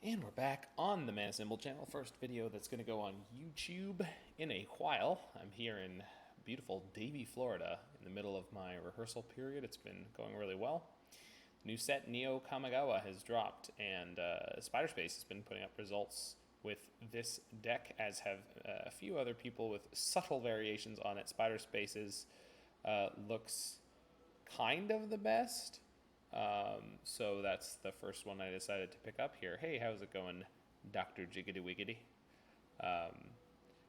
And we're back on the Mana Symbol channel. First video that's going to go on YouTube in a while. I'm here in beautiful Davie, Florida, in the middle of my rehearsal period. It's been going really well. New set Neo Kamigawa has dropped, and Spiderspace has been putting up results with this deck, as have a few other people with subtle variations on it. Spiderspace's looks kind of the best. So that's the first one I decided to pick up here. Hey, how's it going, Dr. Jiggity Wiggity?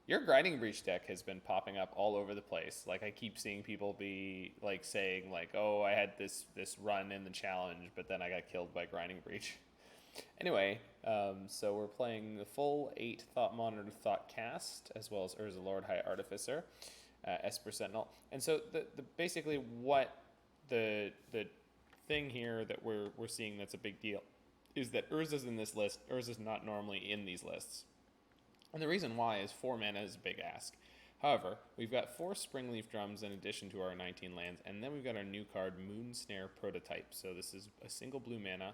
Your Grinding Breach deck has been popping up all over the place. Like, I keep seeing people be like saying like, oh, I had this run in the challenge, but then I got killed by Grinding Breach. Anyway, so we're playing the full 8 Thought Monitor Thoughtcast, as well as Urza Lord High Artificer, Esper Sentinel. And so the basically what the thing here that we're seeing that's a big deal is that Urza's in this list. Urza's not normally in these lists. And the reason why is 4 mana is a big ask. However, we've got 4 Springleaf Drums in addition to our 19 lands, and then we've got our new card, Moonsnare Prototype. So this is a single blue mana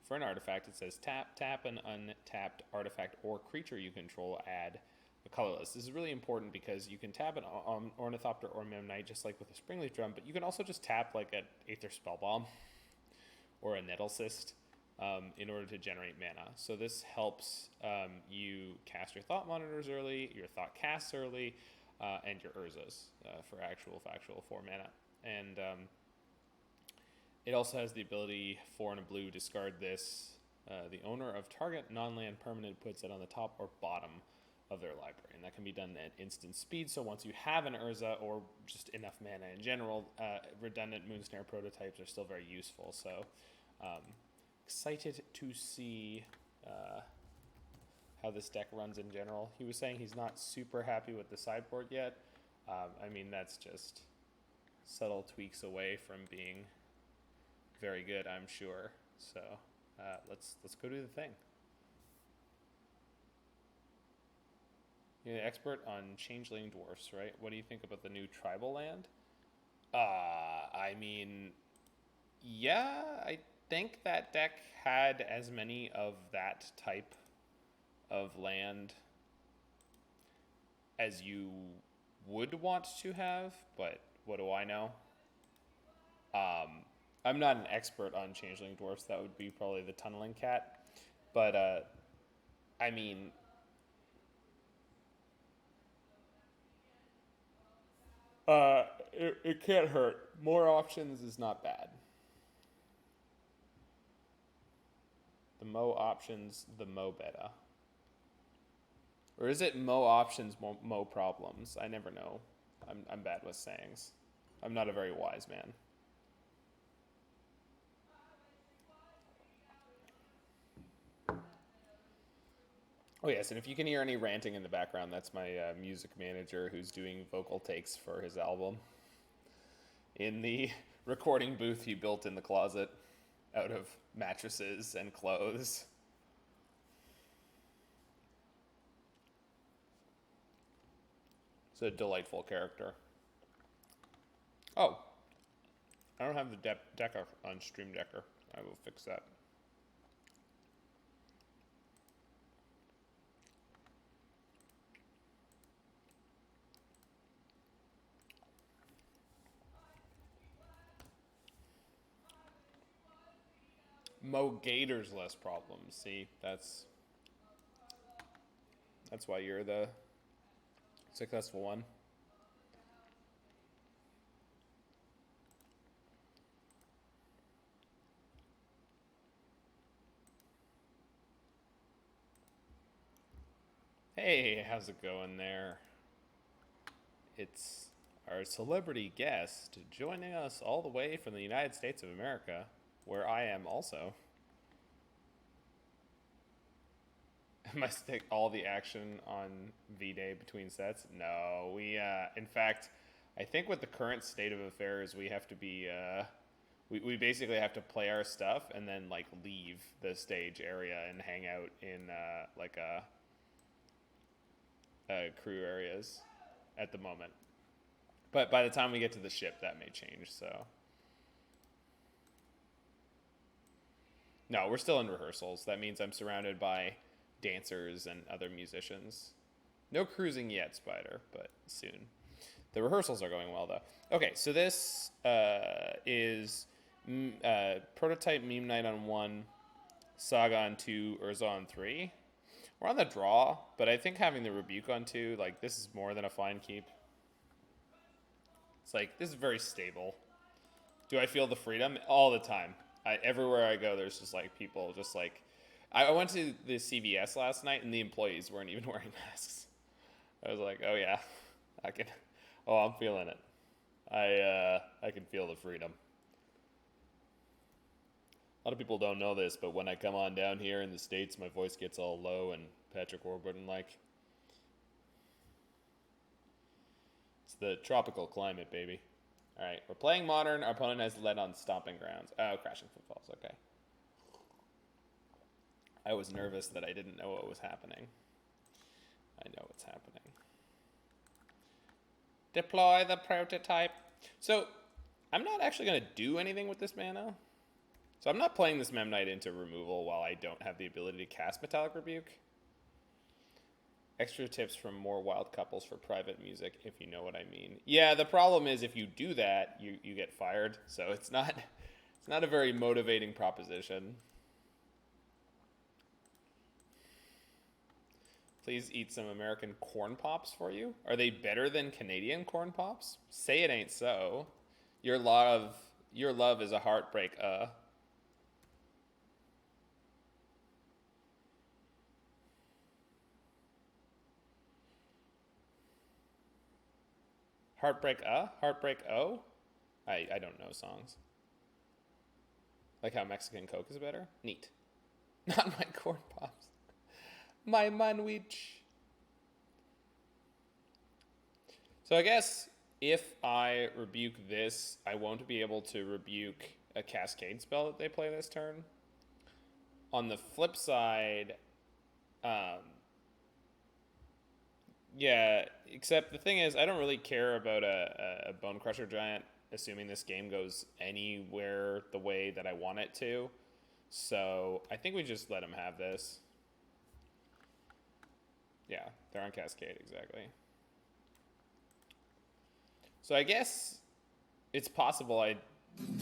for an artifact. It says tap an untapped artifact or creature you control, add a colorless. This is really important because you can tap an Ornithopter or Memnite just like with a Springleaf Drum, but you can also just tap like an Aether Spellbomb or a Nettlecyst in order to generate mana. So this helps you cast your Thought Monitors early, your Thoughtcasts early, and your Urzas for actual factual 4 mana. And it also has the ability, 4 and a blue, discard this. The owner of target non-land permanent puts it on the top or bottom of their library, and that can be done at instant speed. So once you have an Urza or just enough mana in general, redundant Moonsnare prototypes are still very useful. So excited to see how this deck runs in general. He was saying he's not super happy with the sideboard yet. I mean, that's just subtle tweaks away from being very good, I'm sure. So let's go do the thing. You're the expert on changeling dwarfs, right? What do you think about the new tribal land? I mean, yeah, I think that deck had as many of that type of land as you would want to have, but what do I know? I'm not an expert on changeling dwarfs. That would be probably the tunneling cat. But, I mean, it can't hurt. More options is not bad. The mo options, the mo beta. Or is it mo options, mo problems? I never know. I'm bad with sayings. I'm not a very wise man. Oh yes, and if you can hear any ranting in the background, that's my music manager who's doing vocal takes for his album in the recording booth he built in the closet out of mattresses and clothes. It's a delightful character. Oh, I don't have the Decker on Stream Decker. I will fix that. Mo Gators less problems. See, that's why you're the successful one. Hey, how's it going there? It's our celebrity guest joining us all the way from the United States of America, where I am also. Must take all the action on V-Day between sets? No, we, in fact, I think with the current state of affairs, we have to be, we basically have to play our stuff and then, like, leave the stage area and hang out in, like, crew areas at the moment. But by the time we get to the ship, that may change, so. No, we're still in rehearsals. That means I'm surrounded by dancers and other musicians. No cruising yet, Spider, but soon. The rehearsals are going well, though. Okay, so this is Prototype Memnite on 1, Saga on 2, Urza on 3. We're on the draw, but I think having the Rebuke on 2, like, this is more than a fine keep. It's like, this is very stable. Do I feel the freedom? All the time. Everywhere I go, there's just, like, people just, like... I went to the CVS last night, and the employees weren't even wearing masks. I was like, oh, yeah, I'm feeling it. I can feel the freedom. A lot of people don't know this, but when I come on down here in the States, my voice gets all low and Patrick Warburton-like. It's the tropical climate, baby. All right, we're playing Modern. Our opponent has led on Stomping Grounds. Oh, Crashing Footfalls, okay. I was nervous that I didn't know what was happening. I know what's happening. Deploy the prototype. So, I'm not actually going to do anything with this mana. So I'm not playing this Memnite into removal while I don't have the ability to cast Metallic Rebuke. Extra tips from more wild couples for private music, if you know what I mean. Yeah, the problem is if you do that, you get fired. So it's not a very motivating proposition. Please eat some American corn pops for you. Are they better than Canadian corn pops? Say it ain't so. Your love is a heartbreak. Heartbreak Heartbreak O? I don't know songs. Like how Mexican Coke is better? Neat. Not my corn pops. My manwich. So I guess if I rebuke this, I won't be able to rebuke a Cascade spell that they play this turn. On the flip side, yeah, except the thing is, I don't really care about a Bone Crusher Giant, assuming this game goes anywhere the way that I want it to. So I think we just let him have this. Yeah, they're on Cascade, exactly. So I guess it's possible I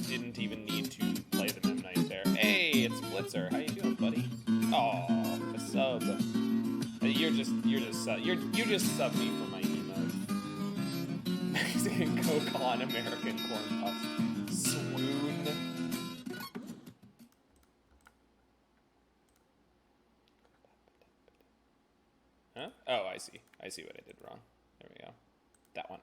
didn't even need to play the Memnite there. Hey, it's Blitzer. How you doing, buddy? Oh, a sub. You just sub me for my emote. Mexican Coke on American corn puffs. Swoon. Huh? Oh, I see. I see what I did wrong. There we go. That one.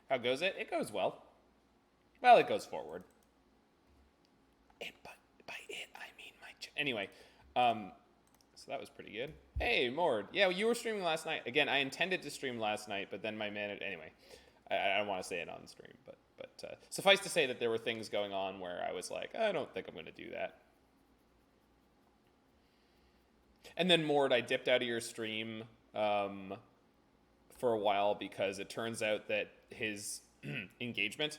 How goes it? It goes well. Well, it goes forward. By it, I mean my... Anyway, so that was pretty good. Hey, Mord. Yeah, you were streaming last night. Again, I intended to stream last night, but then my manager... Anyway, I don't want to say it on stream, but suffice to say that there were things going on where I was like, I don't think I'm going to do that. And then, Mord, I dipped out of your stream for a while because it turns out that his engagement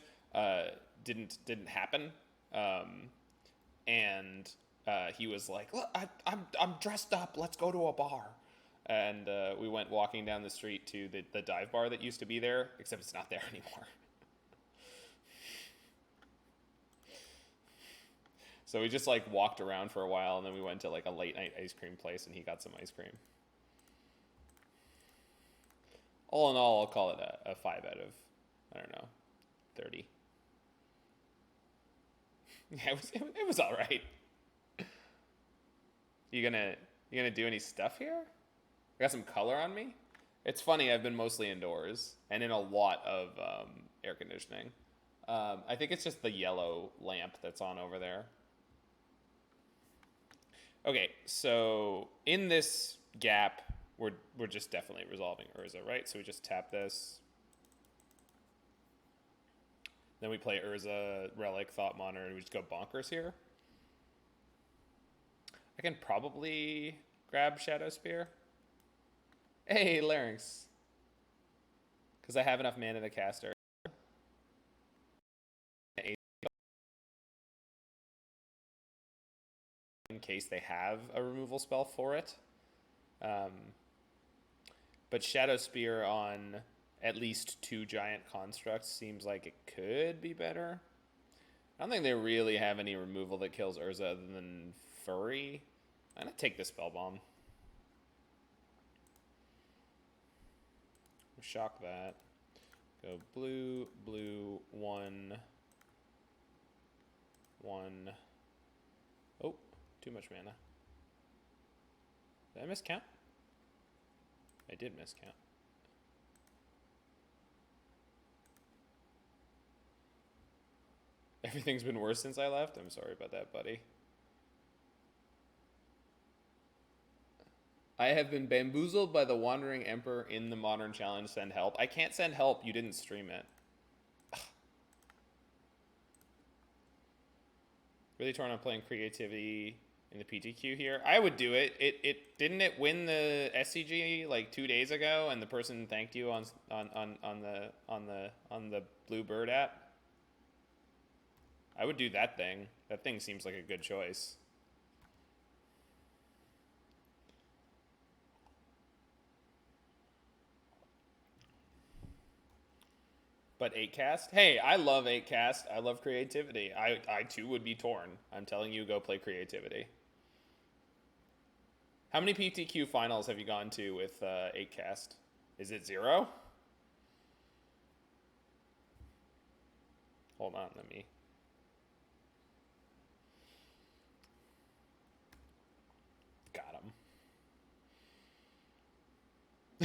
didn't happen. And he was like, look, I'm dressed up. Let's go to a bar. And we went walking down the street to the dive bar that used to be there, except it's not there anymore. So we just like walked around for a while, and then we went to like a late night ice cream place, and he got some ice cream. All in all, I'll call it a 5 out of, I don't know, 30. Yeah, it was all right. You gonna do any stuff here? I got some color on me. It's funny, I've been mostly indoors and in a lot of air conditioning. I think it's just the yellow lamp that's on over there. Okay, so in this gap, we're just definitely resolving Urza, right? So we just tap this. Then we play Urza, Relic, Thought Monitor, and we just go bonkers here. I can probably grab Shadowspear. Hey, Larynx. Because I have enough mana to cast her. In case they have a removal spell for it. But Shadowspear on at least 2 giant constructs seems like it could be better. I don't think they really have any removal that kills Urza other than Furry. I'm going to take the Spellbomb. Shock that. Go blue, blue, 1. Oh, too much mana. Did I miscount? I did miscount. Everything's been worse since I left? I'm sorry about that, buddy. I have been bamboozled by the Wandering Emperor in the Modern Challenge. Send help. I can't send help. You didn't stream it. Ugh. Really torn on playing creativity in the PTQ here. I would do it. Didn't it win the SCG like 2 days ago, and the person thanked you on the Bluebird app. I would do that thing. That thing seems like a good choice. But 8Cast? Hey, I love 8Cast. I love creativity. I too would be torn. I'm telling you, go play creativity. How many PTQ finals have you gone to with 8Cast? Is it 0? Hold on, let me... Got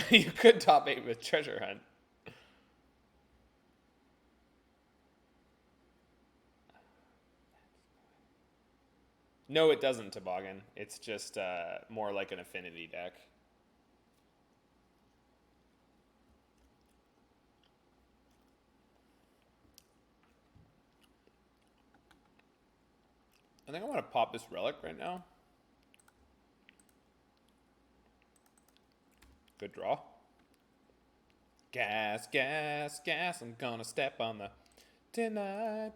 him. You could top 8 with Treasure Hunt. No, it doesn't, Toboggan. It's just more like an affinity deck. I think I want to pop this Relic right now. Good draw. Gas, gas, gas. I'm gonna step on the tonight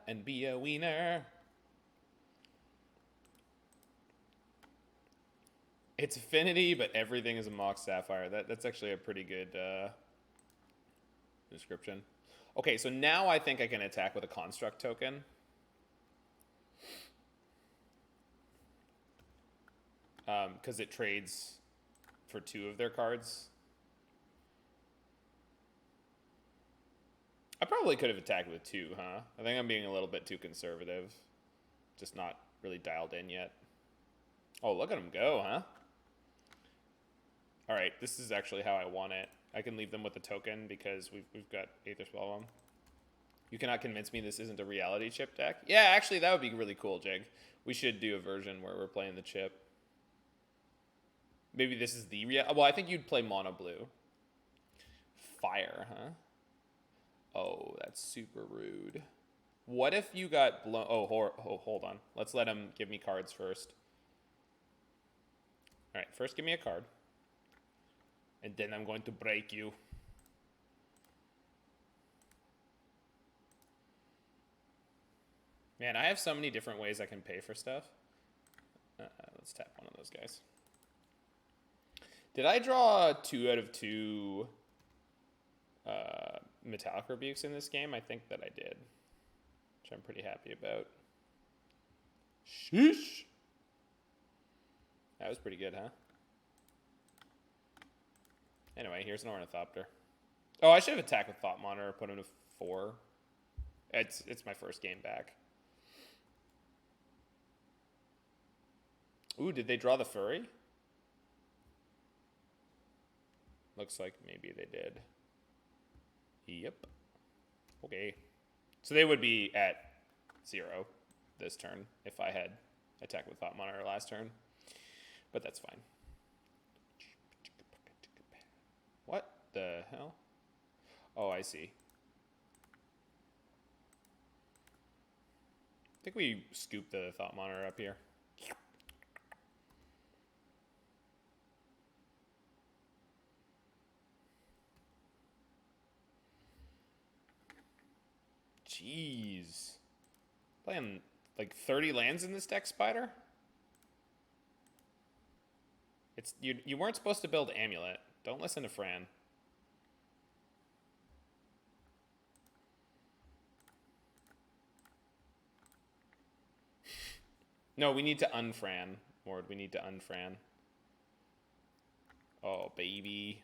and be a wiener. It's affinity, but everything is a Mox Sapphire. That's actually a pretty good description. Okay, so now I think I can attack with a Construct token. Because it trades for 2 of their cards. I probably could have attacked with 2, huh? I think I'm being a little bit too conservative. Just not really dialed in yet. Oh, look at him go, huh? All right, this is actually how I want it. I can leave them with a token because we've got Aether Spellbomb. You cannot convince me this isn't a reality chip deck. Yeah, actually, that would be really cool, Jig. We should do a version where we're playing the chip. Maybe this is the well, I think you'd play mono blue. Fire, huh? Oh, that's super rude. What if you got blown? Oh, hold on. Let's let him give me cards first. All right, first give me a card. And then I'm going to break you. Man, I have so many different ways I can pay for stuff. Let's tap one of those guys. Did I draw 2 out of 2 Metallic Rebukes in this game? I think that I did. Which I'm pretty happy about. Sheesh! That was pretty good, huh? Anyway, here's an Ornithopter. Oh, I should have attacked with Thought Monitor, put him to 4. It's my first game back. Ooh, did they draw the Furry? Looks like maybe they did. Yep. Okay. So they would be at 0 this turn if I had attacked with Thought Monitor last turn. But that's fine. What the hell? Oh, I see. I think we scoop the Thought Monitor up here. Jeez. Playing like 30 lands in this deck, Spider? It's you weren't supposed to build Amulet. Don't listen to Fran. No, we need to unfran. Ward, we need to unfran. Oh, baby.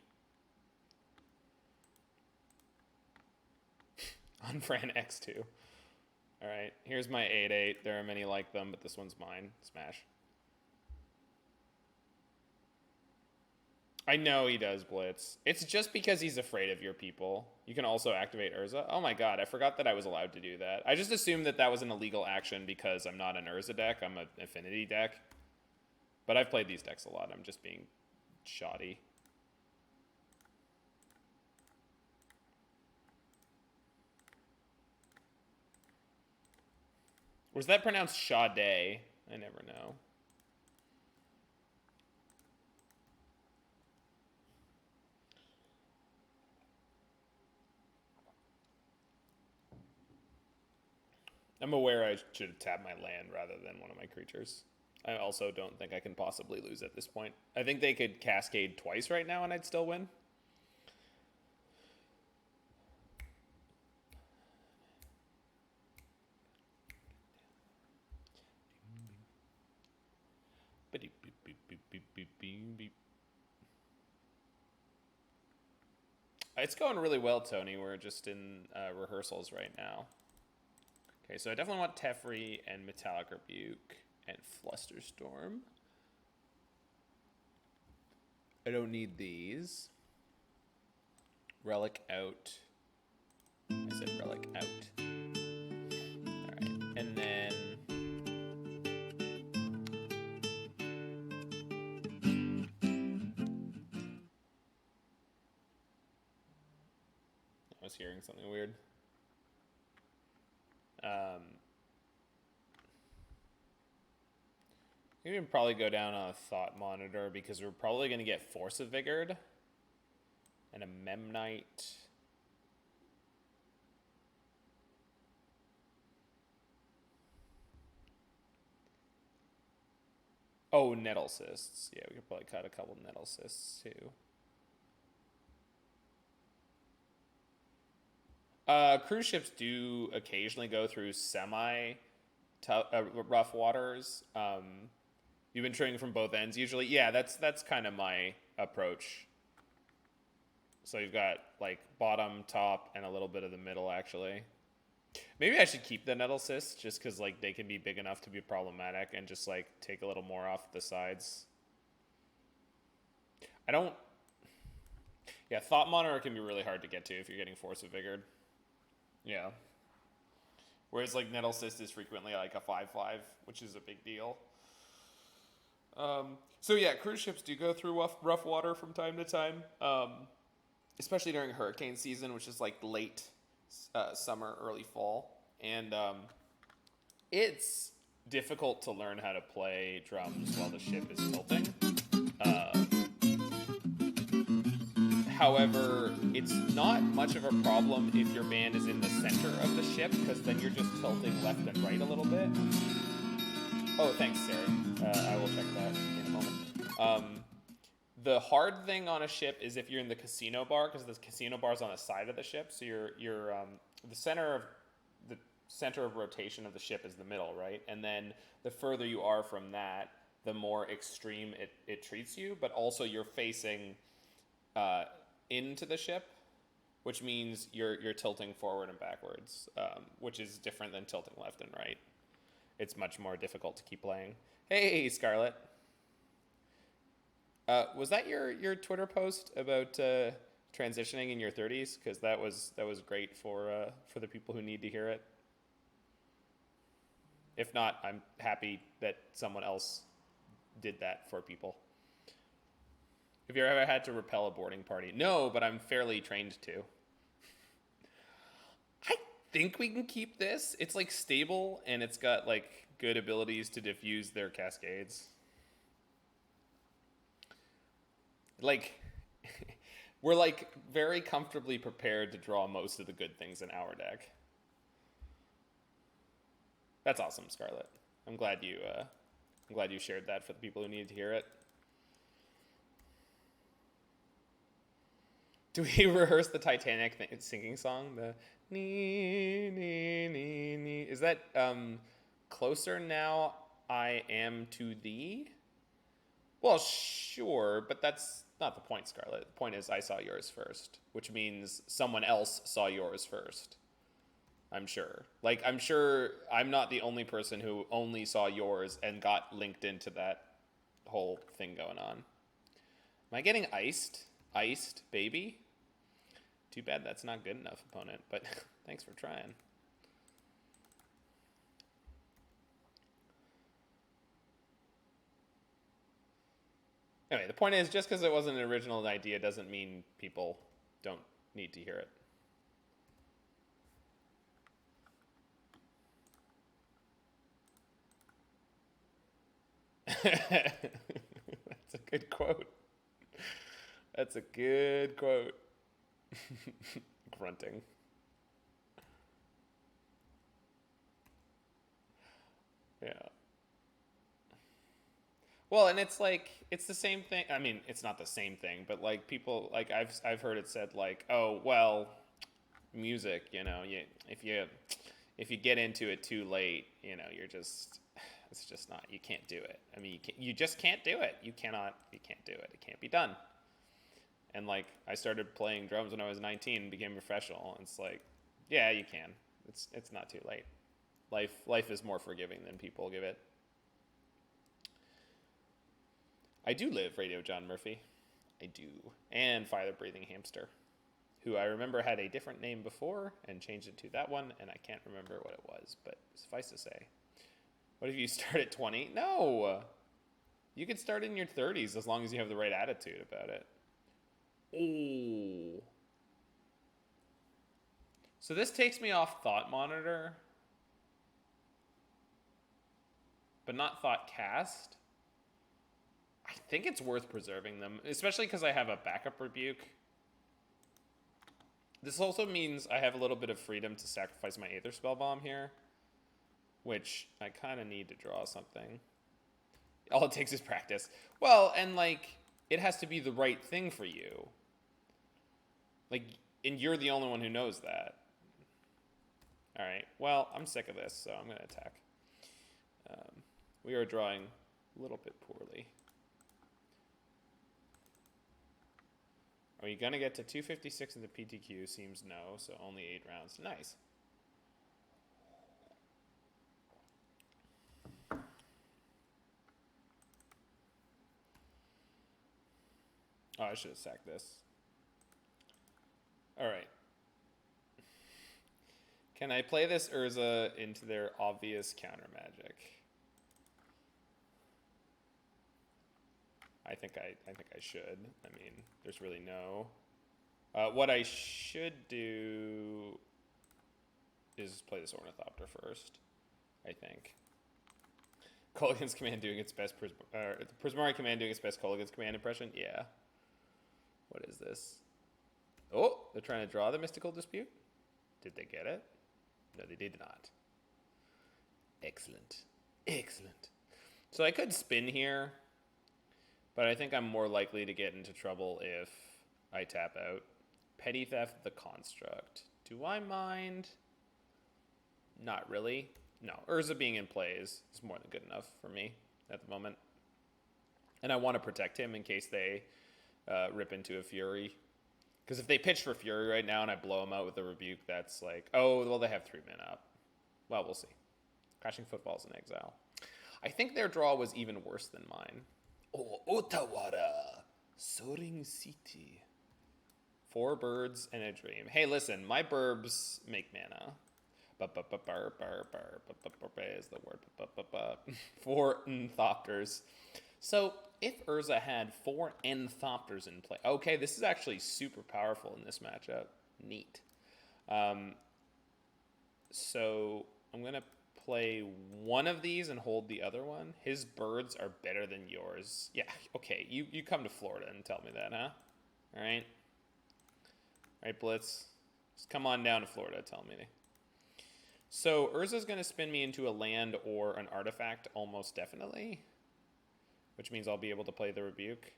Unfran X2. Alright, here's my 8/8. There are many like them, but this one's mine. Smash. I know he does blitz. It's just because he's afraid of your people. You can also activate Urza. Oh my god, I forgot that I was allowed to do that. I just assumed that that was an illegal action because I'm not an Urza deck. I'm an Affinity deck. But I've played these decks a lot. I'm just being shoddy. Was that pronounced Sade? I never know. I'm aware I should have tapped my land rather than one of my creatures. I also don't think I can possibly lose at this point. I think they could cascade twice right now and I'd still win. It's going really well, Tony. We're just in rehearsals right now. Okay, so I definitely want Teferi and Metallic Rebuke and Flusterstorm. I don't need these. Relic out. I said relic out. Alright, and then... I was hearing something weird. We can probably go down on a Thought Monitor because we're probably going to get Force of Vigored and a Memnite. Oh, Nettlecysts. Yeah, we could probably cut a couple Nettlecysts too. Cruise ships do occasionally go through rough waters. You've been trading from both ends usually. Yeah, that's kind of my approach. So you've got like bottom, top, and a little bit of the middle actually. Maybe I should keep the Nettlecysts just because like they can be big enough to be problematic and just like take a little more off the sides. Yeah, Thought Monitor can be really hard to get to if you're getting Force of Vigored. Yeah. Whereas like Nettlecyst is frequently like a 5/5, which is a big deal. So yeah, cruise ships do go through rough water from time to time, especially during hurricane season, which is like late summer, early fall. And it's difficult to learn how to play drums while the ship is tilting. However, it's not much of a problem if your band is in the center of the ship, because then you're just tilting left and right a little bit. Oh, thanks, Sarah. I will check that in a moment. The hard thing on a ship is if you're in the casino bar, because the casino bar is on the side of the ship, so you're the center of rotation of the ship is the middle, right? And then the further you are from that, the more extreme it treats you, but also you're facing into the ship, which means you're tilting forward and backwards, which is different than tilting left and right. It's much more difficult to keep playing. Hey, Scarlett. Was that your Twitter post about transitioning in your 30s? Because that was great for the people who need to hear it. If not, I'm happy that someone else did that for people. Have you ever had to repel a boarding party? No, but I'm fairly trained to. I think we can keep this. It's like stable and it's got like good abilities to diffuse their cascades. Like, we're like very comfortably prepared to draw most of the good things in our deck. That's awesome, Scarlet. I'm glad you shared that for the people who needed to hear it. Do we rehearse the Titanic sinking song? The nee, nee, nee, nee. Is that closer now I am to thee? Well, sure, but that's not the point, Scarlet. The point is I saw yours first, which means someone else saw yours first. I'm sure. Like, I'm sure I'm not the only person who only saw yours and got linked into that whole thing going on. Am I getting iced? Iced, baby? Too bad that's not good enough, opponent, but thanks for trying. Anyway, the point is, just because it wasn't an original idea doesn't mean people don't need to hear it. That's a good quote. That's a good quote. Grunting. Yeah. Well, and it's like, it's the same thing. I mean, it's not the same thing, but like people, like I've heard it said like, oh, well, music, you know, if you get into it too late, you know, it's just not, you can't do it. I mean, you just can't do it. You can't do it. It can't be done. And like, I started playing drums when I was 19 and became professional. And it's like, yeah, you can. It's not too late. Life is more forgiving than people give it. I do live Radio John Murphy. I do. And Fire the Breathing Hamster, who I remember had a different name before and changed it to that one, and I can't remember what it was, but suffice to say. What if you start at 20? No! You could start in your 30s as long as you have the right attitude about it. Oh. So this takes me off Thought Monitor, but not Thoughtcast. I think it's worth preserving them, especially because I have a backup rebuke. This also means I have a little bit of freedom to sacrifice my Aether Spellbomb here, which I kind of need to draw something. All it takes is practice. Well, and like, it has to be the right thing for you. Like, and you're the only one who knows that. All right, well, I'm sick of this, so I'm going to attack. We are drawing a little bit poorly. Are you going to get to 256 in the PTQ? Seems no, so only 8 rounds. Nice. Oh, I should have sacked this. All right. Can I play this Urza into their obvious counter magic? I think I should. I mean, there's really no. What I should do is play this Ornithopter first, I think. Kolaghan's command doing its best, the Prismari command doing its best Kolaghan's command impression? Yeah. What is this? Oh, they're trying to draw the Mystical Dispute? Did they get it? No, they did not. Excellent. Excellent. So I could spin here, but I think I'm more likely to get into trouble if I tap out. Petty Theft, the Construct. Do I mind? Not really. No, Urza being in play is more than good enough for me at the moment. And I want to protect him in case they rip into a Fury. Because if they pitch for Fury right now and I blow them out with a Rebuke, that's like, oh, well, they have 3 men up. Well, we'll see. Crashing Footfalls in Exile. I think their draw was even worse than mine. Oh, Otawara, Soaring City. 4 birds and a dream. Hey, listen, my burbs make mana. Is the word. 4 Thopters. So if Urza had 4 Thopters in play, okay, this is actually super powerful in this matchup. Neat. So I'm gonna play one of these and hold the other one. His birds are better than yours. Yeah, okay. You come to Florida and tell me that, huh? All right. All right, Blitz. Just come on down to Florida. Tell me. So Urza's going to spin me into a land or an artifact almost definitely, which means I'll be able to play the Rebuke.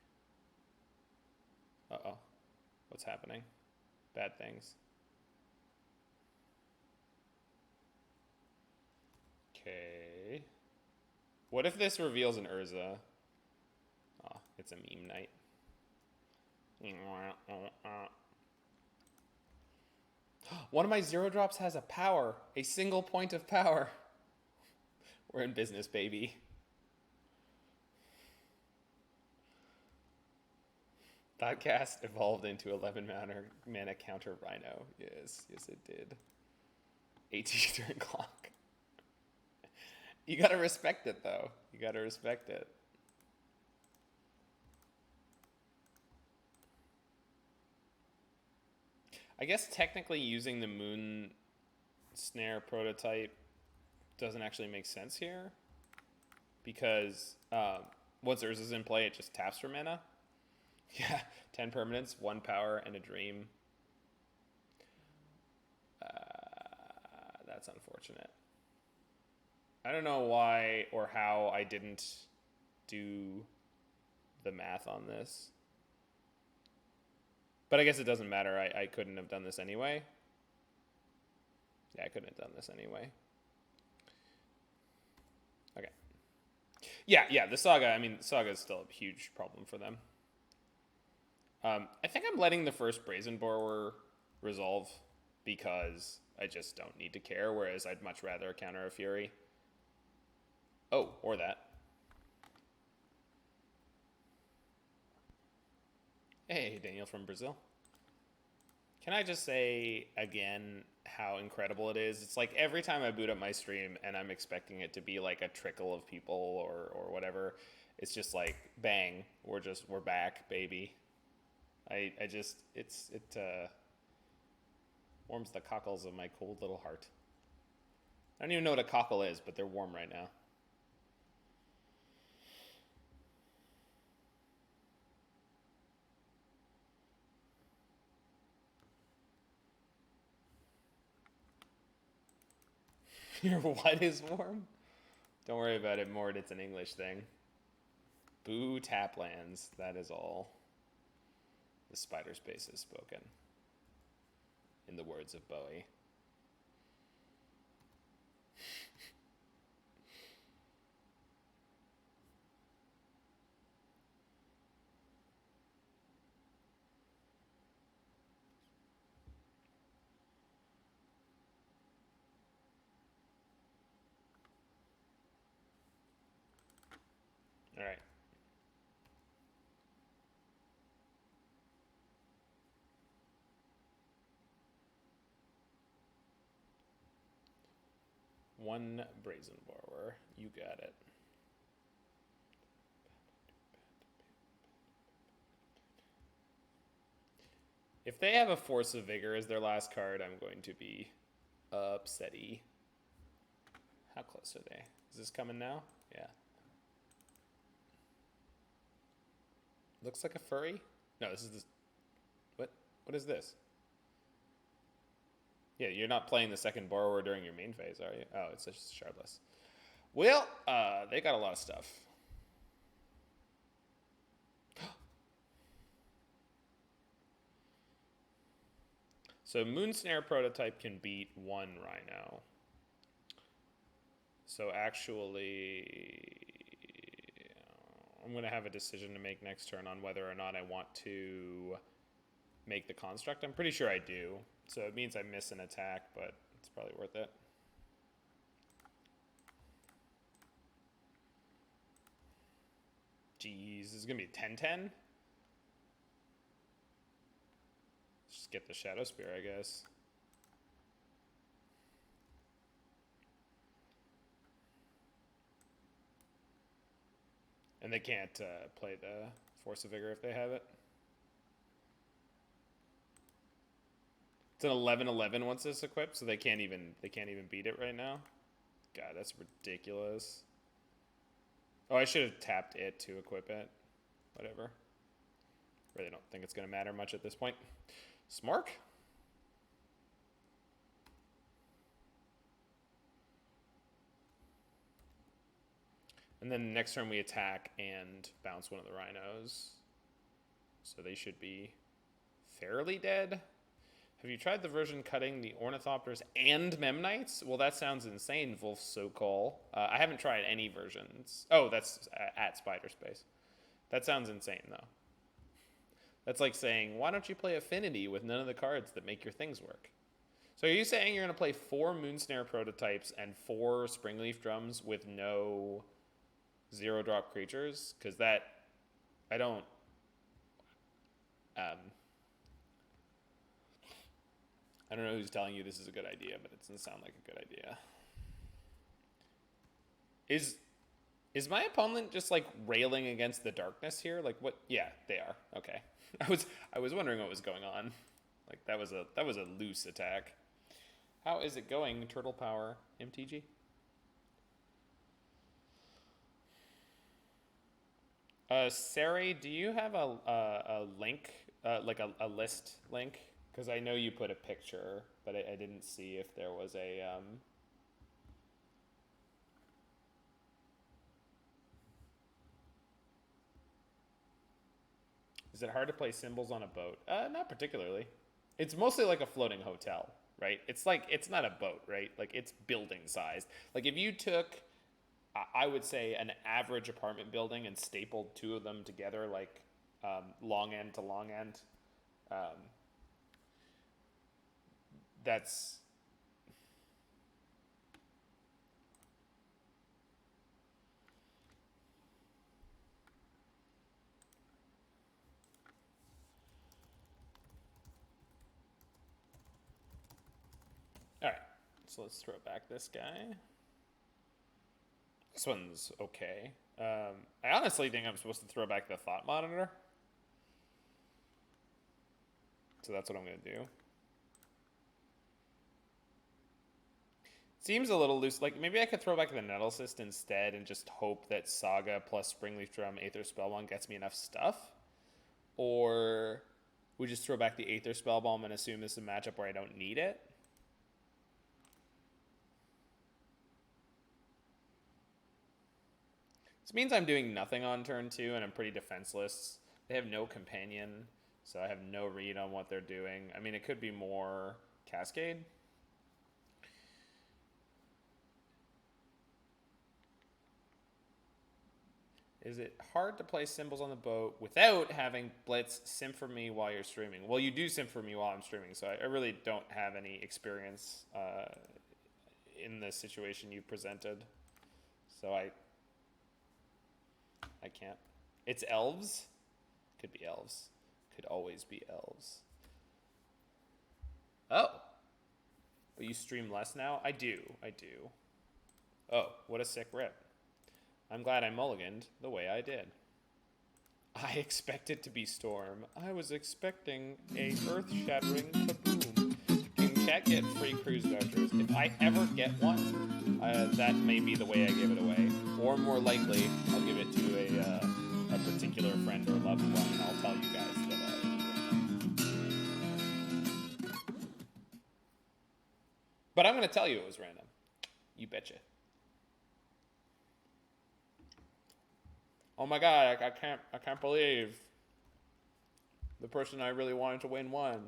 Uh-oh. What's happening? Bad things. Okay. What if this reveals an Urza? Oh, it's a Memnite. One of my 0-drops has a power. A single point of power. We're in business, baby. Thoughtcast evolved into 11 mana counter Rhino. Yes, it did. 18 turn clock. You gotta respect it, though. You gotta respect it. I guess technically using the Moonsnare Prototype doesn't actually make sense here, because once Urza's in play, it just taps for mana. Yeah, 10 permanents, 1 power, and a dream. That's unfortunate. I don't know why or how I didn't do the math on this. But I guess it doesn't matter. I couldn't have done this anyway. Yeah, I couldn't have done this anyway. Okay. Yeah, the Saga, I mean, Saga is still a huge problem for them. I think I'm letting the first Brazen Borrower resolve because I just don't need to care, whereas I'd much rather counter a Fury. Oh, or that. Hey, Daniel from Brazil. Can I just say again how incredible it is? It's like every time I boot up my stream and I'm expecting it to be like a trickle of people or whatever, it's just like bang, we're back, baby. It warms the cockles of my cold little heart. I don't even know what a cockle is, but they're warm right now. Your what is warm? Don't worry about it, Mort. It's an English thing. Boo Taplands. That is all. The Spiderspace is spoken. In the words of Bowie. All right. One Brazen Borrower. You got it. If they have a Force of Vigor as their last card, I'm going to be upsetty. How close are they? Is this coming now? Yeah. Looks like a furry? No, this is this. What is this? Yeah, you're not playing the second borrower during your main phase, are you? Oh, it's just shardless. Well, they got a lot of stuff. So Moonsnare Prototype can beat 1 Rhino. So actually, I'm going to have a decision to make next turn on whether or not I want to make the construct. I'm pretty sure I do. So it means I miss an attack, but it's probably worth it. Jeez, this is going to be 10-10? Just get the Shadowspear, I guess. And they can't play the Force of Vigor if they have it. It's an 11/11 once it's equipped, so they can't even beat it right now. God, that's ridiculous. Oh, I should have tapped it to equip it. Whatever. Really don't think it's going to matter much at this point. Smark? And then next turn we attack and bounce one of the rhinos. So they should be fairly dead. Have you tried the version cutting the Ornithopters and Memnites? Well, that sounds insane, Wolf Sokol. I haven't tried any versions. Oh, that's at Spiderspace. That sounds insane, though. That's like saying, why don't you play Affinity with none of the cards that make your things work? So are you saying you're going to play 4 Moonsnare Prototypes and 4 Springleaf Drums with no 0-drop creatures? Because that, I don't... I don't know who's telling you this is a good idea, but it doesn't sound like a good idea. Is my opponent just like railing against the darkness here? Like what? Yeah, they are. Okay. I was wondering what was going on. Like that was a loose attack. How is it going, Turtle Power MTG? Sari, do you have a link, like a list link? Because I know you put a picture, but I didn't see if there was a... Is it hard to play symbols on a boat? Not particularly. It's mostly like a floating hotel, right? It's like, it's not a boat, right? Like it's building sized. Like if you took, I would say, an average apartment building and stapled 2 of them together, like long end to long end, that's... All right, so let's throw back this guy. This one's okay. I honestly think I'm supposed to throw back the Thought Monitor. So that's what I'm going to do. Seems a little loose. Like, maybe I could throw back the Nettlecyst instead and just hope that Saga plus Springleaf Drum, Aether Spellbomb gets me enough stuff. Or we just throw back the Aether Spellbomb and assume this is a matchup where I don't need it. This means I'm doing nothing on turn 2 and I'm pretty defenseless. They have no companion, so I have no read on what they're doing. I mean, it could be more Cascade. Is it hard to play symbols on the boat without having Blitz simp for me while you're streaming? Well, you do simp for me while I'm streaming, so I really don't have any experience in the situation you presented. So I can't. It's elves? Could be elves. Could always be elves. Oh. But you stream less now? I do. Oh, what a sick rip. I'm glad I mulliganed the way I did. I expect it to be Storm. I was expecting a earth-shattering kaboom. Can chat get free cruise vouchers? If I ever get one, that may be the way I give it away. Or more likely, I'll give it to a particular friend or loved one, and I'll tell you guys that it was random. But I'm going to tell you it was random. You betcha. Oh my god, I can't believe the person I really wanted to win won.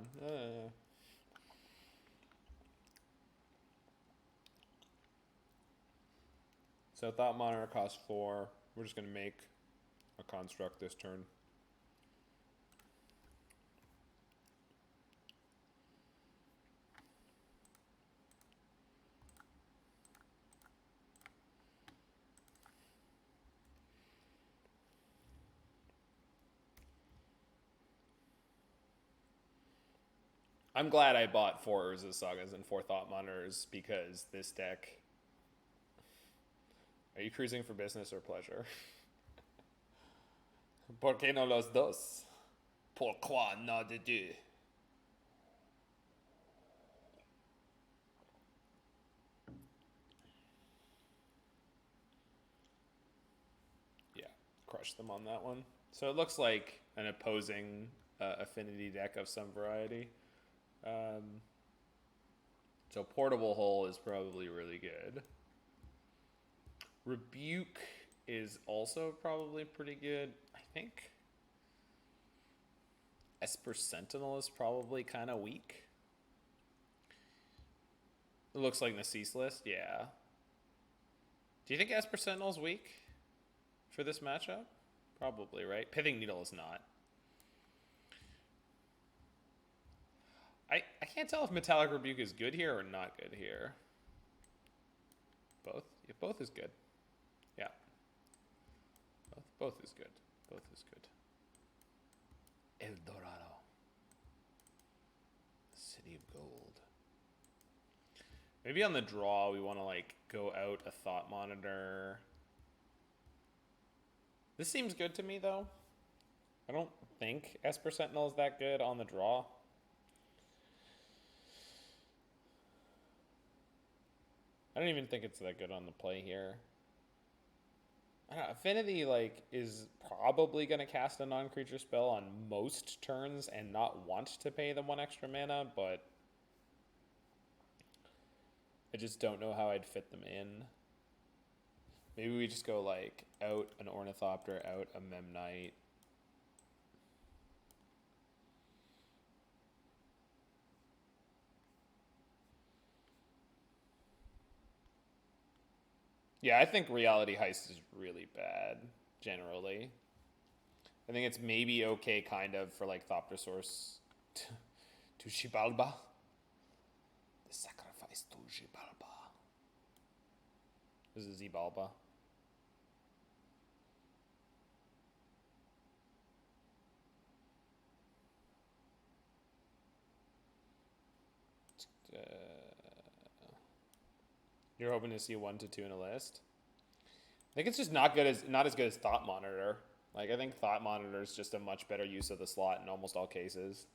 So Thought Monitor costs 4. We're just going to make a construct this turn. I'm glad I bought 4 Urza Sagas and 4 Thought Monitors because this deck... Are you cruising for business or pleasure? ¿Por qué no los dos? Pourquoi no de deux? Yeah, crushed them on that one. So it looks like an opposing affinity deck of some variety. So Portable Hole is probably really good. Rebuke is also probably pretty good. I think Esper Sentinel is probably kind of weak. It looks like Nettlecyst list, yeah. Do you think Esper Sentinel's weak for this matchup? Probably, right? Pithing Needle is not. I can't tell if Metallic Rebuke is good here or not good here. Both? Yeah, both is good. Yeah. Both is good. Both is good. El Dorado. City of Gold. Maybe on the draw we want to like go out a Thought Monitor. This seems good to me though. I don't think Esper Sentinel is that good on the draw. I don't even think it's that good on the play here. I don't know, Affinity like is probably going to cast a non-creature spell on most turns and not want to pay them 1 extra mana, but I just don't know how I'd fit them in. Maybe we just go like out an Ornithopter, out a Memnite. Yeah, I think Reality Heist is really bad, generally. I think it's maybe okay, kind of, for, like, Thopterist to Xibalba. The sacrifice to Xibalba. This is Xibalba. You're hoping to see 1 to 2 in a list. I think it's just not as good as Thought Monitor. Like I think Thought Monitor is just a much better use of the slot in almost all cases.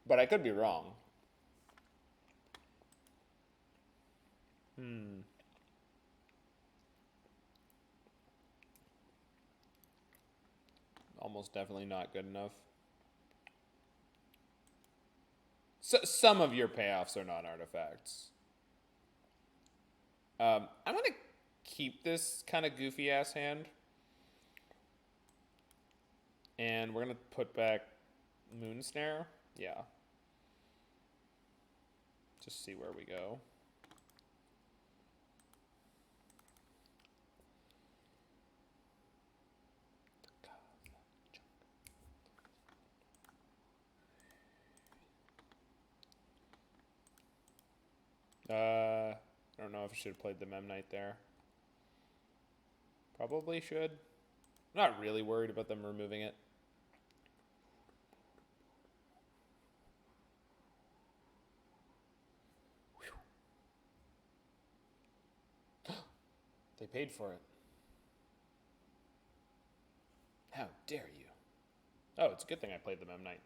But I could be wrong. Almost definitely not good enough. So, some of your payoffs are not artifacts. I'm going to keep this kind of goofy ass hand. And we're going to put back Moonsnare. Yeah. Just see where we go. I don't know if I should have played the Memnite there. Probably should. I'm not really worried about them removing it. They paid for it. How dare you? Oh, it's a good thing I played the Memnite.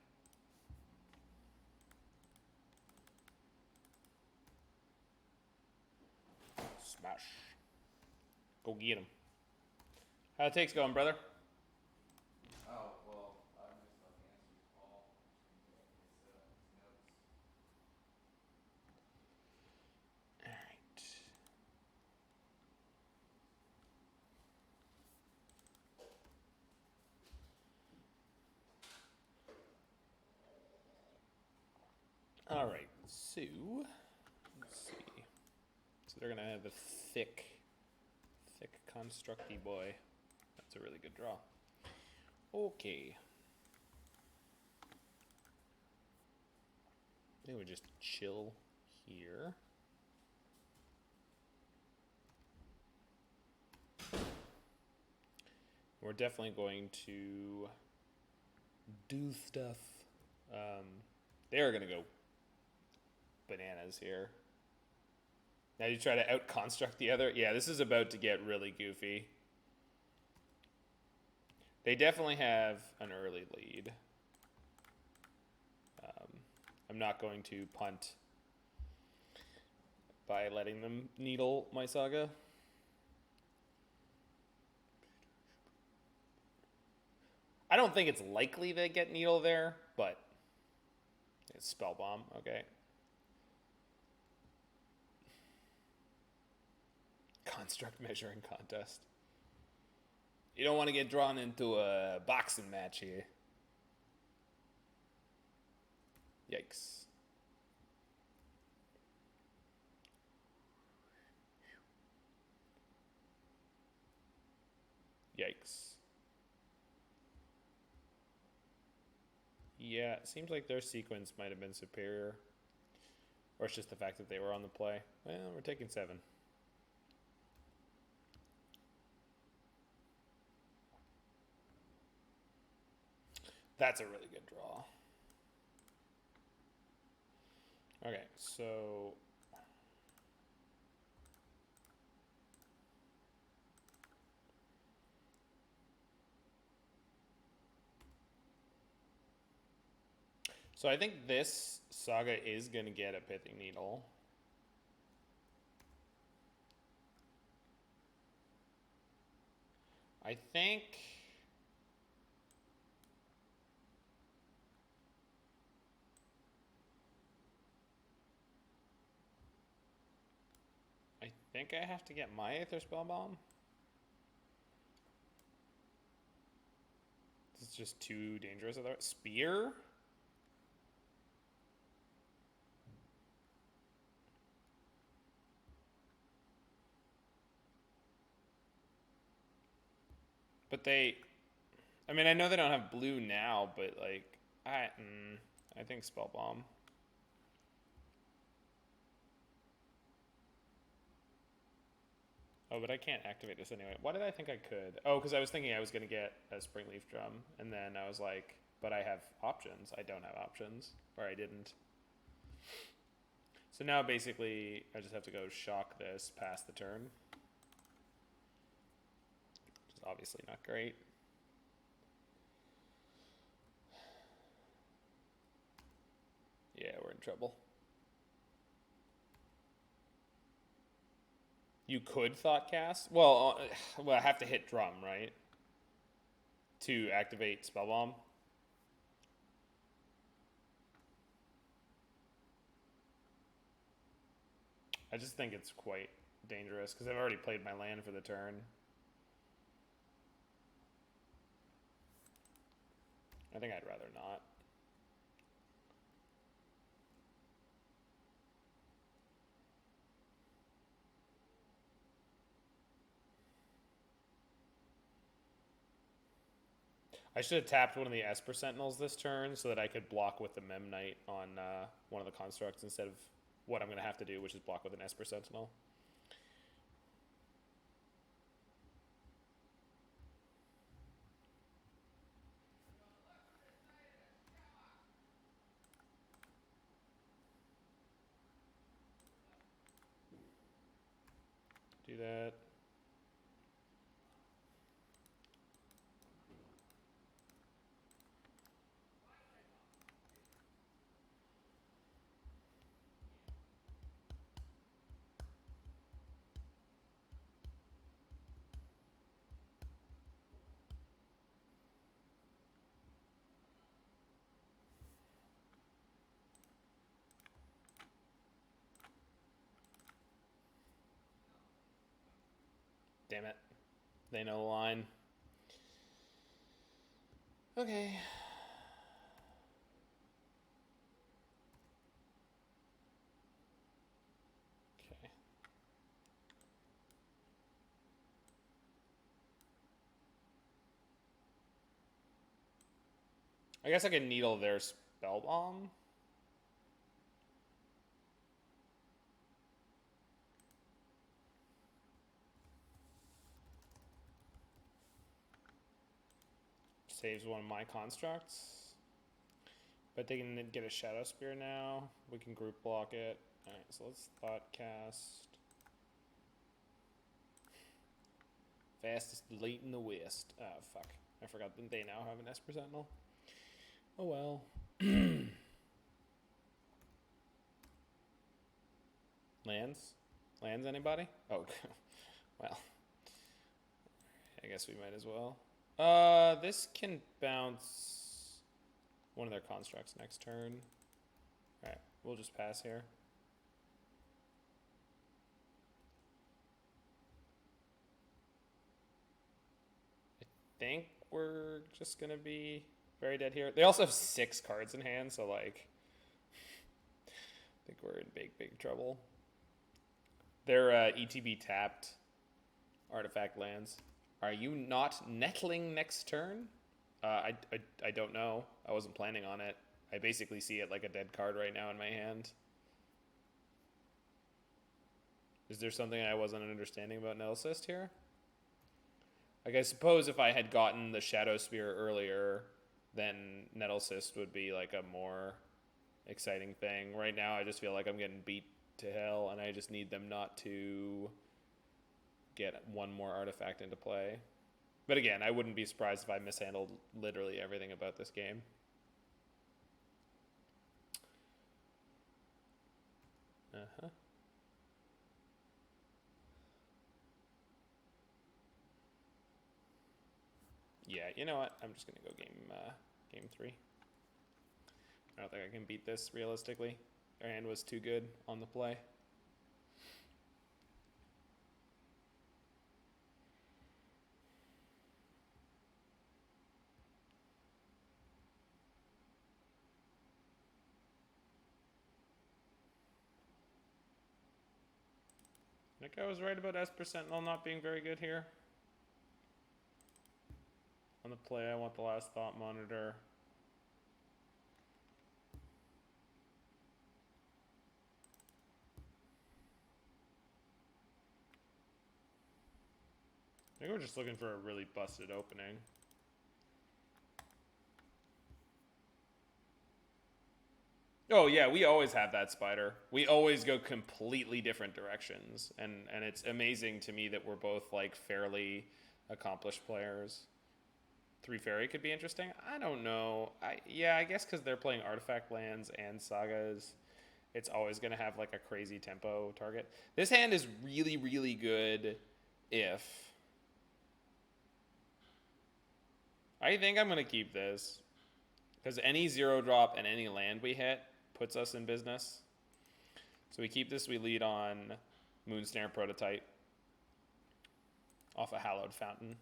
Smash. Go get him. How the takes going, brother? Oh, well, I'm just about to answer your call. His notes. All right, so let's see. So they're gonna have a thick constructy boy. That's a really good draw. Okay. I think we just chill here. We're definitely going to do stuff. They are going to go bananas here. Now you try to out-construct the other. Yeah, this is about to get really goofy. They definitely have an early lead. I'm not going to punt by letting them needle my Saga. I don't think it's likely they get needle there, but it's Spellbomb, okay. construct measuring contest. You don't want to get drawn into a boxing match here. Yikes. Yikes. Yeah, it seems like their sequence might have been superior. Or it's just the fact that they were on the play. Well, we're taking 7. That's a really good draw. Okay, so... So I think this Saga is going to get a Pithing Needle. I think... I have to get my Aether Spellbomb. This is just too dangerous. Spear? But they... I mean, I know they don't have blue now, but, like... I think Spellbomb. Oh, but I can't activate this anyway. Why did I think I could? Oh, because I was thinking I was going to get a Springleaf Drum. And then I was like, but I have options. I don't have options. Or I didn't. So now basically I just have to go shock this past the turn. Which is obviously not great. Yeah, we're in trouble. You could Thoughtcast. Well, I have to hit Drum, right? To activate Spellbomb. I just think it's quite dangerous because I've already played my land for the turn. I think I'd rather not. I should have tapped one of the Esper Sentinels this turn so that I could block with the Memnite on one of the constructs instead of what I'm going to have to do, which is block with an Esper Sentinel. Do that. Damn it. They know the line. Okay. Okay. I guess I can needle their Spellbomb. Saves one of my constructs. But they can get a Shadowspear now. We can group block it. Alright, so let's Thoughtcast. Fastest late in the West. Oh, fuck. I forgot that they now have an Esper Sentinel. Oh well. Lands? Lands, anybody? Oh, well. I guess we might as well. This can bounce one of their constructs next turn. Alright, we'll just pass here. think we're just going to be very dead here. They also have 6 cards in hand, so like, I think we're in big trouble. They're ETB tapped artifact lands. Are you not nettling next turn? I don't know. I wasn't planning on it. I basically see it like a dead card right now in my hand. Is there something I wasn't understanding about Nettlecyst here? Like, I suppose if I had gotten the Shadowspear earlier, then Nettlecyst would be like a more exciting thing. Right now, I just feel like I'm getting beat to hell, and I just need them not to get one more artifact into play. But again, I wouldn't be surprised if I mishandled literally everything about this game. Uh-huh. Yeah, you know what? I'm just going to go game 3. I don't think I can beat this realistically. Their hand was too good on the play. I think I was right about Esper Sentinel not being very good here. On the play, I want the last Thought Monitor. I think we're just looking for a really busted opening. Oh yeah, we always have that spider. We always go completely different directions, and it's amazing to me that we're both like fairly accomplished players. 3 fairy could be interesting. I don't know. I guess because they're playing artifact lands and sagas, it's always going to have like a crazy tempo target. This hand is really good if... I think I'm going to keep this because any 0-drop and any land we hit puts us in business. So we keep this, we lead on Moonsnare Prototype off a Hallowed Fountain.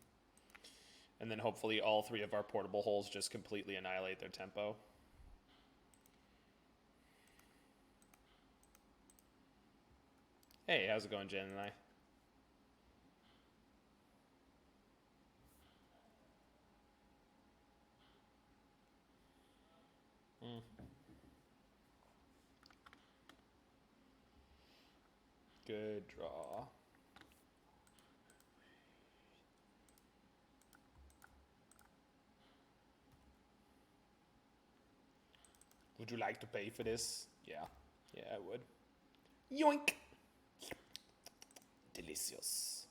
And then hopefully all 3 of our portable holes just completely annihilate their tempo. Hey, how's it going, Jen and I? Good draw. Would you like to pay for this? Yeah. Yeah, I would. Yoink! Delicious.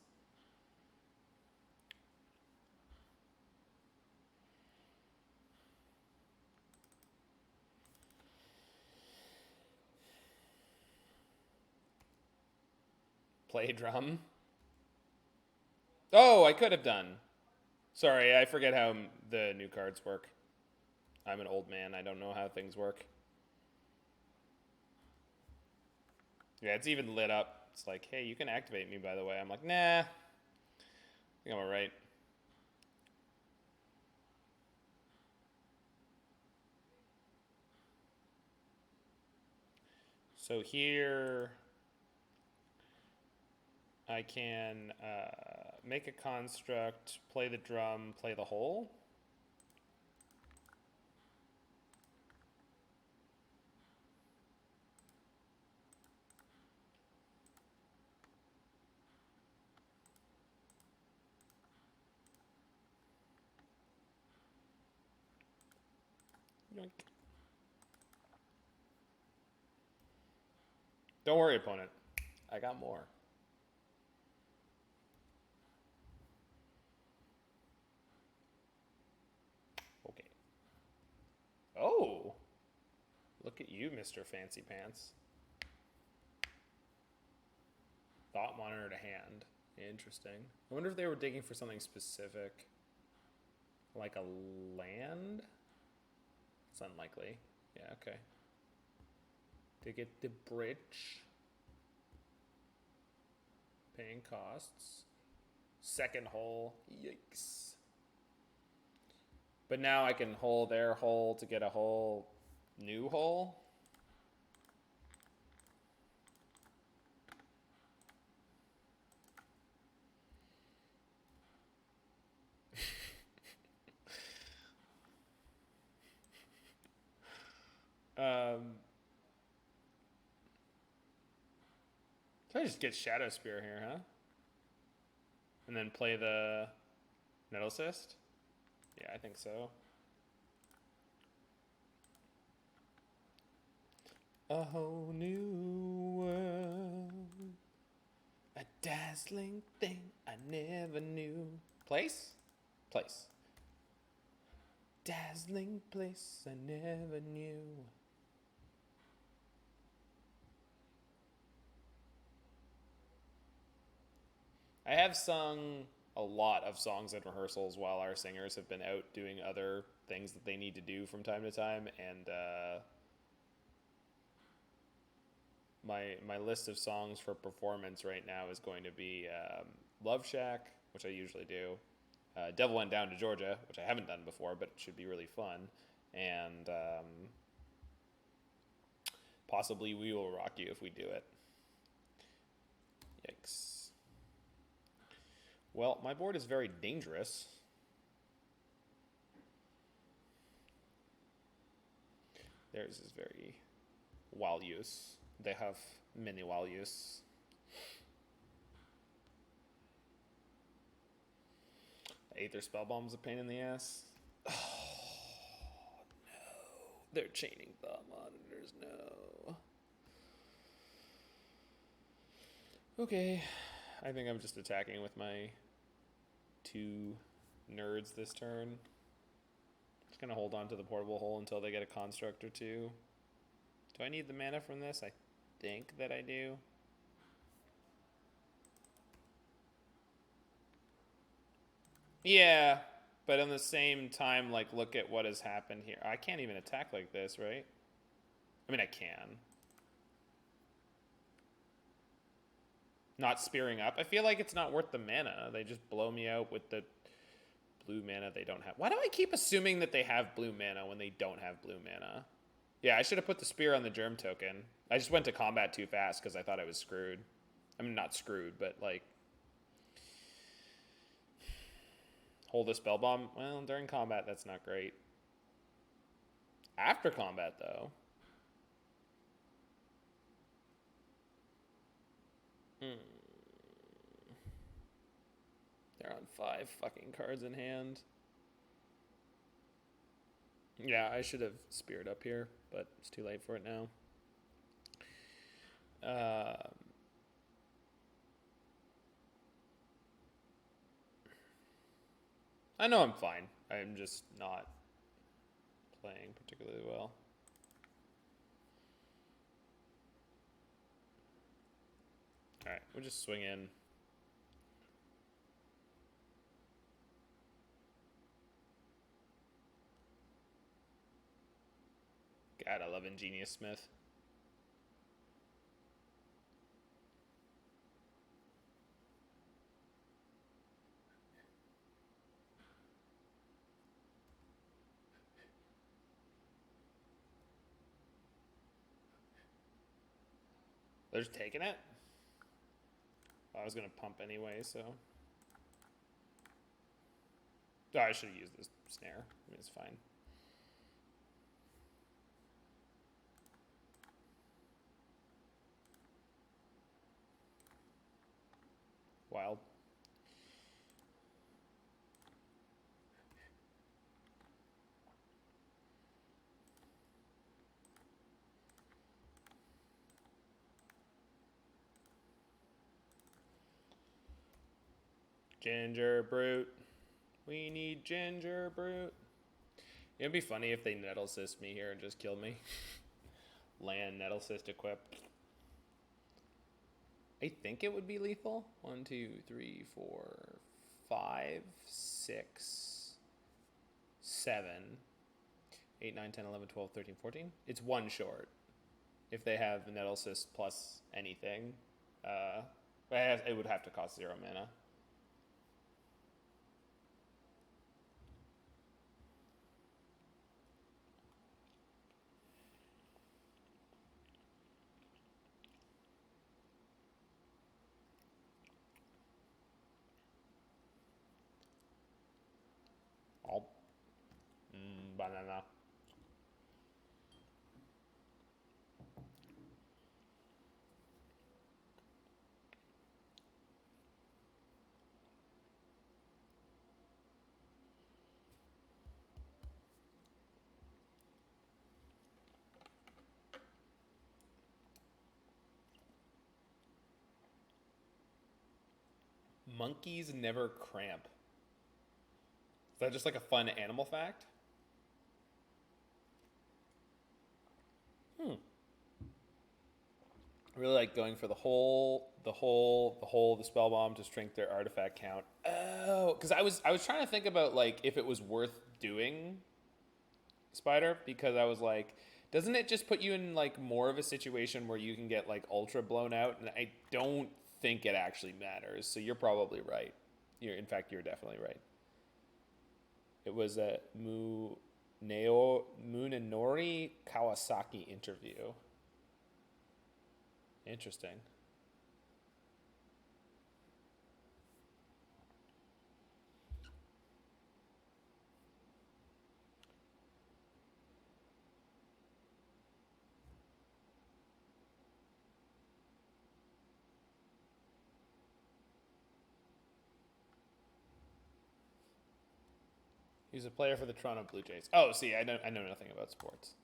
Play drum. Oh, I could have done. Sorry, I forget how the new cards work. I'm an old man. I don't know how things work. Yeah, it's even lit up. It's like, hey, you can activate me, by the way. I'm like, nah. I think I'm alright. So here... I can make a construct, play the drum, play the hole. Yoink. Don't worry, opponent. I got more. Okay. Oh! Look at you, Mr. Fancy Pants. Thought Monitor to hand. Interesting. I wonder if they were digging for something specific. Like a land? It's unlikely. Yeah, okay. To get the bridge. Paying costs. Second hole. Yikes. But now I can hole their hole to get a whole new hole. So I just get Shadowspear here, huh? And then play the Nettlecyst? Yeah, I think so. A whole new world. A dazzling thing I never knew. Place? Place. Dazzling place I never knew. I have sung a lot of songs at rehearsals while our singers have been out doing other things that they need to do from time to time, and my list of songs for performance right now is going to be Love Shack, which I usually do, Devil Went Down to Georgia, which I haven't done before, but should be really fun, and possibly We Will Rock You if we do it. Yikes. Well, my board is very dangerous. Theirs is very wild use. They have many wild use. Aether Spellbomb's a pain in the ass. Oh, no. They're chaining Thought Monitors, no. Okay. I think I'm just attacking with my 2 nerds this turn. Just gonna hold on to the portable hole until they get a construct or 2. Do I need the mana from this? I think that I do. Yeah, but at the same time, like, look at what has happened here. I can't even attack like this, right? I mean, I can. Not spearing up. I feel like it's not worth the mana. They just blow me out with the blue mana they don't have. Why do I keep assuming that they have blue mana when they don't have blue mana? Yeah, I should have put the spear on the germ token. I just went to combat too fast because I thought I was screwed. I mean, not screwed, but like... Hold a Spellbomb? Well, during combat, that's not great. After combat, though... They're on 5 fucking cards in hand. Yeah, I should have speared up here, but it's too late for it now. I know I'm fine. I'm just not playing particularly well. Alright, we'll just swing in. God, I love Ingenious Smith. They're just taking it? I was going to pump anyway, so... Oh, I should have used this snare. I mean, it's fine. Wild. Ginger Brute. We need Ginger Brute. It'd be funny if they Nettlecyst me here and just killed me. Land Nettlecyst equipped. I think it would be lethal. 1, 2, 3, 4, 5, 6, 7, 8, 9, 10, 11, 12, 13, 14. It's 1 short. If they have Nettlecyst plus anything, it would have to cost 0 mana. Monkeys never cramp. Is that just like a fun animal fact? I really like going for the spell bomb to shrink their artifact count. Oh, because I was trying to think about like if it was worth doing Spider, because I was like, doesn't it just put you in like more of a situation where you can get like ultra blown out? And I don't think it actually matters. So you're probably right. In fact, you're definitely right. It was a Munenori Kawasaki interview. Interesting. He's a player for the Toronto Blue Jays. Oh, see, I know nothing about sports.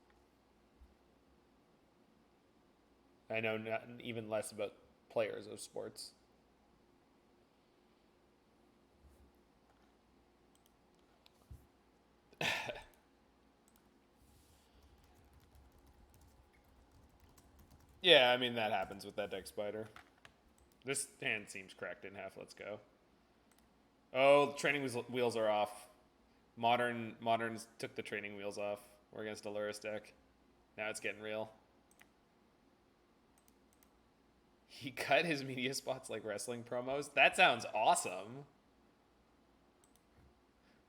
I know even less about players of sports. Yeah, I mean, that happens with that deck, Spider. This hand seems cracked in half. Let's go. Oh, training wheels are off. Moderns took the training wheels off. We're against a Luris deck. Now it's getting real. He cut his media spots like wrestling promos. That sounds awesome.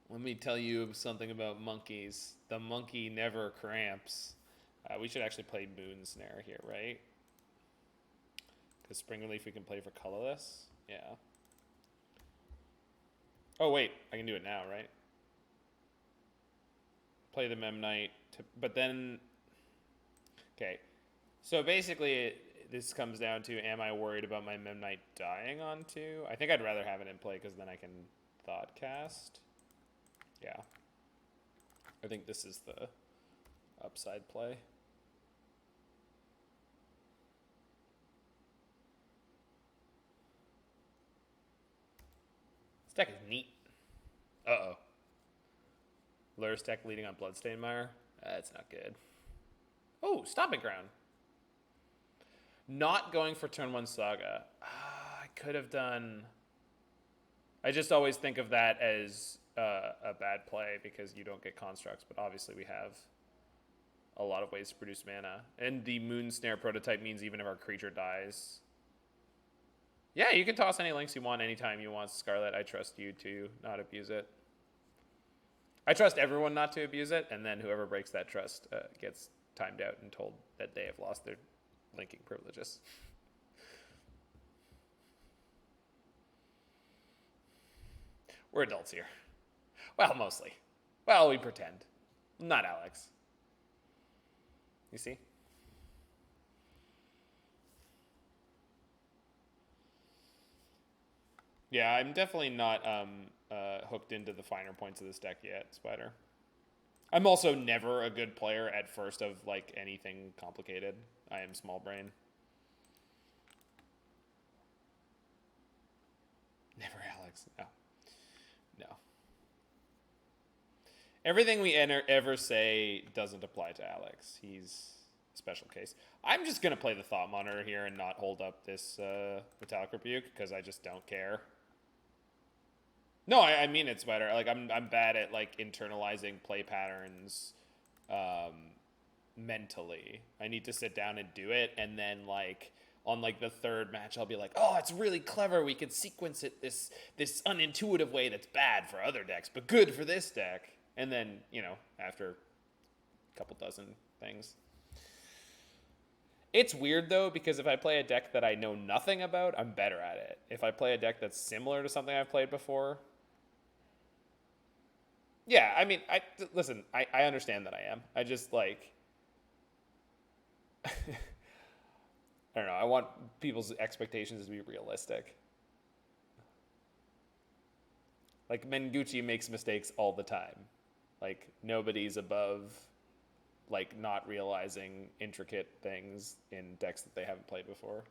Let me tell you something about monkeys. The monkey never cramps. We should actually play Moonsnare here, right? Because Springleaf we can play for colorless. Yeah. Oh, wait. I can do it now, right? Play the Memnite. But then... Okay. So basically, this comes down to, am I worried about my Memnite dying on 2? I think I'd rather have it in play because then I can Thoughtcast. Yeah. I think this is the upside play. This deck is neat. Uh-oh. Luris deck leading on Bloodstained Mire. That's not good. Oh, Stomping Ground. Not going for turn 1 Saga. I could have done... I just always think of that as a bad play because you don't get constructs, but obviously we have a lot of ways to produce mana. And the Moonsnare Prototype means even if our creature dies... Yeah, you can toss any links you want anytime you want, Scarlet. I trust you to not abuse it. I trust everyone not to abuse it, and then whoever breaks that trust gets timed out and told that they have lost their linking privileges. We're adults here. Well, mostly. Well, we pretend. Not Alex. You see? Yeah, I'm definitely not hooked into the finer points of this deck yet, Spider. I'm also never a good player at first of like anything complicated. I am small brain. Never Alex. No. No. Everything we ever say doesn't apply to Alex. He's a special case. I'm just going to play the Thought Monitor here and not hold up this Metallic Rebuke because I just don't care. No, I mean it, Spider. Like I'm bad at like internalizing play patterns mentally. I need to sit down and do it, and then like on like the third match, I'll be like, oh, it's really clever. We could sequence it this unintuitive way that's bad for other decks, but good for this deck. And then, you know, after a couple dozen things. It's weird, though, because if I play a deck that I know nothing about, I'm better at it. If I play a deck that's similar to something I've played before... Yeah, I mean, listen, I understand that I am. I just, like... I don't know, I want people's expectations to be realistic. Like, Mengucci makes mistakes all the time. Like, nobody's above... like not realizing intricate things in decks that they haven't played before.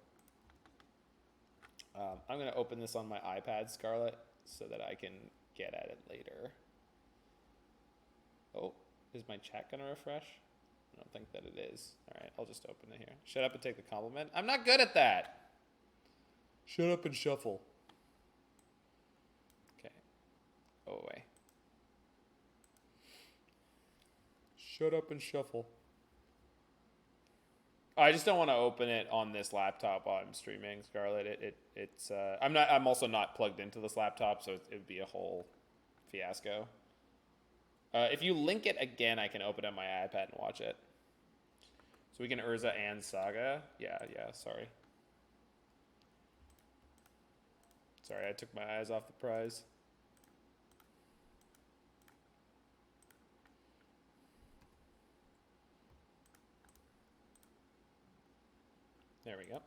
I'm going to open this on my iPad, Scarlet, so that I can get at it later. Oh, is my chat going to refresh? I don't think that it is. All right, I'll just open it here. Shut up and take the compliment. I'm not good at that. Shut up and shuffle. Okay. Go away. Shut up and shuffle. I just don't want to open it on this laptop while I'm streaming, Scarlet. I'm also not plugged into this laptop, so it would be a whole fiasco. If you link it again, I can open it on my iPad and watch it. So we can Urza and Saga. Yeah, sorry. Sorry, I took my eyes off the prize. There we go.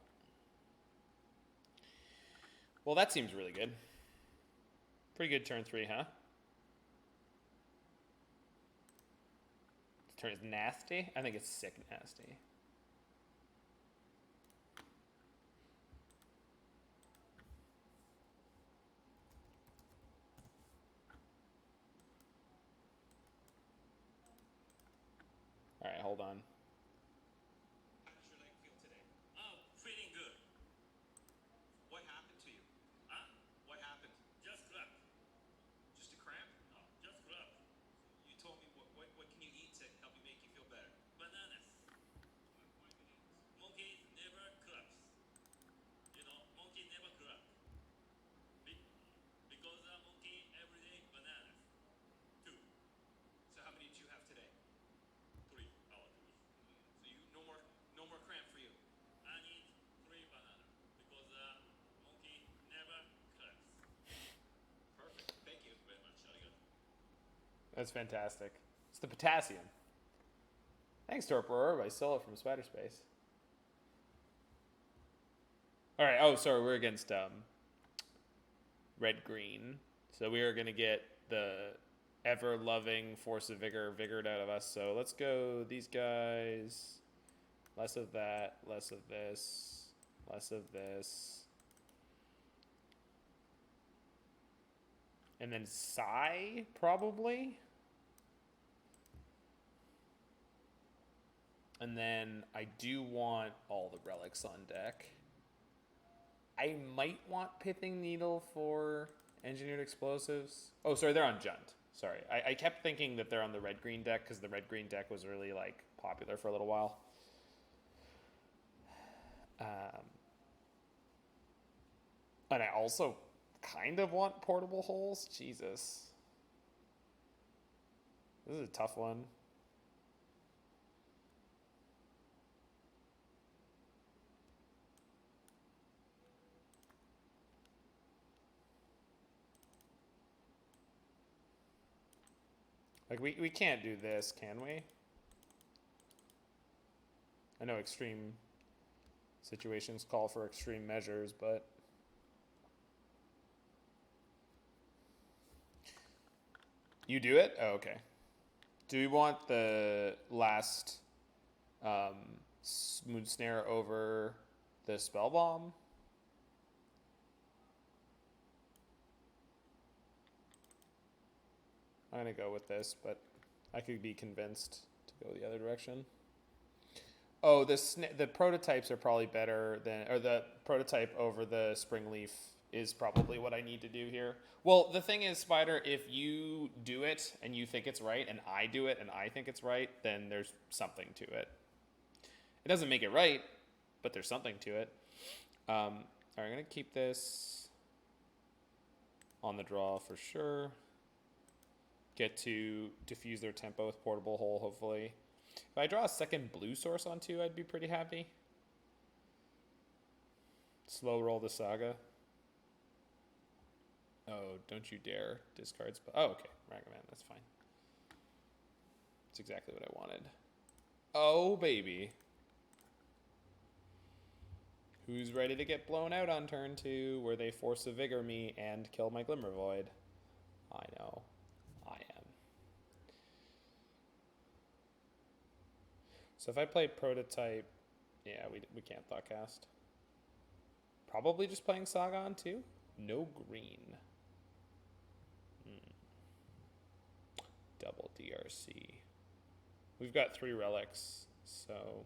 Well, that seems really good. Pretty good turn 3, huh? This turn is nasty? I think it's sick nasty. All right, hold on. That's fantastic. It's the potassium. Thanks, Torpor Orb. I stole it from Spiderspace. All right. Oh, sorry. We're against red-green. So we are going to get the ever-loving Force of Vigor vigored out of us. So let's go these guys. Less of that. Less of this. Less of this. And then Psy, probably. And then I do want all the relics on deck. I might want Pithing Needle for Engineered Explosives. Oh, sorry, they're on Junt. Sorry. I kept thinking that they're on the red-green deck because the red-green deck was really, like, popular for a little while. And I also kind of want Portable Holes. Jesus. This is a tough one. Like, we can't do this, can we? I know extreme situations call for extreme measures, but... You do it? Oh, okay. Do we want the last Moonsnare over the Spellbomb? I'm going to go with this, but I could be convinced to go the other direction. Oh, the prototypes are probably better than... Or the prototype over the Springleaf is probably what I need to do here. Well, the thing is, Spider, if you do it and you think it's right, and I do it and I think it's right, then there's something to it. It doesn't make it right, but there's something to it. All right, I'm going to keep this on the draw for sure. Get to diffuse their tempo with Portable Hole, hopefully. If I draw a second blue source on 2, I'd be pretty happy. Slow roll the Saga. Oh, don't you dare discard spell. Oh, okay. Ragavan, that's fine. That's exactly what I wanted. Oh, baby. Who's ready to get blown out on turn 2 where they Force of Vigor me and kill my Glimmervoid? I know. I am. So if I play Prototype, yeah, we can't Thoughtcast. Probably just playing Saga on 2. No green. Double DRC. We've got 3 relics, so...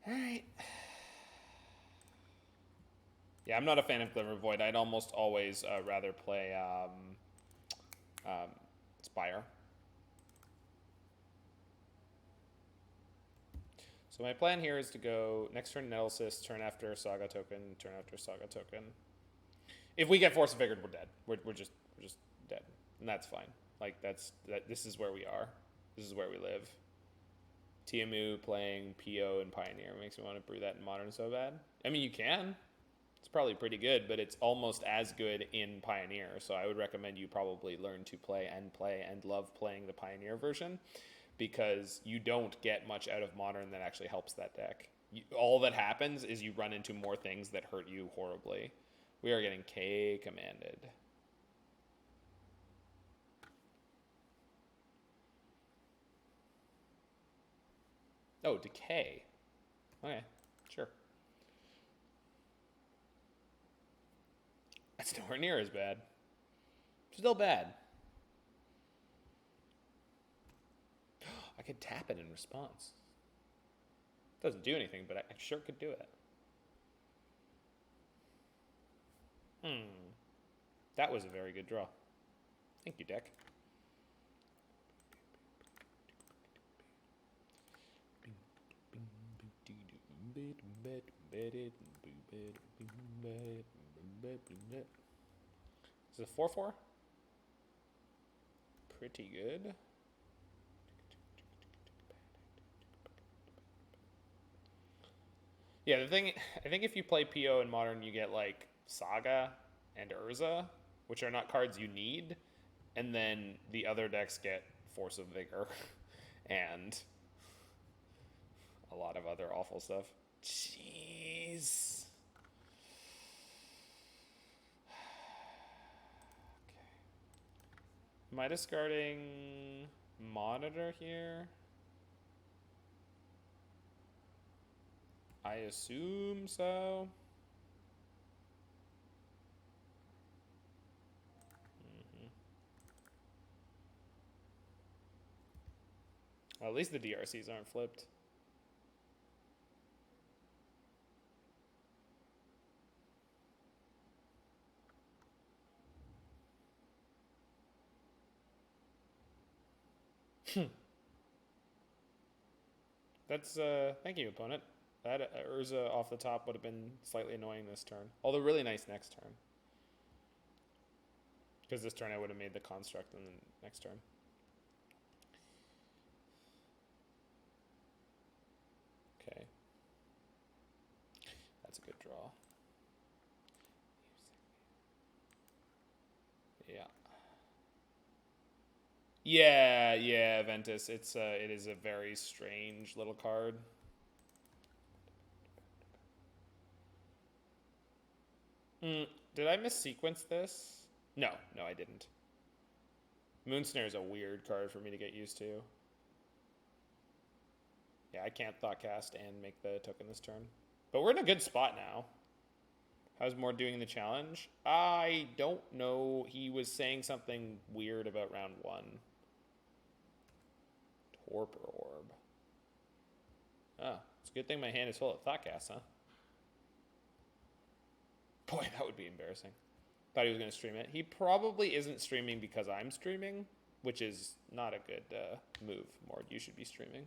Alright. Yeah, I'm not a fan of Glimmervoid. I'd almost always rather play Spire. So my plan here is to go next turn Nettlecyst, turn after Saga token, turn after Saga token. If we get Force of Vigor, we're dead. We're just dead, and that's fine. Like this is where we are. This is where we live. TMU playing PO and Pioneer makes me want to brew that in Modern so bad. I mean, you can. It's probably pretty good, but it's almost as good in Pioneer. So I would recommend you probably learn to play and love playing the Pioneer version, because you don't get much out of Modern that actually helps that deck. All that happens is you run into more things that hurt you horribly. We are getting K commanded. Oh, Decay. Okay, sure. That's nowhere near as bad. Still bad. I could tap it in response. Doesn't do anything, but I sure could do it. That was a very good draw. Thank you, deck. Is it a 4/4? Pretty good. Yeah, the thing, I think if you play PO in Modern, you get like Saga and Urza, which are not cards you need, and then the other decks get Force of Vigor and a lot of other awful stuff. Jeez. Okay. Am I discarding Monitor here? I assume so. Well, at least the DRCs aren't flipped. That's, thank you, opponent. That Urza off the top would have been slightly annoying this turn. Although really nice next turn. Because this turn I would have made the construct in the next turn. Okay. That's a good draw. Yeah. Yeah, Ventus. It is a very strange little card. Did I missequence this? No, I didn't. Moonsnare is a weird card for me to get used to. Yeah, I can't Thoughtcast and make the token this turn. But we're in a good spot now. How's Moore doing the challenge? I don't know. He was saying something weird about round 1. Torpor Orb. Oh, it's a good thing my hand is full of Thoughtcast, huh? Boy, that would be embarrassing. Thought he was going to stream it. He probably isn't streaming because I'm streaming, which is not a good move, Mord. You should be streaming.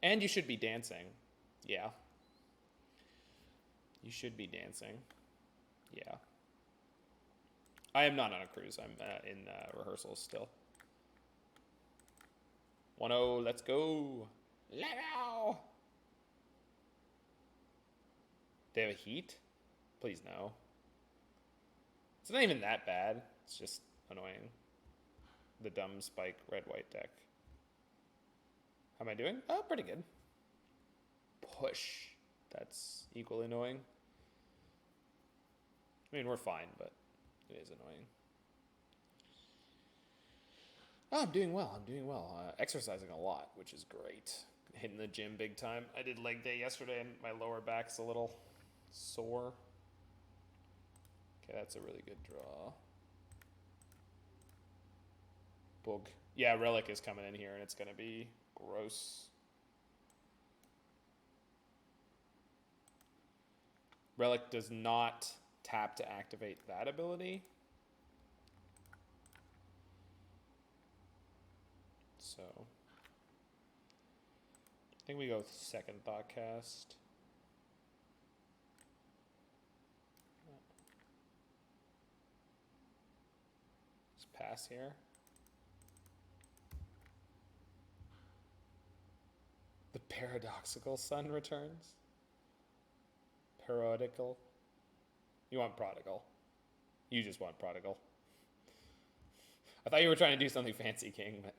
And you should be dancing. Yeah. You should be dancing. Yeah. I am not on a cruise. I'm in rehearsals still. 1-0, let's go. Let go. They have a heat? Please no. It's not even that bad. It's just annoying. The dumb spike red-white deck. How am I doing? Oh, pretty good. Push. That's equally annoying. I mean, we're fine, but it is annoying. Oh, I'm doing well. Exercising a lot, which is great. hitting the gym big time. I did leg day yesterday and my lower back's a little sore. Okay, that's a really good draw. Bug. Yeah, Relic is coming in here and it's going to be gross. Relic does not tap to activate that ability. So I think we go with second Thoughtcast. Just pass here. The paradoxical sun returns. Parodical. You want prodigal. You just want prodigal. I thought you were trying to do something fancy, King, but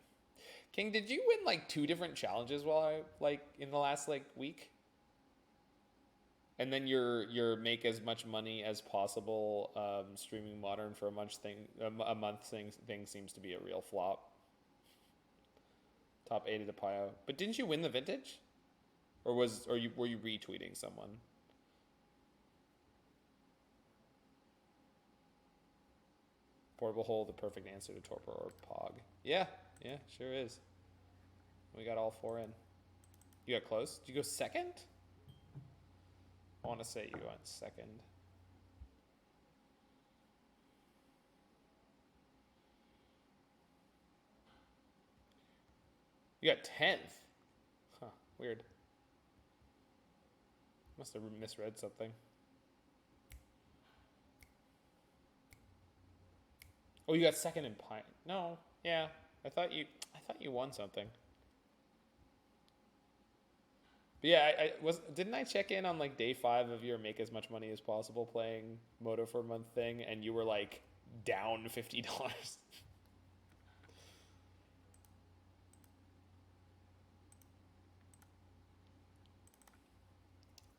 King, did you win like 2 different challenges while in the last week? And then your make as much money as possible streaming Modern for a month thing seems to be a real flop. Top 8 of the Pio. But didn't you win the vintage? Or were you retweeting someone? Portable Hole, the perfect answer to Torpor or Pog. Yeah, sure is. We got all 4 in. You got close? Did you go second? I want to say you went second. You got 10th. Huh, weird. Must have misread something. Oh, you got second in Pine. No, yeah. I thought you won something. But yeah, didn't I check in on day 5 of your make as much money as possible playing Moto for a month thing, and you were down $50.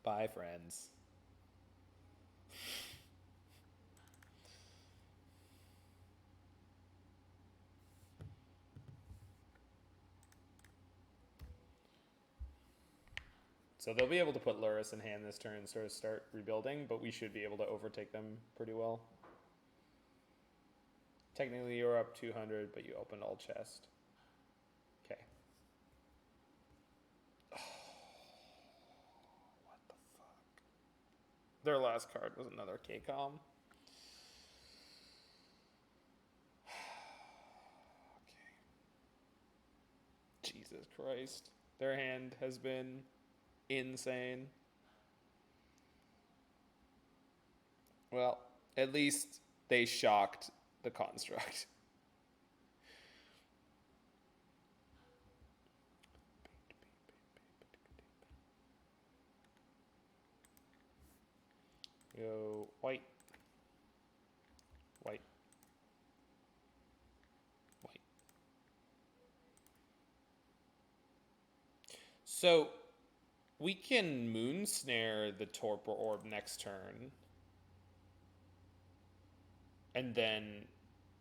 Bye, friends. So they'll be able to put Lurrus in hand this turn, sort of start rebuilding, but we should be able to overtake them pretty well. Technically, you're up 200, but you opened all chest. Okay. Oh, what the fuck? Their last card was another KCOM. Okay. Jesus Christ. Their hand has been insane. Well, at least they shocked the construct. Go white. White. White. So we can Moonsnare the Torpor Orb next turn. And then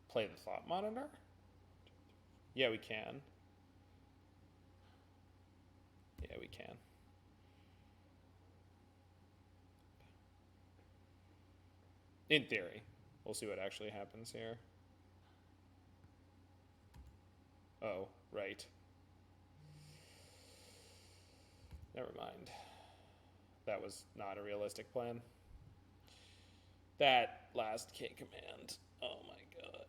play the Thought Monitor? Yeah, we can. Yeah, we can. In theory. We'll see what actually happens here. Oh, right. Never mind. That was not a realistic plan. That last K command. Oh my god.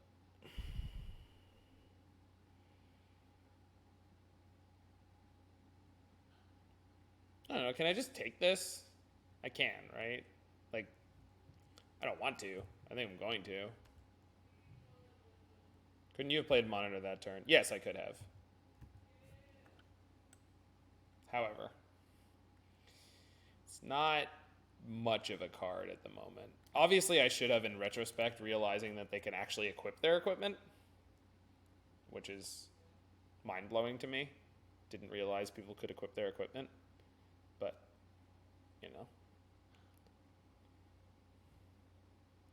I don't know, can I just take this? I can, right? I don't want to. I think I'm going to. Couldn't you have played Monitor that turn? Yes, I could have. However, it's not much of a card at the moment. Obviously, I should have, in retrospect, realizing that they can actually equip their equipment, which is mind-blowing to me. Didn't realize people could equip their equipment, but, you know.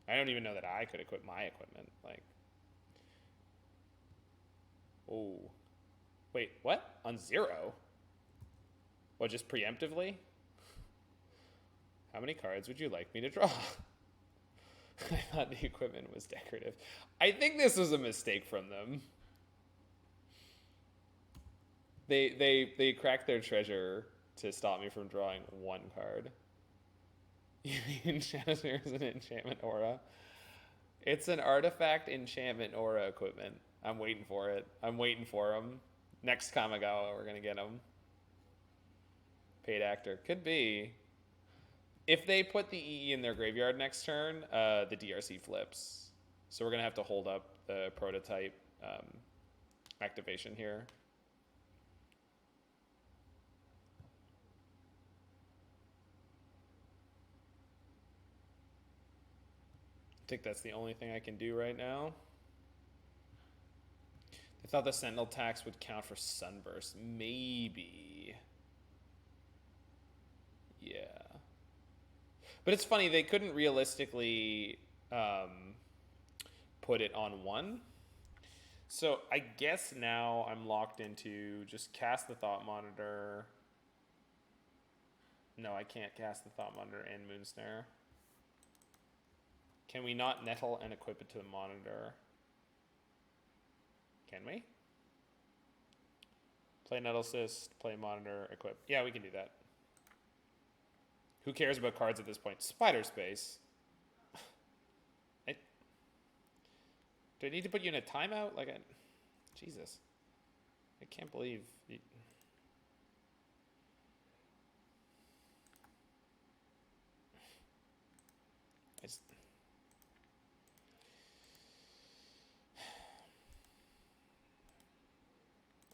I don't even know that I could equip my equipment. Oh. Wait, what? On 0? What, just preemptively? How many cards would you like me to draw? I thought the equipment was decorative. I think this was a mistake from them. They cracked their treasure to stop me from drawing one card. You mean Shadowspear is an enchantment aura? It's an artifact enchantment aura equipment. I'm waiting for it. I'm waiting for them. Next Kamigawa, we're gonna get them. Paid actor. Could be. If they put the EE in their graveyard next turn, the DRC flips. So we're gonna have to hold up the prototype activation here. I think that's the only thing I can do right now. I thought the Sentinel tax would count for Sunburst. Maybe. Yeah. But it's funny, they couldn't realistically put it on one. So I guess now I'm locked into just cast the Thought Monitor. No, I can't cast the Thought Monitor and Moonsnare. Can we not nettle and equip it to the monitor? Can we? Play Nettlecyst, play monitor, equip. Yeah, we can do that. Who cares about cards at this point? Spiderspace. Do I need to put you in a timeout? Jesus. I can't believe...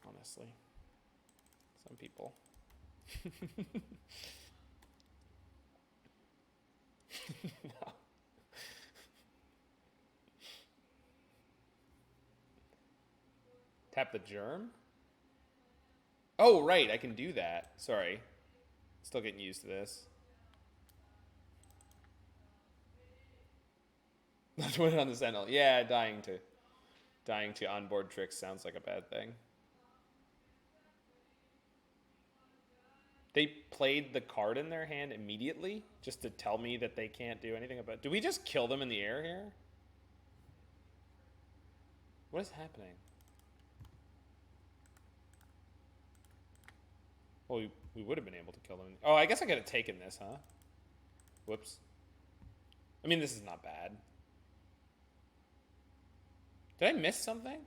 Honestly. Some people. No. Tap the germ? Oh, right, I can do that. Sorry. Still getting used to this. Let's win it on the Sentinel. Yeah, dying to onboard tricks sounds like a bad thing. They played the card in their hand immediately just to tell me that they can't do anything about it. Do we just kill them in the air here? What is happening? Well, we would have been able to kill them. Oh, I guess I could have taken this, huh? Whoops. I mean, this is not bad. Did I miss something?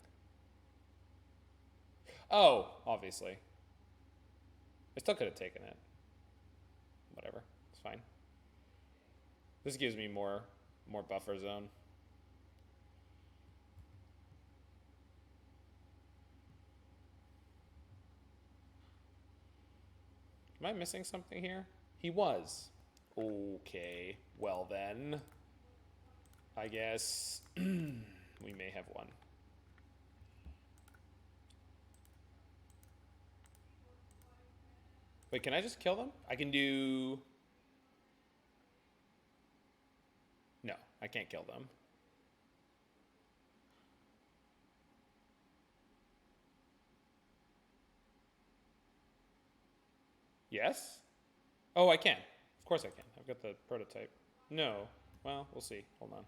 Oh, obviously. I still could have taken it. Whatever. It's fine. This gives me more buffer zone. Am I missing something here? He was. Okay. Well then. I guess we may have one. Wait, can I just kill them? I can do... No, I can't kill them. Yes? Oh, I can. Of course I can. I've got the prototype. No. Well, we'll see. Hold on.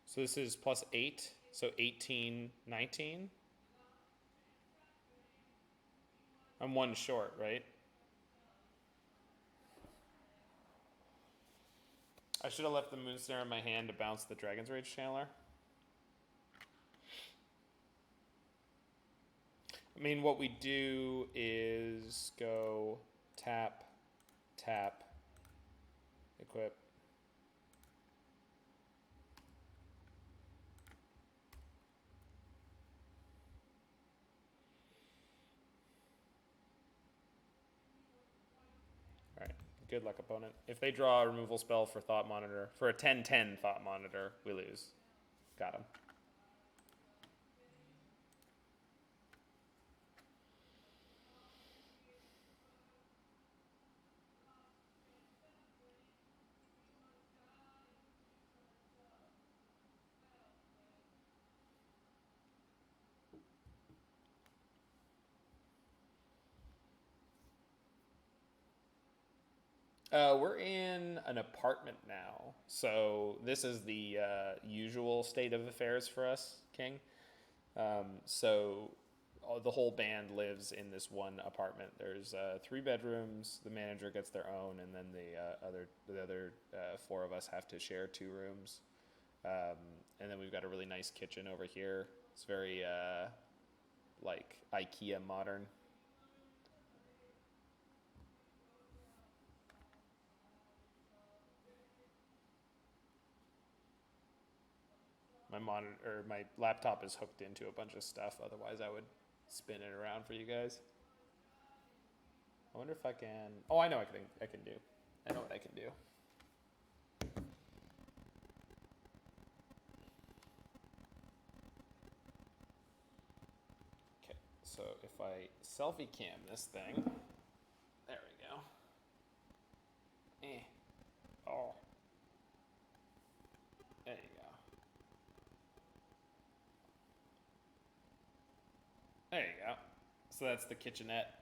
So this is plus 8, so 18, 19. I'm one short, right? I should have left the Moonsnare in my hand to bounce the Dragon's Rage Channeler. I mean, what we do is go tap, tap, equip. Good luck, opponent. If they draw a removal spell for Thought Monitor, for a 10-10 Thought Monitor, we lose. Got him. We're in an apartment now, so this is the usual state of affairs for us, King. So the whole band lives in this one apartment. There's 3 bedrooms. The manager gets their own, and then the other 4 of us have to share 2 rooms. And then we've got a really nice kitchen over here. It's very like IKEA modern. My laptop is hooked into a bunch of stuff. Otherwise, I would spin it around for you guys. I wonder if I can. Oh, I know I can do. I know what I can do. Okay, so if I selfie cam this thing, there we go. Oh, there you go. There you go. So that's the kitchenette.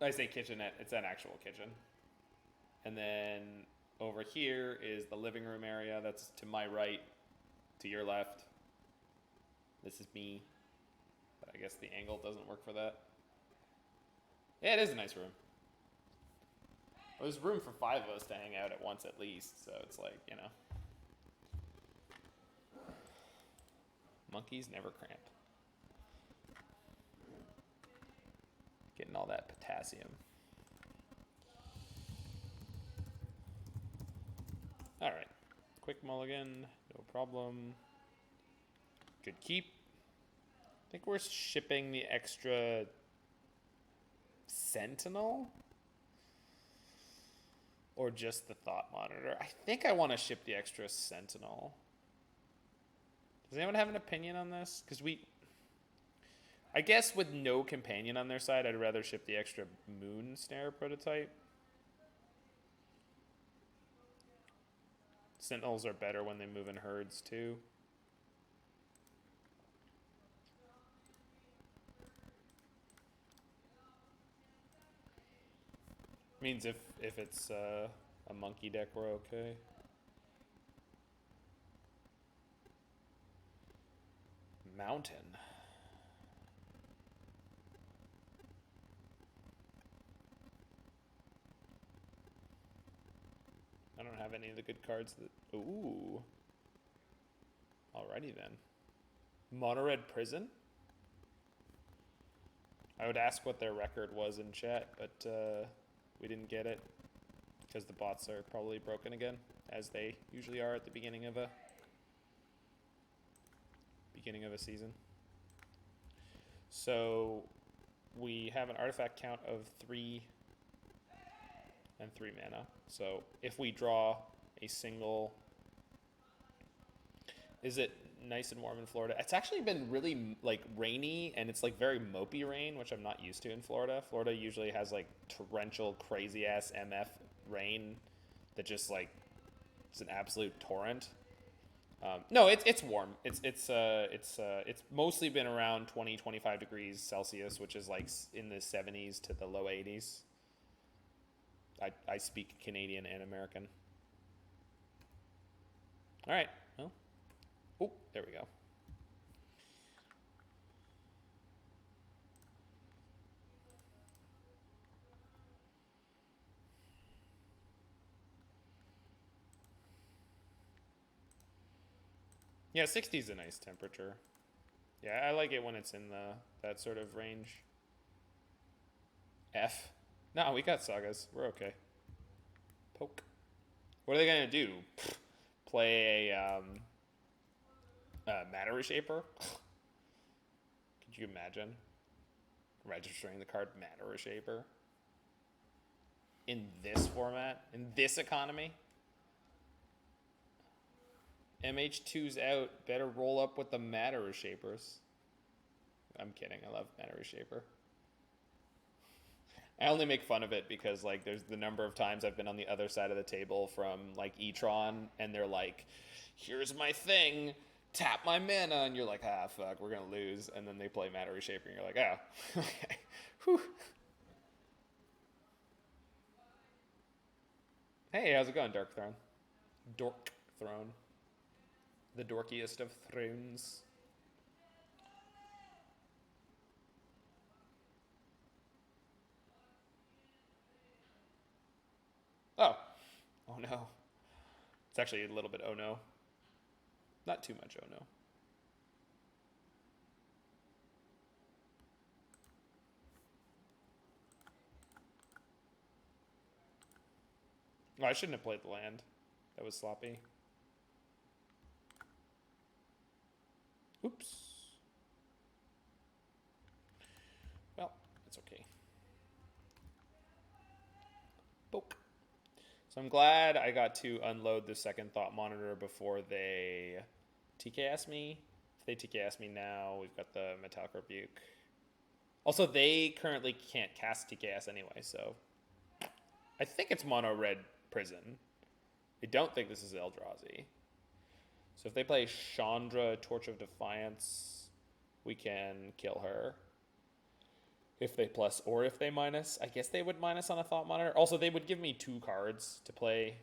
I say kitchenette, it's an actual kitchen. And then over here is the living room area. That's to my right, to your left. This is me. But I guess the angle doesn't work for that. Yeah, it is a nice room. Well, there's room for 5 of us to hang out at once at least. So it's like, you know. Monkeys never cramp. Getting all that potassium. All right, quick mulligan, no problem. Good keep. I think we're shipping the extra Sentinel? Or just the Thought Monitor? I think I want to ship the extra Sentinel. Does anyone have an opinion on this? Because I guess with no companion on their side, I'd rather ship the extra Moonsnare Prototype. Sentinels are better when they move in herds too. Means if it's a monkey deck, we're okay. Mountain. I don't have any of the good cards that... Ooh. Alrighty then. Mono Red Prison? I would ask what their record was in chat, but we didn't get it. Because the bots are probably broken again, as they usually are at the beginning of a season. So we have an artifact count of 3 and 3 mana. So if we draw a single... Is it nice and warm in Florida? It's actually been really like rainy, and it's like very mopey rain, which I'm not used to in Florida. Florida usually has like torrential, crazy ass MF rain that just like it's an absolute torrent. No, it's warm. It's mostly been around 20-25 degrees Celsius, which is like in the 70s to the low 80s. I speak Canadian and American. All right. Well, oh, there we go. Yeah, 60 is a nice temperature. Yeah, I like it when it's in that sort of range. F. No, we got Sagas. We're okay. Poke. What are they gonna do? Play a Matter Reshaper? Could you imagine registering the card Matter Reshaper in this format, in this economy? MH2's out. Better roll up with the Matter Reshapers. I'm kidding. I love Matter Reshaper. I only make fun of it because like there's the number of times I've been on the other side of the table from like E-Tron, and they're like, here's my thing, tap my mana, and you're like, ah, fuck, we're gonna lose, and then they play Matter Reshaper, and you're like, oh, okay. Whew. Hey, how's it going, Dark Throne? Dork Throne. The dorkiest of thrones. Oh. Oh no. It's actually a little bit oh no. Not too much oh no. Oh, I shouldn't have played the land. That was sloppy. Oops. Well, it's okay. Poke. So I'm glad I got to unload the second Thought Monitor before they TKS me. If they TKS me now, we've got the Metallic Rebuke. Also, they currently can't cast TKS anyway, so I think it's mono red prison. I don't think this is Eldrazi. So if they play Chandra, Torch of Defiance, we can kill her. If they plus or if they minus, I guess they would minus on a Thought Monitor. Also, they would give me 2 cards to play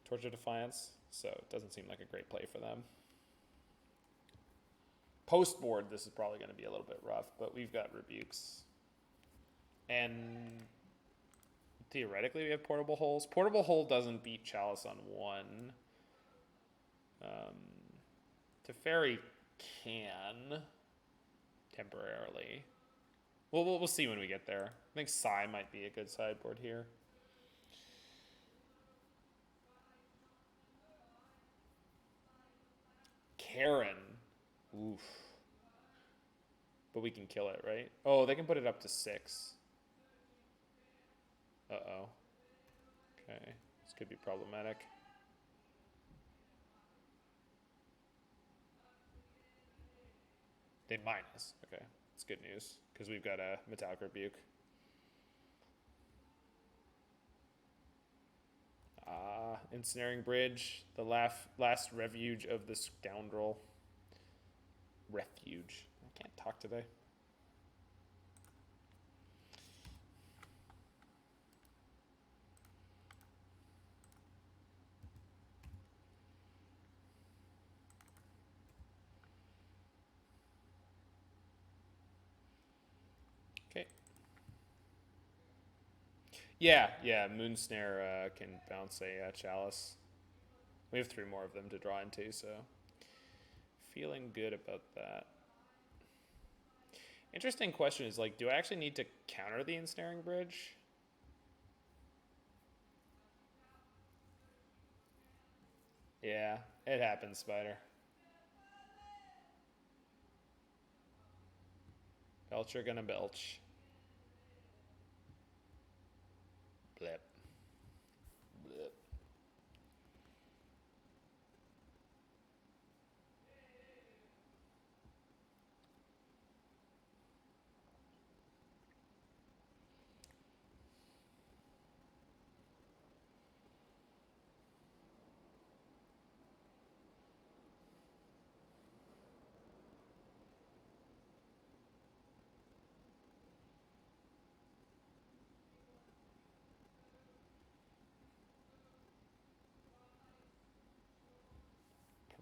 Torch of Defiance, so it doesn't seem like a great play for them. Post board, this is probably going to be a little bit rough, but we've got Rebukes. And theoretically, we have Portable Holes. Portable Hole doesn't beat Chalice on 1. Teferi can temporarily. We'll see when we get there. I think Sai might be a good sideboard here. Karen. Oof. But we can kill it, right? Oh, they can put it up to 6. Uh-oh. Okay. This could be problematic. They minus. Okay. That's good news, because we've got a Metallic Rebuke. Ensnaring Bridge, the last refuge of the scoundrel. Refuge. I can't talk today. Okay. Yeah, Moonsnare can bounce a Chalice. We have 3 more of them to draw into, so feeling good about that. Interesting question is, like, do I actually need to counter the Ensnaring Bridge? Yeah, it happens, Spider. Belcher gonna belch. Blip. Blip.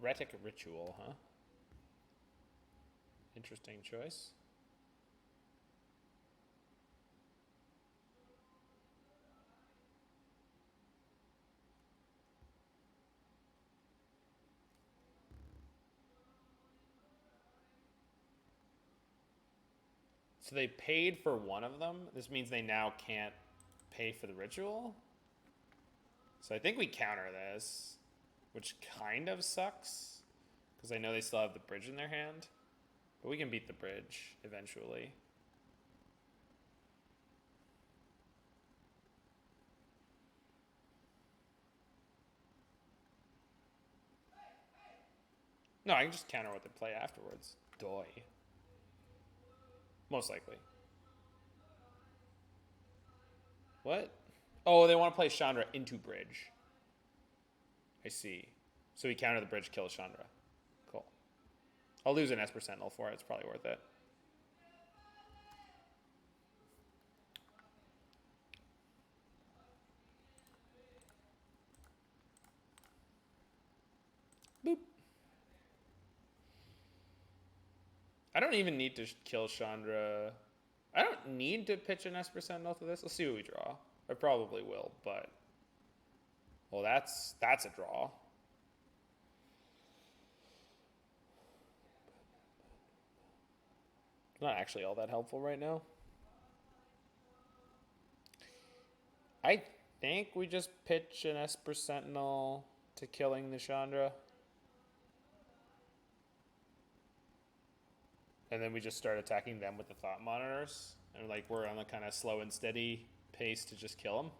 Heretic Ritual, huh? Interesting choice. So they paid for one of them. This means they now can't pay for the ritual. So I think we counter this, which kind of sucks, because I know they still have the bridge in their hand. But we can beat the bridge eventually. No, I can just counter what they play afterwards. Doi. Most likely. What? Oh, they want to play Chandra into bridge. I see. So we counter the bridge, kill Chandra. Cool. I'll lose an Esper Sentinel for it. It's probably worth it. don't even need to kill Chandra. I don't need to pitch an Esper Sentinel to this. Let's see what we draw. I probably will, but... Well, that's a draw. Not actually all that helpful right now. I think we just pitch an Esper Sentinel to killing the Chandra. And then we just start attacking them with the Thought Monitors. And like we're on a kind of slow and steady pace to just kill them.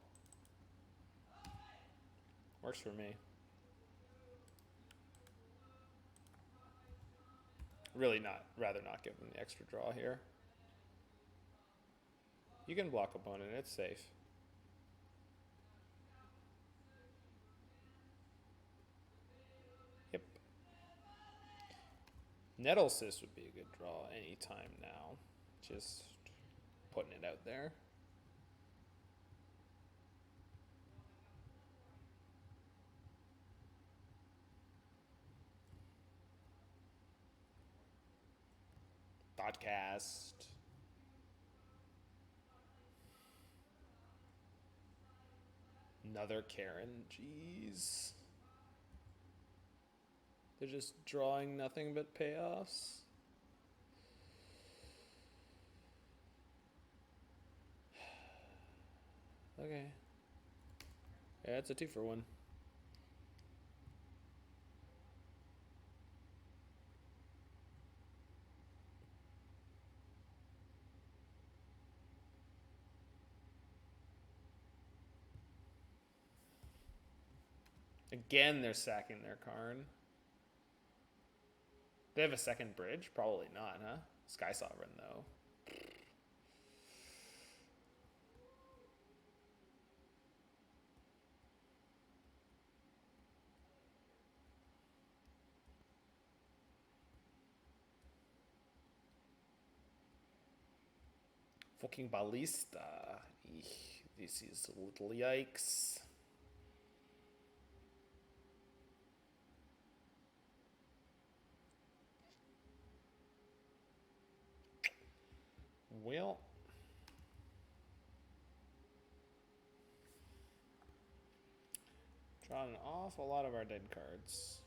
Works for me. Really rather not give them the extra draw here. You can block opponent, it's safe. Yep. Nettlecyst would be a good draw anytime now. Just putting it out there. Thoughtcast. Another Karen. Jeez. They're just drawing nothing but payoffs. Okay. Yeah, it's a 2-for-1. Again, they're sacking their Karn. They have a second bridge? Probably not, huh? Sky Sovereign, though. Fucking Ballista. Eek, this is a little yikes. Well, drawn an awful lot of our dead cards.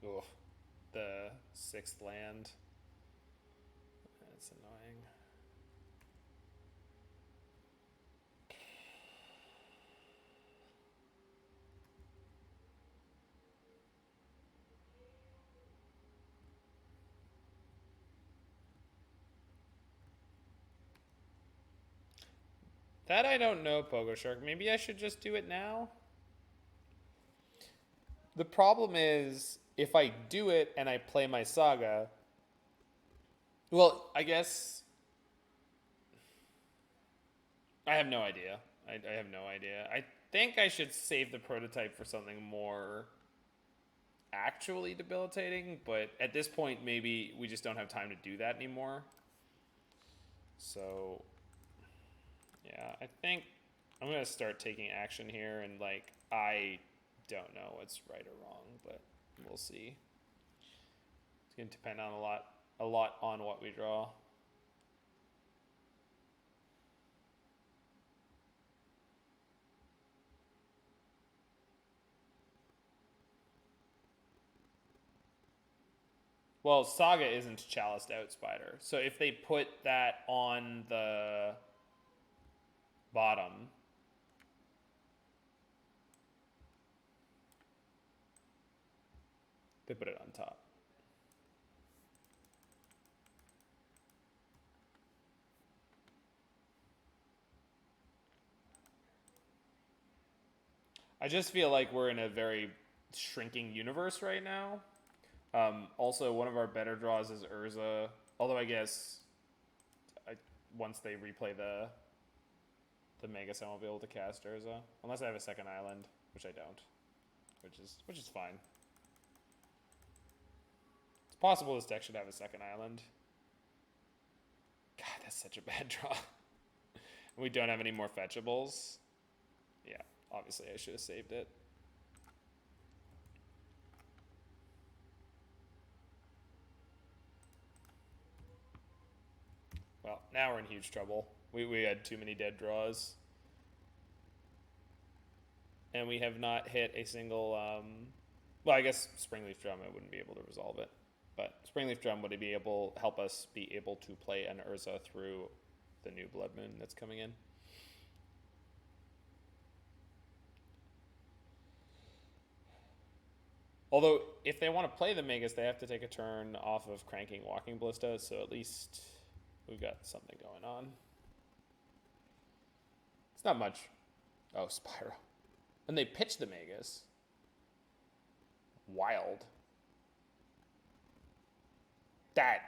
Ugh, the 6th land. That's annoying. That I don't know, Pogo Shark. Maybe I should just do it now? The problem is, if I do it and I play my Saga... Well, I guess... I have no idea. I have no idea. I think I should save the prototype for something more actually debilitating, but at this point, maybe we just don't have time to do that anymore. So... yeah, I think I'm going to start taking action here, and, like, I don't know what's right or wrong, but we'll see. It's going to depend on a lot on what we draw. Well, Saga isn't Chaliced Out Spider, so if they put that on the bottom, they put it on top. I just feel like we're in a very shrinking universe right now. Also, one of our better draws is Urza, although I guess once they replay the Megas, I won't be able to cast Urza, unless I have a second island. which I don't, which is fine. It's possible this deck should have a second island. God, that's such a bad draw. We don't have any more fetchables. Yeah, obviously I should have saved it. Well, now we're in huge trouble. We had too many dead draws. And we have not hit a single, well, I guess Springleaf Drum, I wouldn't be able to resolve it. But Springleaf Drum would help us be able to play an Urza through the new Blood Moon that's coming in. Although, if they want to play the Magus, they have to take a turn off of cranking Walking Ballista, so at least we've got something going on. It's not much. Oh, Spyro. And they pitched the Magus. Wild. That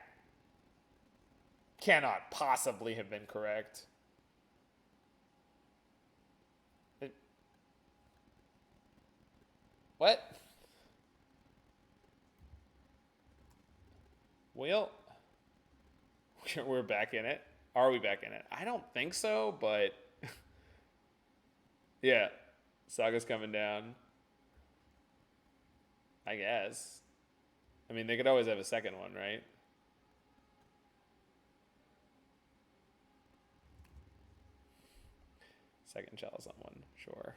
cannot possibly have been correct. What? Well, we're back in it. Are we back in it? I don't think so, but yeah, Saga's coming down. I guess. I mean, they could always have a second one, right? Second chalice on one, sure.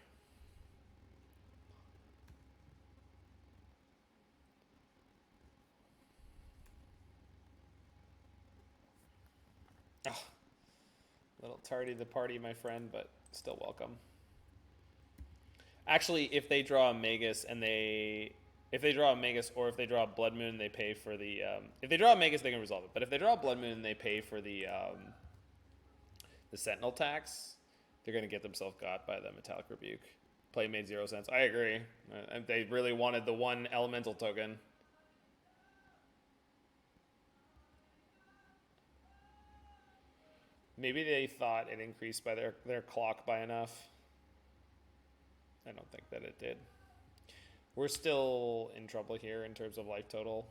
Oh, a little tardy to the party, my friend, but still welcome. Actually, if they draw a Magus and if they draw a Magus or if they draw a Blood Moon, they pay for the... if they draw a Magus, they can resolve it. But if they draw a Blood Moon, they pay for the Sentinel tax. They're going to get themselves got by the Metallic Rebuke. Play made 0 sense. I agree. They really wanted the one elemental token. Maybe they thought it increased by their clock by enough. I don't think that it did. We're still in trouble here in terms of life total.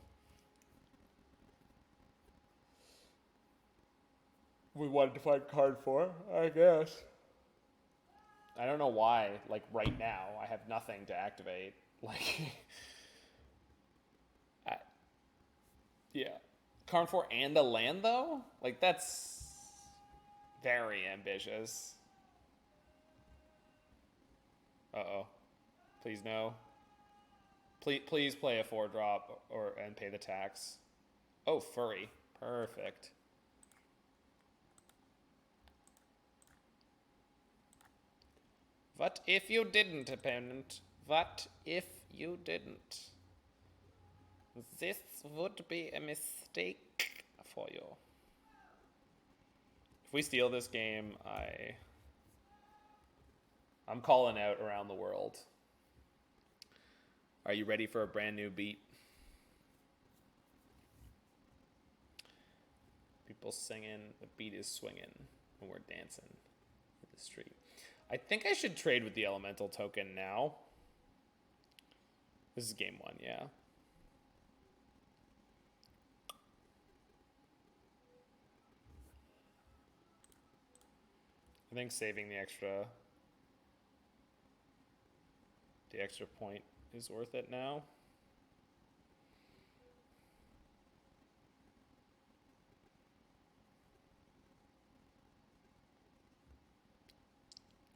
We wanted to find card 4, I guess. I don't know why, like right now, I have nothing to activate. Like, yeah. Card 4 and a land though? Like that's very ambitious. Uh-oh. Please no. Please play a 4-drop and pay the tax. Oh, furry. Perfect. What if you didn't, opponent? What if you didn't? This would be a mistake for you. If we steal this game, I'm calling out around the world. Are you ready for a brand new beat? People singing, the beat is swinging, and we're dancing in the street. I think I should trade with the elemental token now. This is game 1, yeah. I think saving the extra point is worth it now.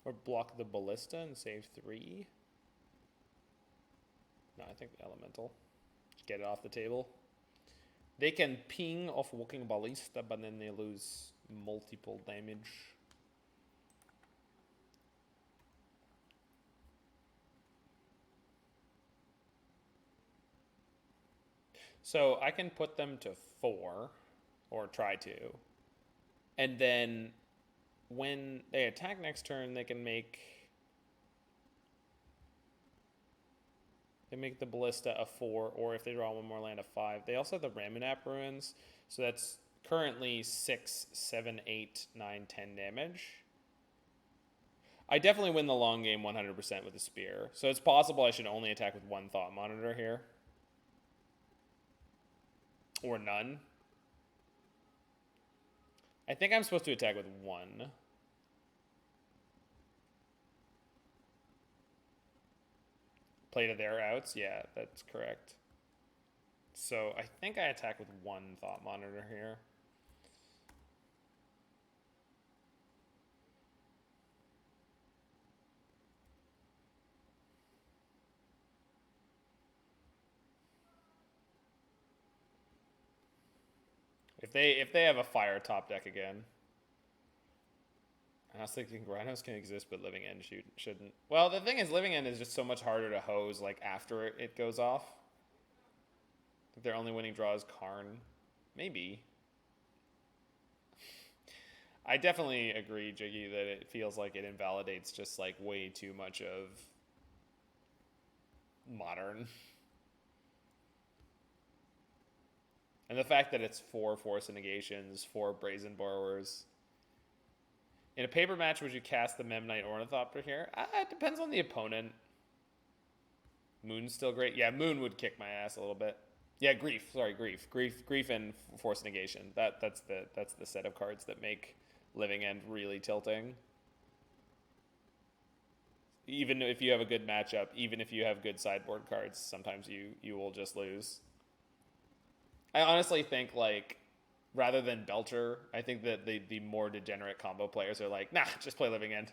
Or block the ballista and save 3. No, I think the elemental. Get it off the table. They can ping off walking ballista, but then they lose multiple damage. So I can put them to 4, or try to. And then when they attack next turn, they can make the ballista a 4, or if they draw one more land, a 5. They also have the Ramunap Ruins, so that's currently 6, 7, 8, 9, 10 damage. I definitely win the long game 100% with a spear. So it's possible I should only attack with one Thought Monitor here. Or none. I think I'm supposed to attack with one. Play to their outs? Yeah, that's correct. So I think I attack with one Thought Monitor here. If they have a fire top deck again. I was thinking Rhinos can exist, but Living End shouldn't. Well, the thing is, Living End is just so much harder to hose like after it goes off. Their only winning draw is Karn. Maybe. I definitely agree, Jiggy, that it feels like it invalidates just like way too much of Modern. And the fact that it's 4 Force Negations, 4 Brazen Borrowers. In a paper match, would you cast the Memnite Ornithopter here? It depends on the opponent. Moon's still great. Yeah, Moon would kick my ass a little bit. Yeah, Grief. Sorry, Grief. Grief and Force Negation. That's the set of cards that make Living End really tilting. Even if you have a good matchup, even if you have good sideboard cards, sometimes you will just lose. I honestly think, like, rather than Belcher, I think that the more degenerate combo players are like, nah, just play Living End.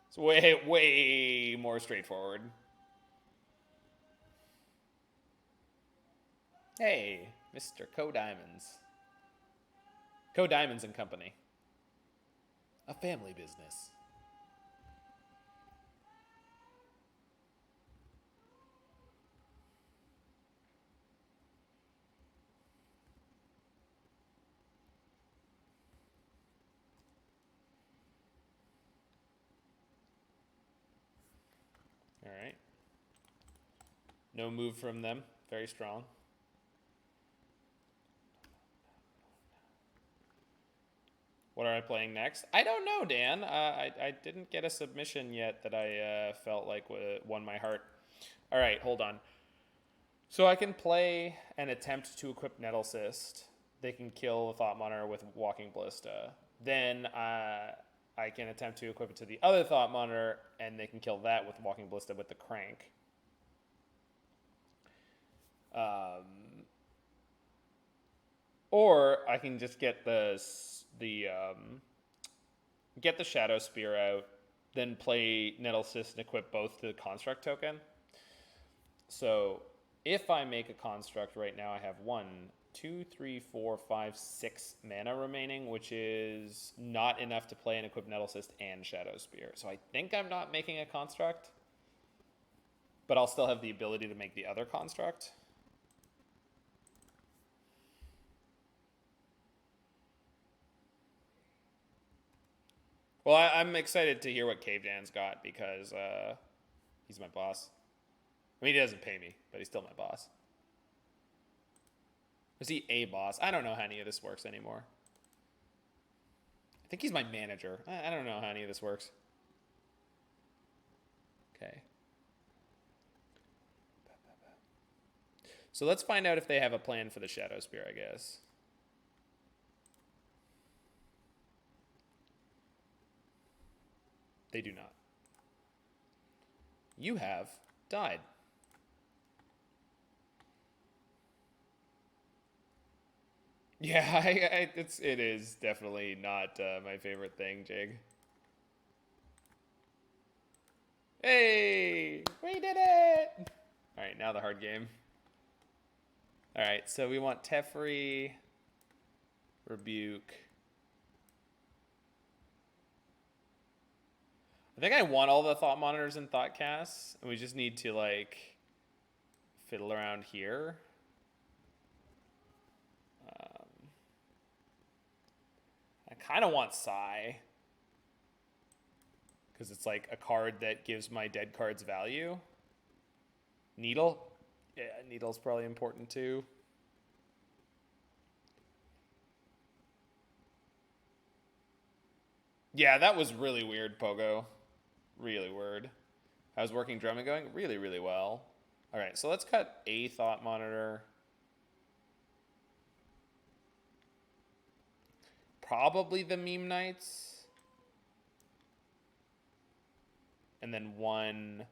It's way more straightforward. Hey, Mr. Co-Diamonds. Co-Diamonds and Company. A family business. All right. No move from them. Very strong. What are I playing next? I don't know, Dan. I didn't get a submission yet that I felt like won my heart. All right, hold on. So I can play and attempt to equip Nettlecyst. They can kill the Thought Monitor with Walking Ballista. Then I can attempt to equip it to the other Thought Monitor, and they can kill that with Walking Ballista with the Crank. Or I can just get the Shadowspear out, then play Nettlecyst and equip both to the Construct token. So if I make a Construct right now, I have 1, 2, 3, 4, 5, 6 mana remaining, which is not enough to play and equip Nettlecyst and Shadowspear. So I think I'm not making a Construct, but I'll still have the ability to make the other Construct. Well, I'm excited to hear what Cave Dan's got because he's my boss. I mean, he doesn't pay me, but he's still my boss. Is he a boss? I don't know how any of this works anymore. I think he's my manager. I don't know how any of this works. Okay. So let's find out if they have a plan for the Shadowspear, I guess. They do not. You have died. Yeah, it is definitely not my favorite thing, Jig. Hey, we did it! All right, now the hard game. All right, so we want Teferi, Rebuke. I think I want all the Thought Monitors and Thoughtcasts, and we just need to, like, fiddle around here. I kind of want Sai, because it's, like, a card that gives my dead cards value. Needle? Yeah, Needle's probably important, too. Yeah, that was really weird, Pogo. really word. How's working drumming going? Really, really well. All right, so let's cut a Thought Monitor. Probably the Memnites. And then one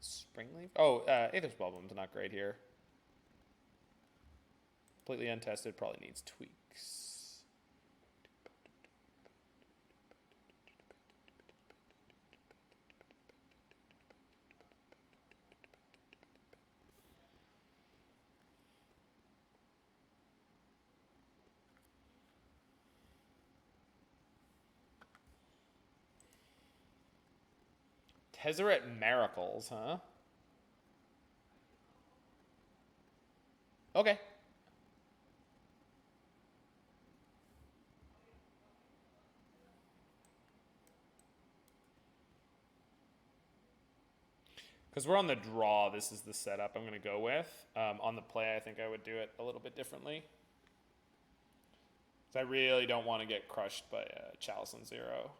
Springleaf. Oh, Aether Spellbomb's not great here. Completely untested, probably needs tweaks. Tezzeret Miracles, huh? Okay. Because we're on the draw, this is the setup I'm going to go with. On the play, I think I would do it a little bit differently. Because I really don't want to get crushed by Chalice on 0.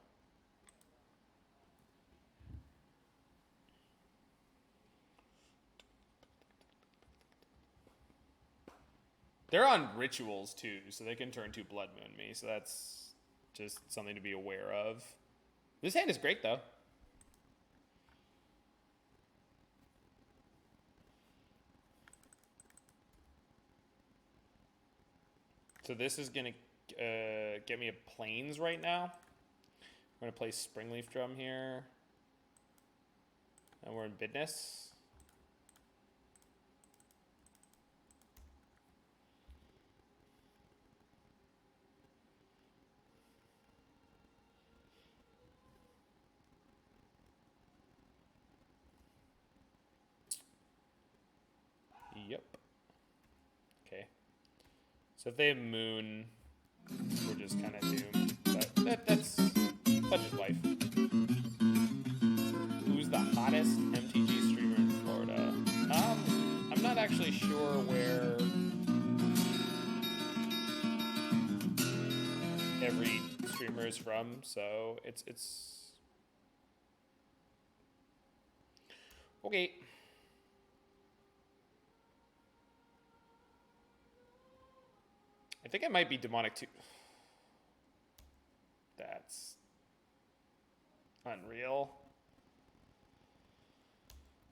They're on rituals too, so they can turn 2 Blood Moon me. So that's just something to be aware of. This hand is great though. So this is going to get me a Plains right now. I'm going to play Springleaf Drum here. And we're in business. Yep. Okay. So if they have Moon, we're just kind of doomed. But that's Fudge's wife. Who's the hottest MTG streamer in Florida? I'm not actually sure where every streamer is from, so it's okay. I think it might be Demonic too. That's unreal.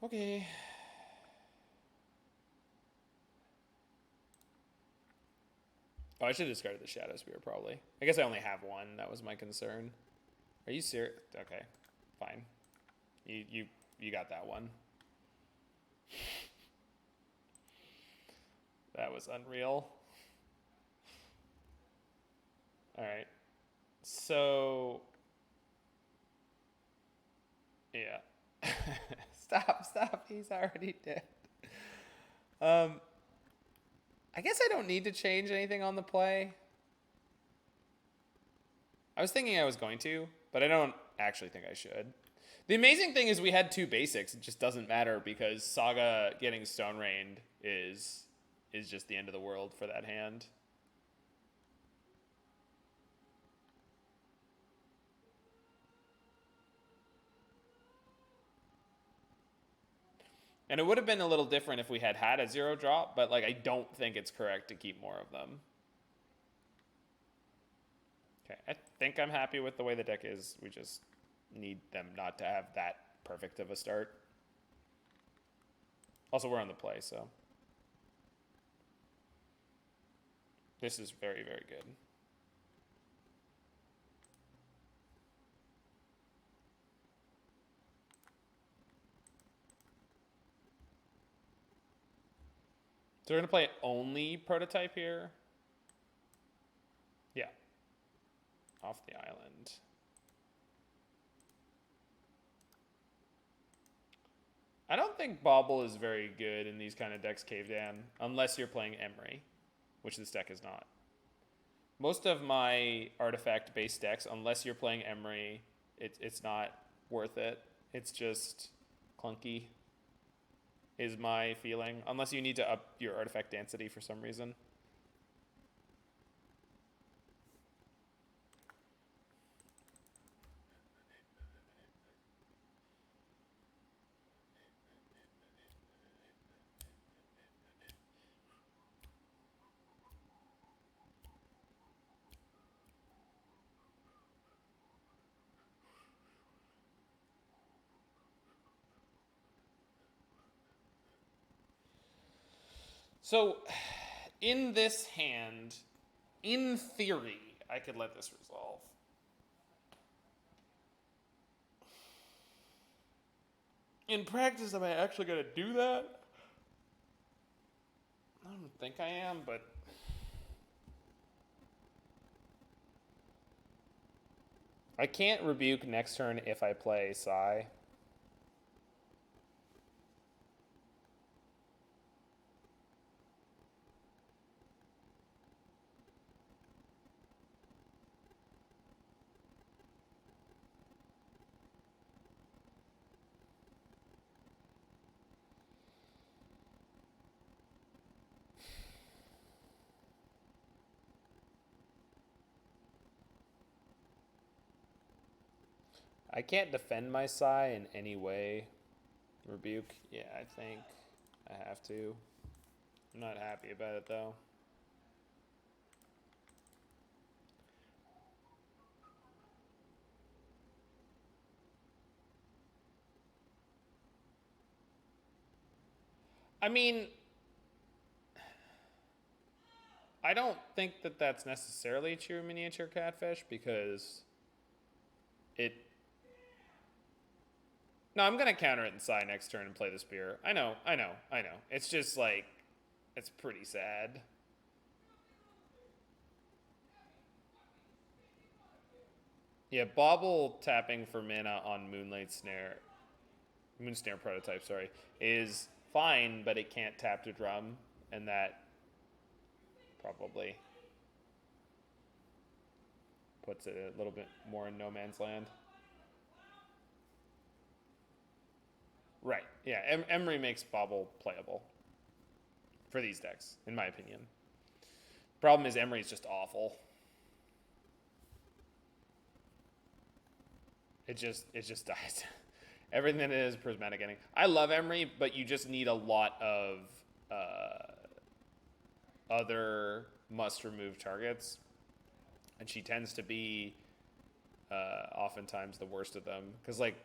Okay. Oh, I should have discarded the Shadowspear probably. I guess I only have one. That was my concern. Are you serious? Okay, fine. You got that one. That was unreal. All right. So, yeah. Stop. He's already dead. I guess I don't need to change anything on the play. I was thinking I was going to, but I don't actually think I should. The amazing thing is we had 2 basics. It just doesn't matter because Saga getting Stone Rained is just the end of the world for that hand. And it would have been a little different if we had a 0 drop, but like I don't think it's correct to keep more of them. Okay, I think I'm happy with the way the deck is. We just need them not to have that perfect of a start. Also, we're on the play, so this is very, very good. So we're going to play only Prototype here. Yeah. Off the island. I don't think Bauble is very good in these kind of decks, Cave Dan, unless you're playing Emery, which this deck is not. Most of my artifact-based decks, unless you're playing Emery, it's not worth it. It's just clunky, is my feeling, unless you need to up your artifact density for some reason. So, in this hand, in theory, I could let this resolve. In practice, am I actually going to do that? I don't think I am, but... I can't rebuke next turn if I play Psy. I can't defend my Psy in any way. Rebuke? Yeah, I think I have to. I'm not happy about it, though. I mean, I don't think that that's necessarily true miniature catfish because it... No, I'm going to counter it in Psy next turn and play the Spear. I know. It's just like, it's pretty sad. Yeah, Bauble tapping for mana on Moonsnare Prototype, sorry, is fine, but it can't tap to drum, and that probably puts it a little bit more in no man's land. Right, yeah, Emery makes Bauble playable for these decks, in my opinion. Problem is Emery's just awful. It just dies. Everything that it is prismatic ending. I love Emery, but you just need a lot of other must-remove targets. And she tends to be oftentimes the worst of them. Because, like,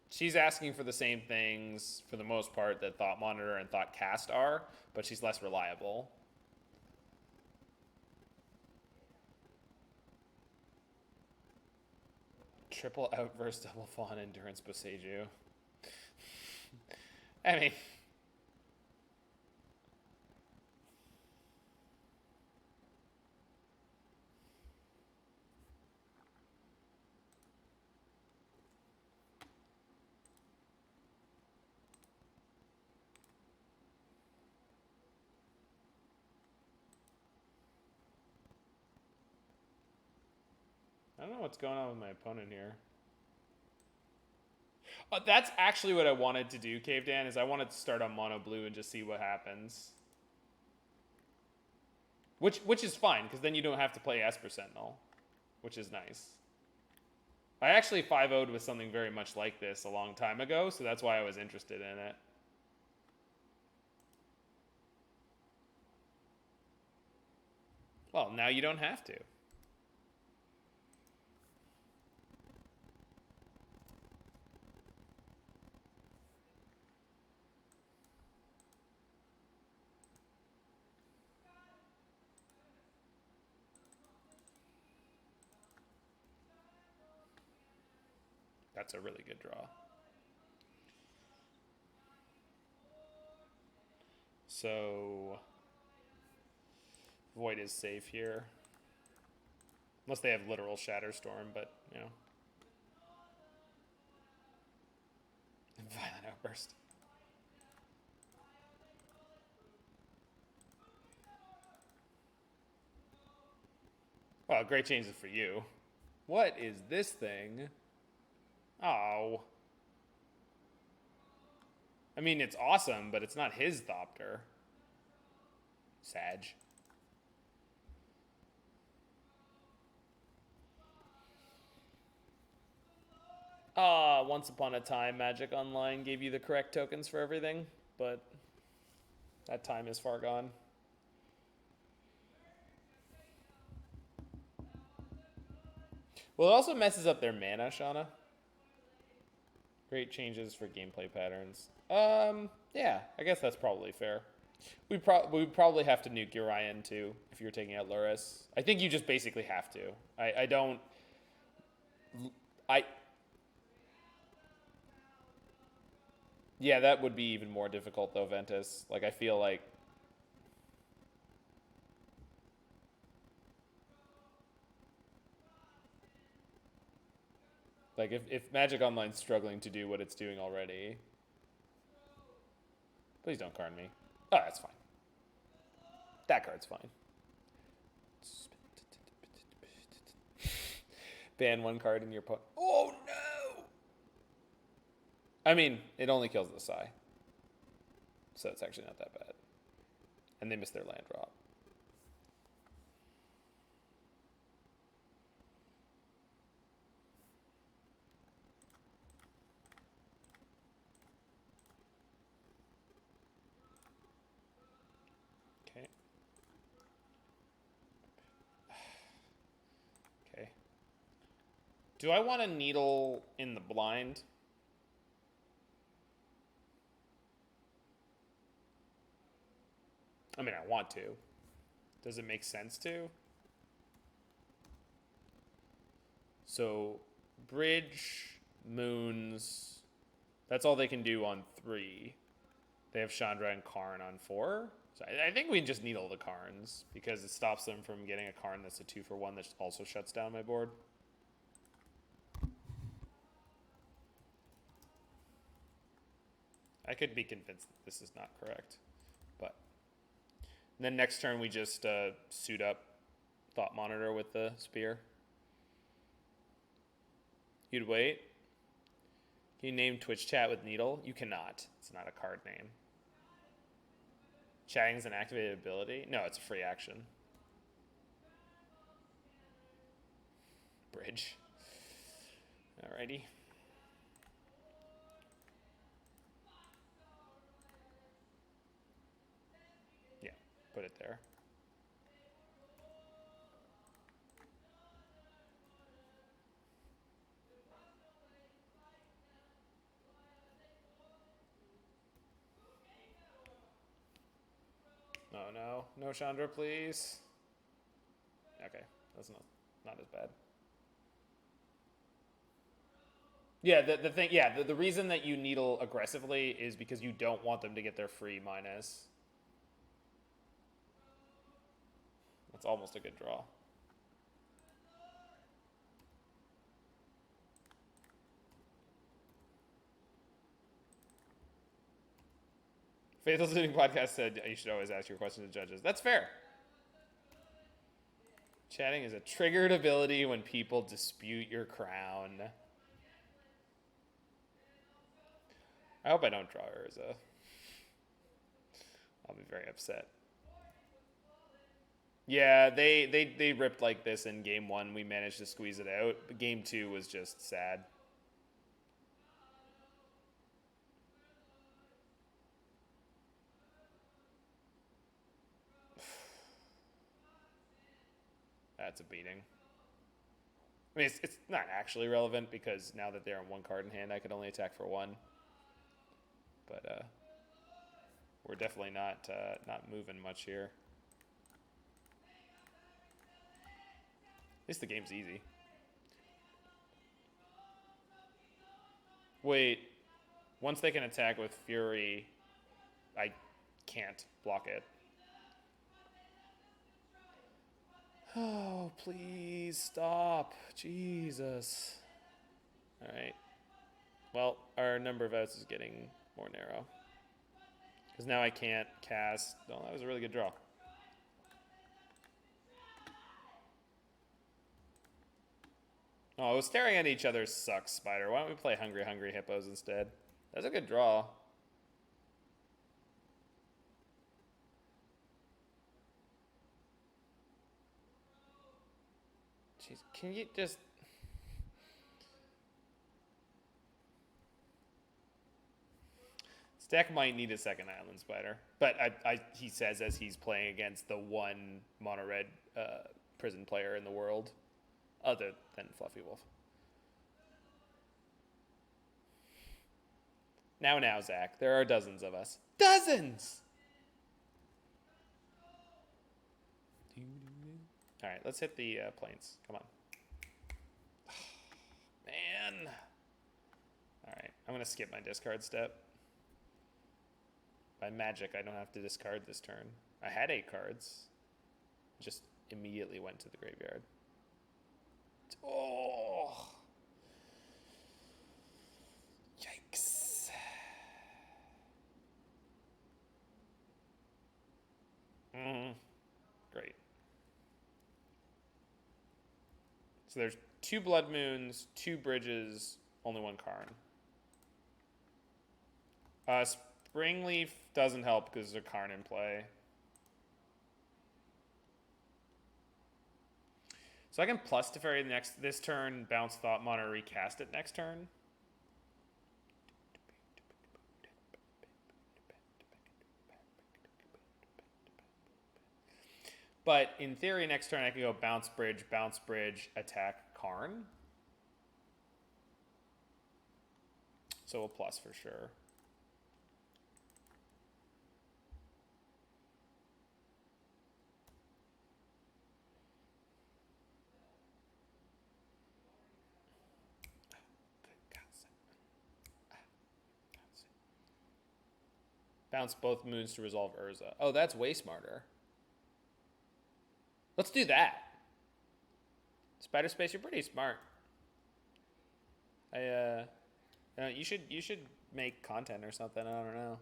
she's asking for the same things, for the most part, that Thought Monitor and Thoughtcast are, but she's less reliable. Triple Outburst, Double Fawn, Endurance, Boseiju. I mean... I don't know what's going on with my opponent here. That's actually what I wanted to do, Cave Dan, is I wanted to start on mono blue and just see what happens. Which is fine, because then you don't have to play Esper Sentinel, which is nice. I actually 5-0'd with something very much like this a long time ago, so that's why I was interested in it. Well, now you don't have to. That's a really good draw. So Void is safe here. Unless they have literal Shadowstorm, but, you know. Violent Outburst. Well, great changes for you. What is this thing? Oh. I mean, it's awesome, but it's not his Thopter. Sag. Once upon a time, Magic Online gave you the correct tokens for everything, but that time is far gone. Well, it also messes up their mana, Shauna. Great changes for gameplay patterns. Yeah, I guess that's probably fair. We'd probably have to nuke Urian too if you're taking out Luris. I think you just basically have to. I don't. Yeah, that would be even more difficult though, Ventus. Like I feel like. Like if Magic Online's struggling to do what it's doing already. Please don't card me. Oh, that's fine. That card's fine. Ban one card in your opponent. Oh no! I mean, it only kills the Psy. So it's actually not that bad. And they missed their land drop. Okay. Okay. Do I want a Needle in the blind? I mean, I want to. Does it make sense to? So, Bridge, Moons, that's all they can do on 3. They have Chandra and Karn on 4. So I think we just Needle the Karns because it stops them from getting a Karn that's a 2-for-1 that also shuts down my board. I could be convinced that this is not correct, but and then next turn we just suit up Thought Monitor with the Spear. You'd wait. Can you name Twitch chat with Needle? You cannot. It's not a card name. Chatting's an activated ability? No, it's a free action. Bridge. Alrighty. Yeah, put it there. Oh no. No Chandra, please. Okay, that's not as bad. Yeah, the thing, yeah, the reason that you Needle aggressively is because you don't want them to get their free minus. That's almost a good draw. Faithful Sitting Podcast said you should always ask your questions to judges. That's fair. Chatting is a triggered ability when people dispute your crown. I hope I don't draw Urza. I'll be very upset. Yeah, they ripped like this in game 1. We managed to squeeze it out. But game 2 was just sad. That's a beating. I mean, it's not actually relevant because now that they're on 1 card in hand, I could only attack for 1. But we're definitely not moving much here. At least the game's easy. Wait, once they can attack with Fury, I can't block it. Oh, please stop. Jesus. All right. Well, our number of outs is getting more narrow. Because now I can't cast. Oh, that was a really good draw. Oh, staring at each other sucks, Spider. Why don't we play Hungry Hungry Hippos instead? That's a good draw. Jeez, can you just... Stack might need a second Island Spider. But he says as he's playing against the one mono-red prison player in the world. Other than Fluffy Wolf. Now, Zach. There are dozens of us. Dozens! All right, let's hit the plains. Come on. Man. All right, I'm going to skip my discard step. By magic, I don't have to discard this turn. I had 8 cards. Just immediately went to the graveyard. Oh! Yikes. Great. So there's 2 Blood Moons, 2 Bridges, only 1 Karn. Springleaf doesn't help because there's a Karn in play. So I can plus Teferi this turn, bounce Thought Monitor, recast it next turn. But in theory, next turn I can go bounce, bridge, attack Karn. So a plus for sure. Bounce both moons to resolve Urza. Oh, that's way smarter. Let's do that. Spiderspace, you're pretty smart. You should make content or something. I don't know.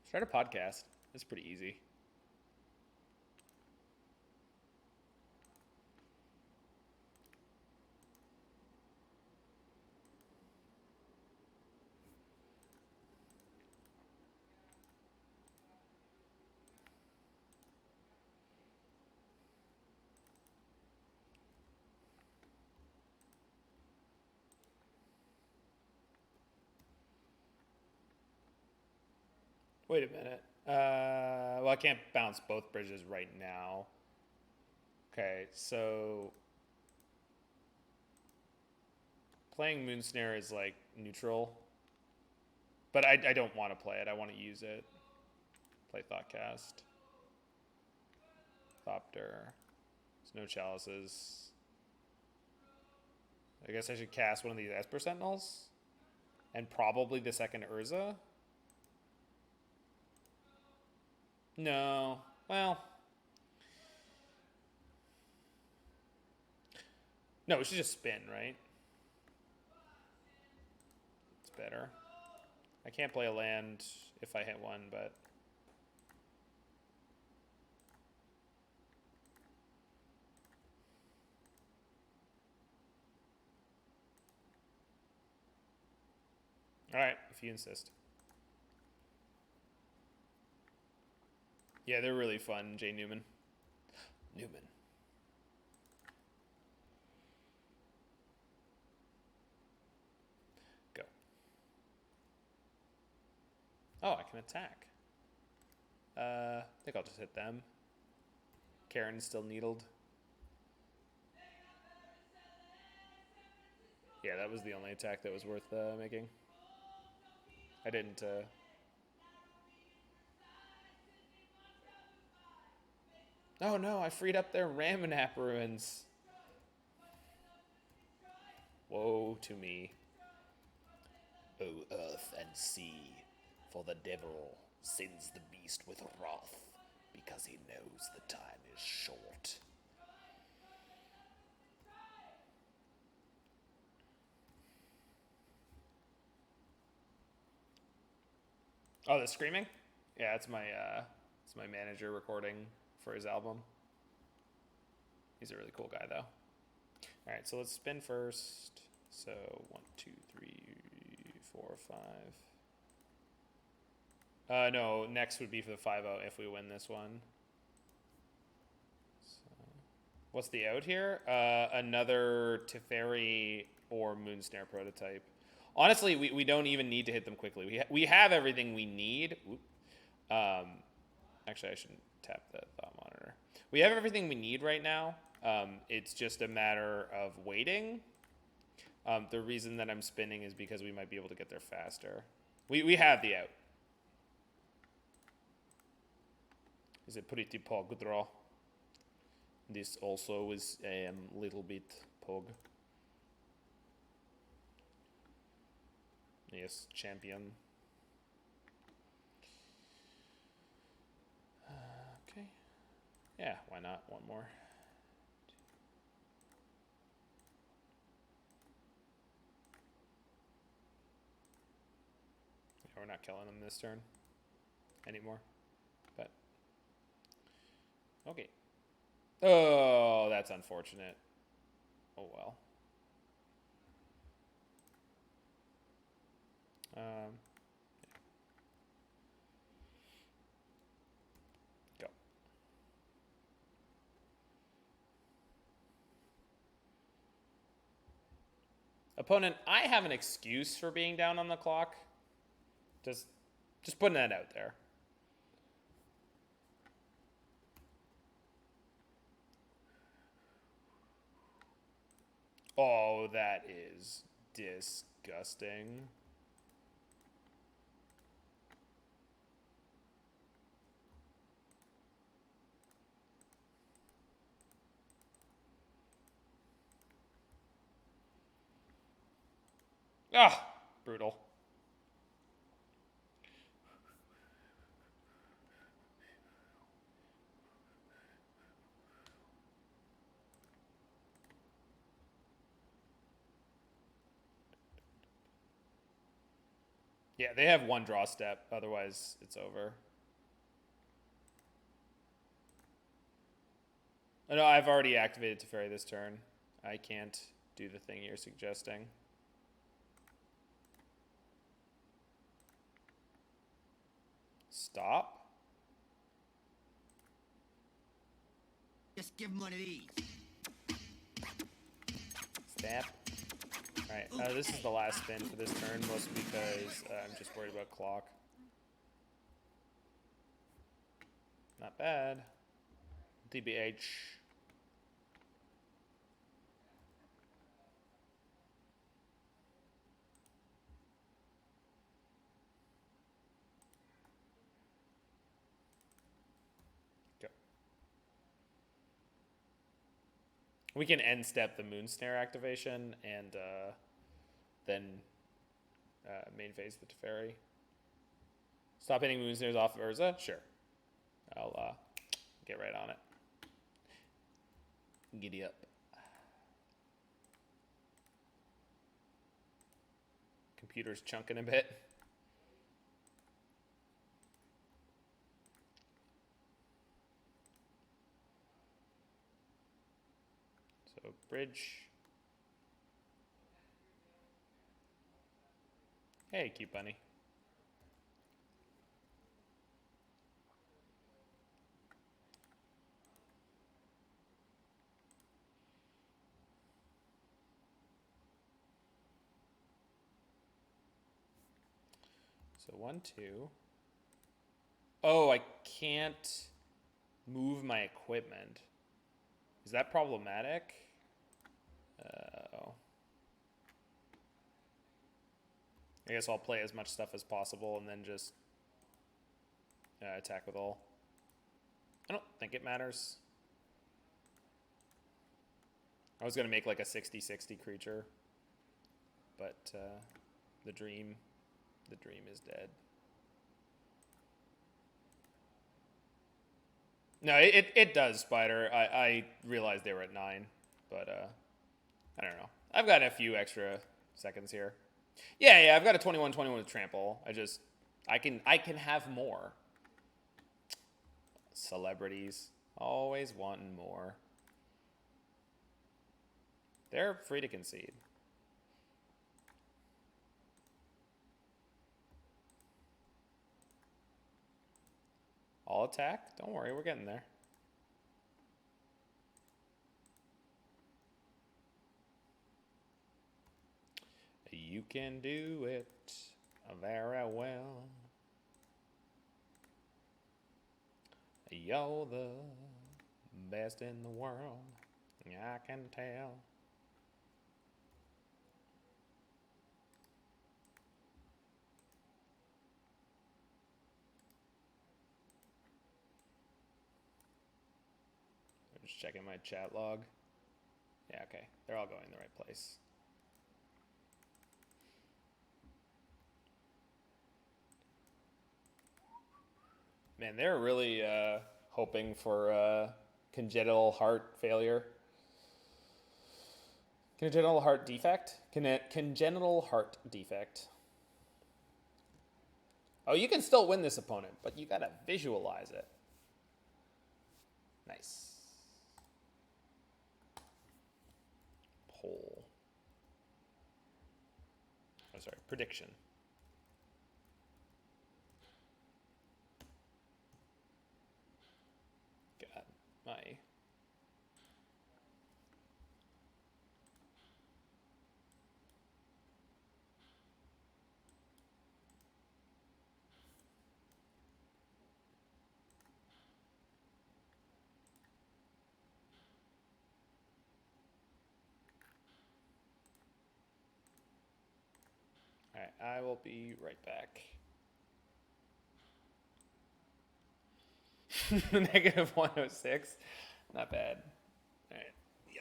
Start a podcast. It's pretty easy. Wait a minute. Well, I can't bounce both bridges right now. Okay, so playing Moonsnare is like neutral, but I don't want to play it. I want to use it. Play Thoughtcast. Thopter. There's no chalices. I guess I should cast one of these Esper Sentinels, and probably the second Urza. No. Well. No, we should just spin, right? It's better. I can't play a land if I hit one, but... Alright, if you insist. Yeah, they're really fun, Jay Newman. Newman. Go. Oh, I can attack. I think I'll just hit them. Karen's still needled. Yeah, that was the only attack that was worth making. I didn't... Oh no, I freed up their Ramanap ruins. Woe to me. O earth and sea, for the devil sends the beast with wrath, because he knows the time is short. Oh, the screaming? Yeah, it's my manager recording for his album. He's a really cool guy, though. All right, so let's spin first. So 1, 2, 3, 4, 5. No, next would be for the 5-0 if we win this one. So, what's the out here? Another Teferi or Moonsnare Prototype. Honestly, we don't even need to hit them quickly. We have everything we need. Actually, I shouldn't tap the Thought Monitor. We have everything we need right now. It's just a matter of waiting. The reason that I'm spinning is because we might be able to get there faster. We have the out. Is a pretty pog draw. This also is a little bit pog. Yes, champion. Okay. Yeah, why not? One more. Yeah, we're not killing him this turn anymore. But okay. Oh, that's unfortunate. Oh well. Go. Opponent, I have an excuse for being down on the clock. Just putting that out there. Oh, that is disgusting. Ah, brutal. Yeah, they have one draw step, otherwise it's over. Oh, no, I've already activated Teferi this turn. I can't do the thing you're suggesting. Stop. Just give him one of these. Step. Alright, this is the last spin for this turn, mostly because I'm just worried about clock. Not bad. DBH. Go. We can end step the Moonsnare activation and then main phase the Teferi. Stop hitting Moonsnares off of Urza? Sure. I'll get right on it. Giddy up. Computer's chunking a bit. So bridge. Hey, cute bunny. So 1, 2. Oh, I can't move my equipment. Is that problematic? Oh. I guess I'll play as much stuff as possible and then just attack with all. I don't think it matters. I was going to make like a 60-60 creature, but the dream is dead. No, it does, Spider. I realized they were at 9, but I don't know. I've got a few extra seconds here. Yeah, I've got a 21-21 with trample. I can have more. Celebrities always wanting more. They're free to concede. All attack? Don't worry, we're getting there. You can do it very well. You're the best in the world. I can tell. Just checking my chat log. Yeah, okay. They're all going in the right place. Man, they're really hoping for congenital heart failure. Congenital heart defect? Congenital heart defect. Oh, you can still win this opponent, but you gotta visualize it. Nice. Poll. Oh, sorry, prediction. God, my... Alright, I will be right back. Negative 106. Not bad. Alright, yeah.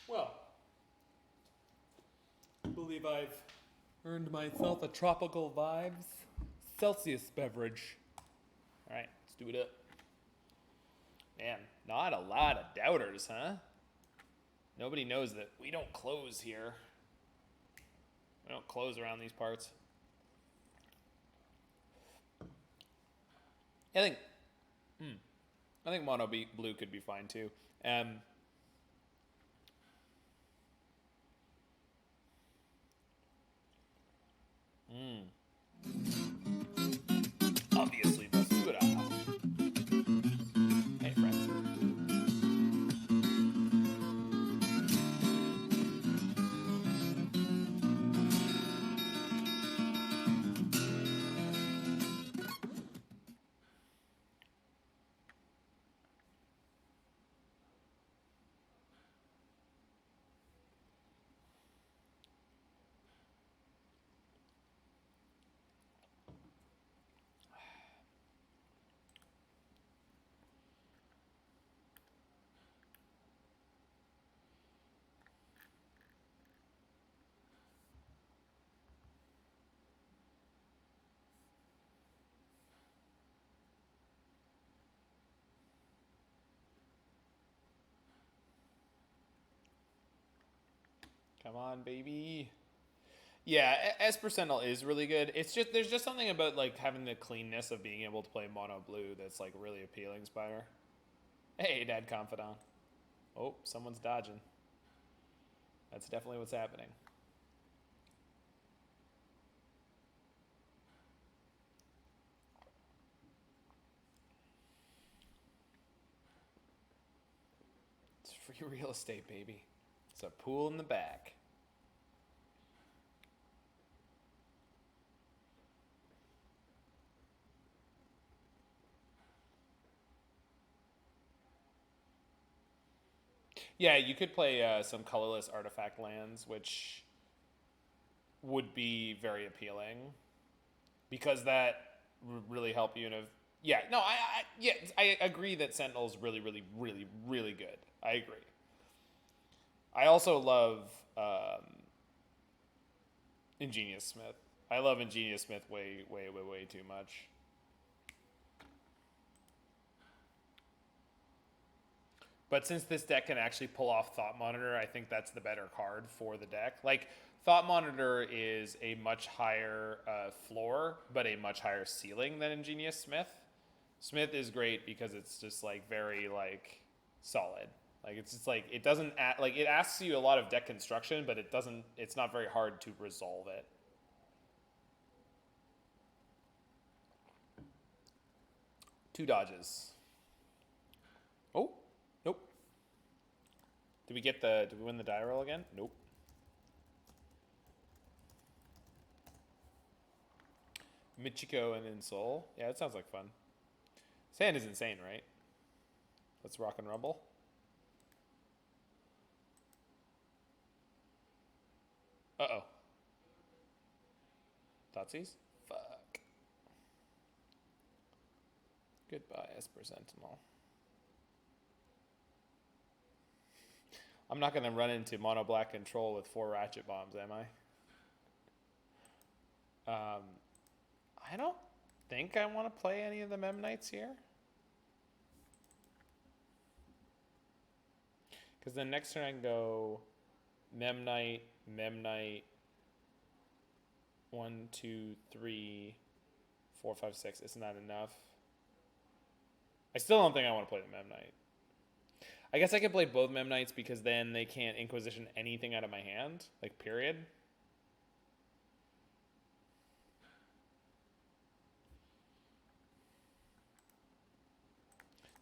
Well, I believe I've earned myself a tropical vibes Celsius beverage. All right, let's do it up. Man, not a lot of doubters, huh? Nobody knows that we don't close here. We don't close around these parts. I think mono blue could be fine too. Obviously, basura. Hey, friend. Come on, baby. Yeah, Esper Sentinel is really good. It's just there's just something about like having the cleanness of being able to play mono blue that's like really appealing, Spider. Hey, Dad Confidant. Oh, someone's dodging. That's definitely what's happening. It's free real estate, baby. It's a pool in the back. Yeah, you could play some colorless artifact lands, which would be very appealing because that would really help you in a. Yeah, no, I agree that Sentinel's really, really, really, really good. I agree. I also love Ingenious Smith. I love Ingenious Smith way, way, way, way too much. But since this deck can actually pull off Thought Monitor, I think that's the better card for the deck. Like, Thought Monitor is a much higher floor, but a much higher ceiling than Ingenious Smith. Smith is great because it's just, like, very, like, solid. Like, it's just, like, it doesn't, like, it asks you a lot of deck construction, but it doesn't, it's not very hard to resolve it. Two dodges. Oh, nope. Did we win the die roll again? Nope. Michiko and Insol. Yeah, that sounds like fun. Sand is insane, right? Let's rock and rumble. Uh-oh. Thoughtseize? Fuck. Goodbye, Esper Sentinel. I'm not going to run into mono black control with 4 ratchet bombs, am I? I don't think I want to play any of the Memnites here. Because then next turn I can go Memnite, Memnite, 1, 2, 3, 4, 5, 6. Isn't that enough? I still don't think I want to play the Memnite. I guess I could play both Memnites because then they can't Inquisition anything out of my hand. Like, period.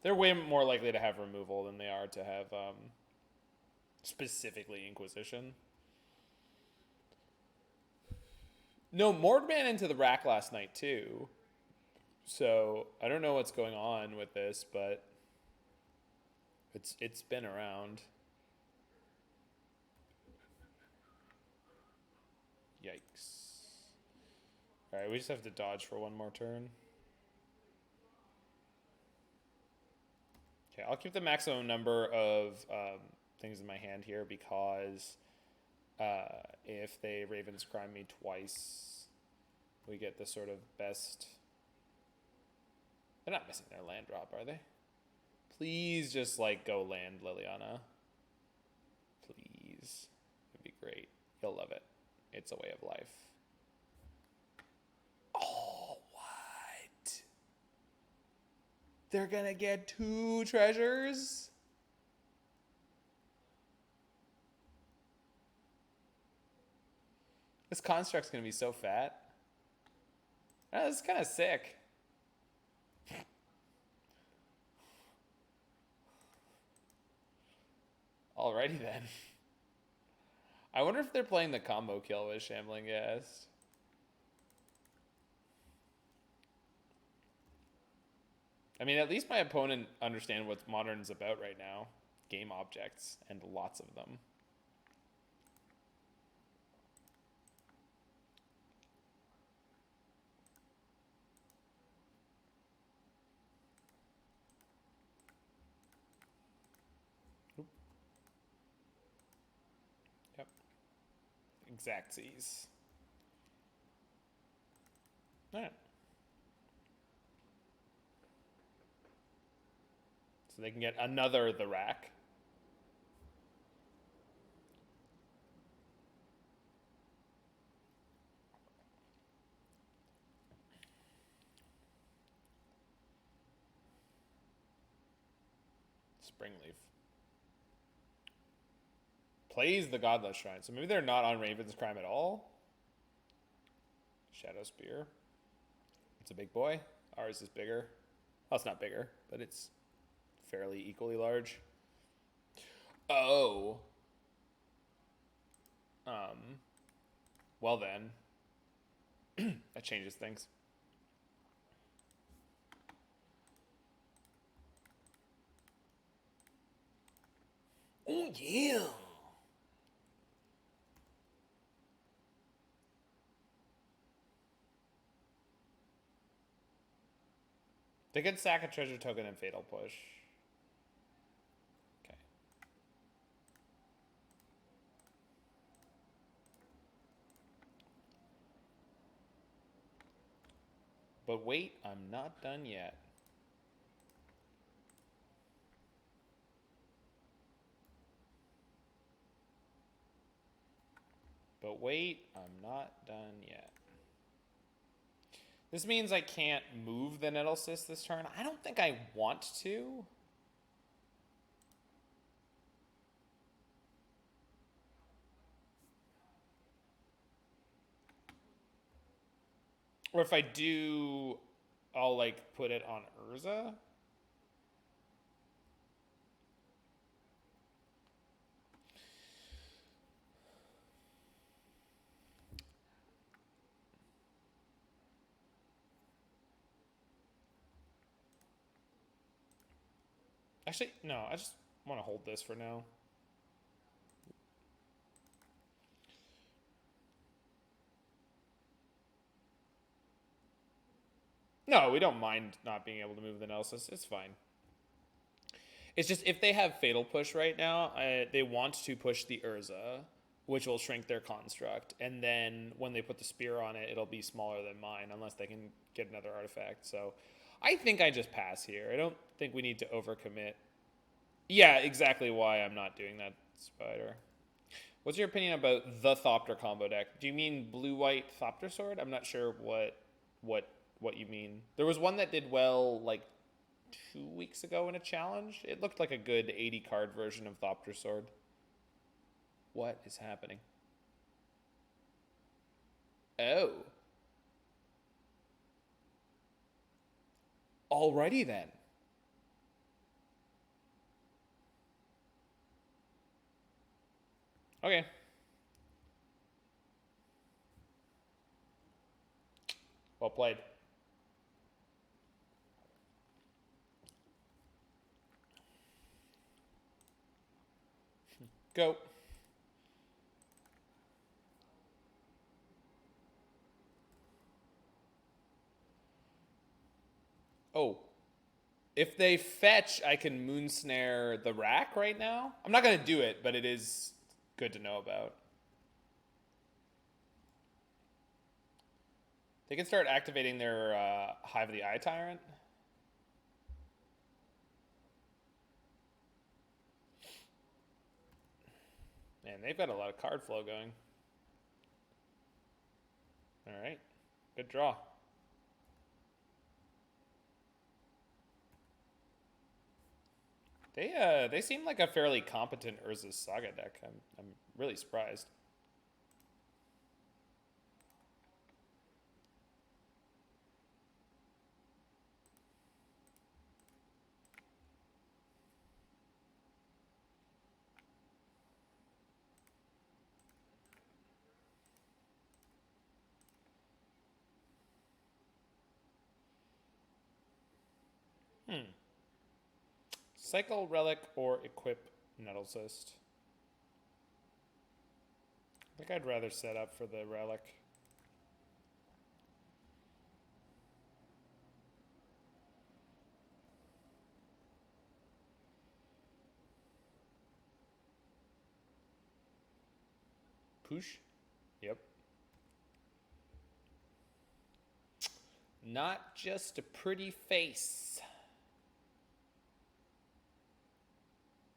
They're way more likely to have removal than they are to have specifically Inquisition. No, Mordman into the rack last night too. So I don't know what's going on with this, but it's been around. Yikes. Alright, we just have to dodge for one more turn. Okay, I'll keep the maximum number of things in my hand here because if they Raven's Crime me twice, we get the sort of best. They're not missing their land drop, are they? Please just, like, go land Liliana. Please. It'd be great. You'll love it. It's a way of life. Oh, what? They're gonna get 2 treasures? This construct's gonna be so fat. Oh, this is kind of sick. Alrighty then. I wonder if they're playing the combo kill with Shambling Ghast. I mean, at least my opponent understands what Modern's about right now. Game objects, and lots of them. Yep. Exactsies. Alright. So they can get another the rack. Springleaf. Plays the Godless Shrine. So maybe they're not on Raven's Crime at all. Shadowspear. It's a big boy. Ours is bigger. Well, it's not bigger, but it's fairly equally large. Oh. Well then. That changes things. Oh, yeah. They could sack a treasure token and fatal push. Okay. But wait, I'm not done yet. But wait, I'm not done yet. This means I can't move the Nettlecyst this turn. I don't think I want to. Or if I do, I'll like put it on Urza. Actually, no, I just want to hold this for now. No, we don't mind not being able to move the Nettlecyst. It's fine. It's just if they have Fatal Push right now, they want to push the Urza, which will shrink their construct. And then when they put the spear on it, it'll be smaller than mine unless they can get another artifact. So I think I just pass here. I don't think we need to overcommit. Yeah, exactly why I'm not doing that, Spider. What's your opinion about the Thopter combo deck? Do you mean blue-white Thopter Sword? I'm not sure what you mean. There was one that did well like 2 weeks ago in a challenge. It looked like a good 80 card version of Thopter Sword. What is happening? Oh. Alrighty then. Okay. Well played. Go. Oh. If they fetch, I can Moonsnare the rack right now. I'm not going to do it, but it is good to know about. They can start activating their Hive of the Eye Tyrant. Man, they've got a lot of card flow going. All right. Good draw. They seem like a fairly competent Urza's Saga deck. I'm really surprised. Cycle Relic or equip Nettlecyst. I think I'd rather set up for the Relic. Push? Yep. Not just a pretty face.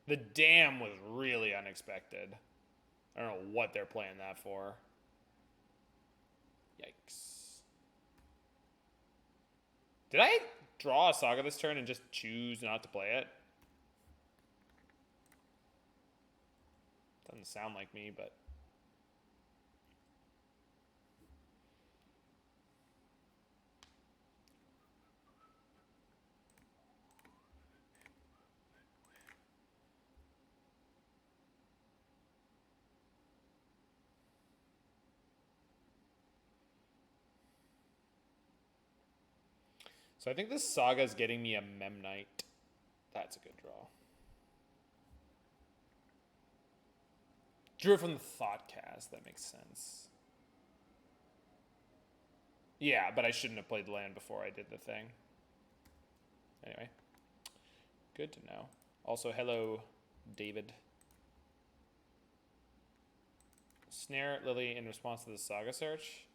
The dam was really unexpected. I don't know what they're playing that for. Yikes. Did I draw a Saga this turn and just choose not to play it? Doesn't sound like me, but... So I think this Saga is getting me a Memnite. That's a good draw. Drew it from the Thoughtcast. That makes sense. Yeah, but I shouldn't have played the land before I did the thing. Anyway. Good to know. Also, hello, David. Snare Lily in response to the Saga search?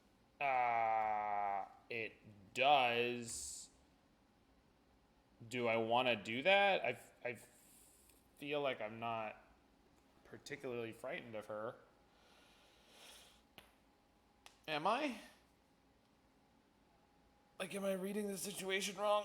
It does. Do I want to do that? I feel like I'm not particularly frightened of her. Am I? Like, am I reading the situation wrong?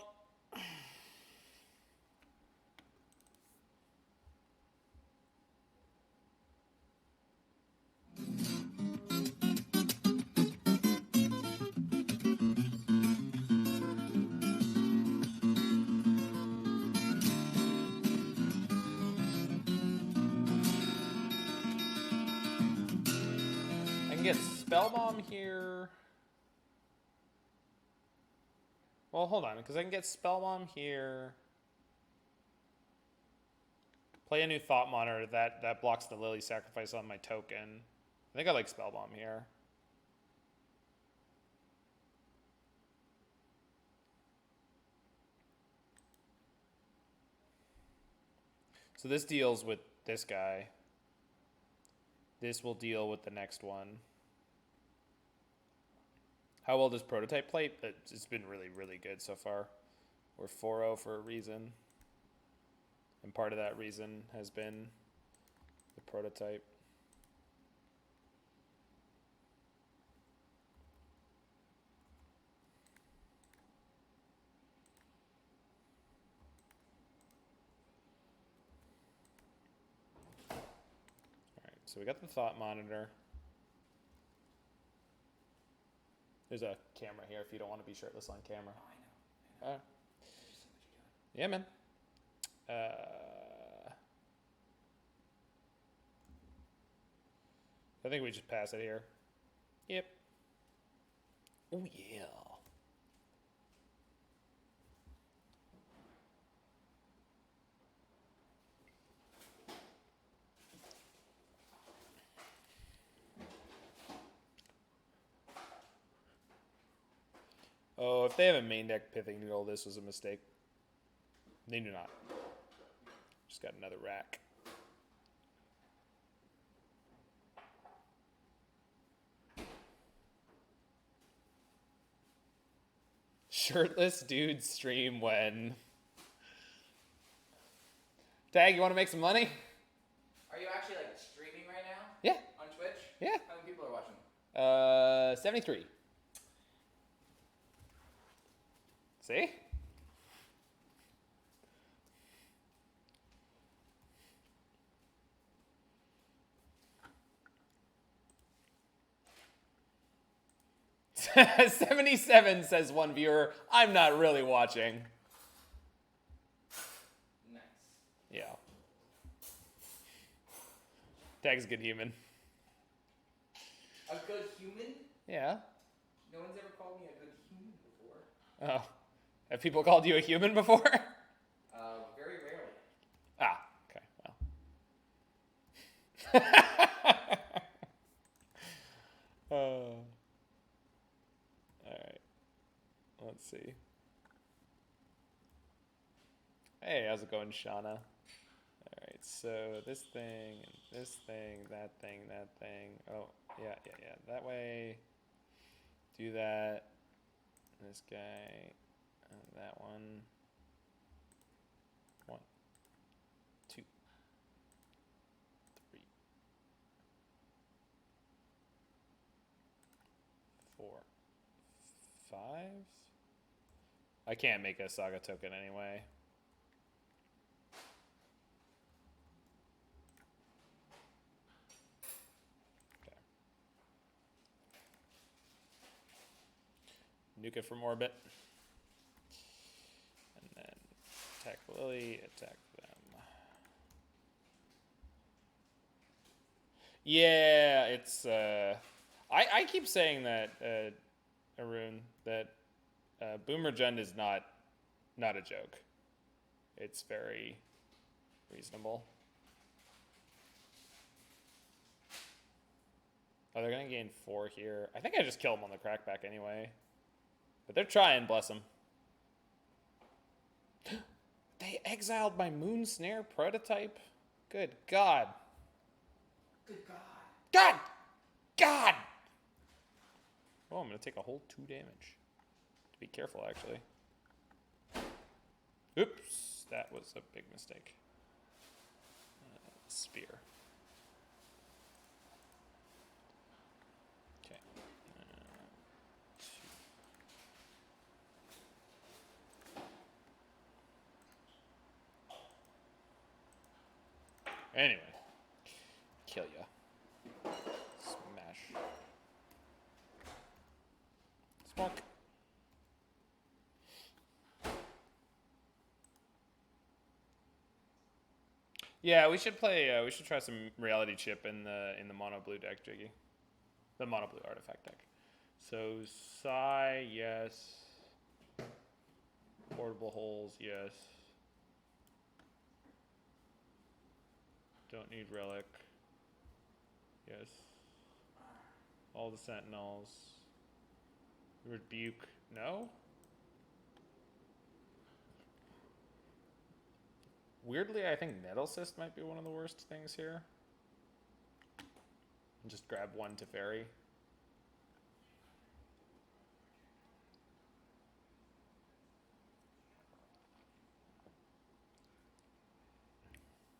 Get Spellbomb here. Well, hold on, because I can get Spellbomb here. Play a new Thought Monitor that blocks the Lily sacrifice on my token. I think I like Spellbomb here. So this deals with this guy. This will deal with the next one. How well does Prototype play? It's been really, really good so far. We're 4-0 for a reason. And part of that reason has been the Prototype. All right, so we got the Thought Monitor. There's a camera here if you don't want to be shirtless on camera. Oh, I know. Yeah, man. I think we just pass it here. Yep. Oh, yeah. Oh, if they have a main deck Pithing Needle, this was a mistake. They do not. Just got another rack. Shirtless dudes stream when... Tag, you want to make some money? Are you actually like streaming right now? Yeah. On Twitch? Yeah. How many people are watching? 73. See? $77 says one viewer. I'm not really watching. Nice. Yeah. Tag's a good human. A good human? Yeah. No one's ever called me a good human before. Oh. Have people called you a human before? Very rarely. Ah, okay, well. Alright. Let's see. Hey, how's it going, Shauna? Alright, so this thing, and this thing, that thing, that thing. Oh, yeah. That way. Do that. This guy. And that one. 1, 2, 3, 4, 5. I can't make a Saga token anyway. Okay. Nuke it from orbit. And then attack Lily, attack them. Yeah, it's I keep saying that Arun, that Boomer Jund is not a joke. It's very reasonable. Oh, they're gonna gain 4 here. I think I just kill them on the crackback anyway. But they're trying, bless them. They exiled my Moonsnare Prototype? Good God. Good God. God! God! Oh, I'm gonna take a whole 2 damage. Be careful, actually. Oops, that was a big mistake. Spear. Okay. Anyway, kill ya. Smash. Smoke. Yeah, we should play. We should try some reality chip in the mono blue deck, Jiggy. The mono blue artifact deck. So Psy, yes. Portable holes, yes. Don't need relic. Yes. All the sentinels. Rebuke, no. Weirdly, I think Nettlecyst might be one of the worst things here. Just grab 1 Teferi.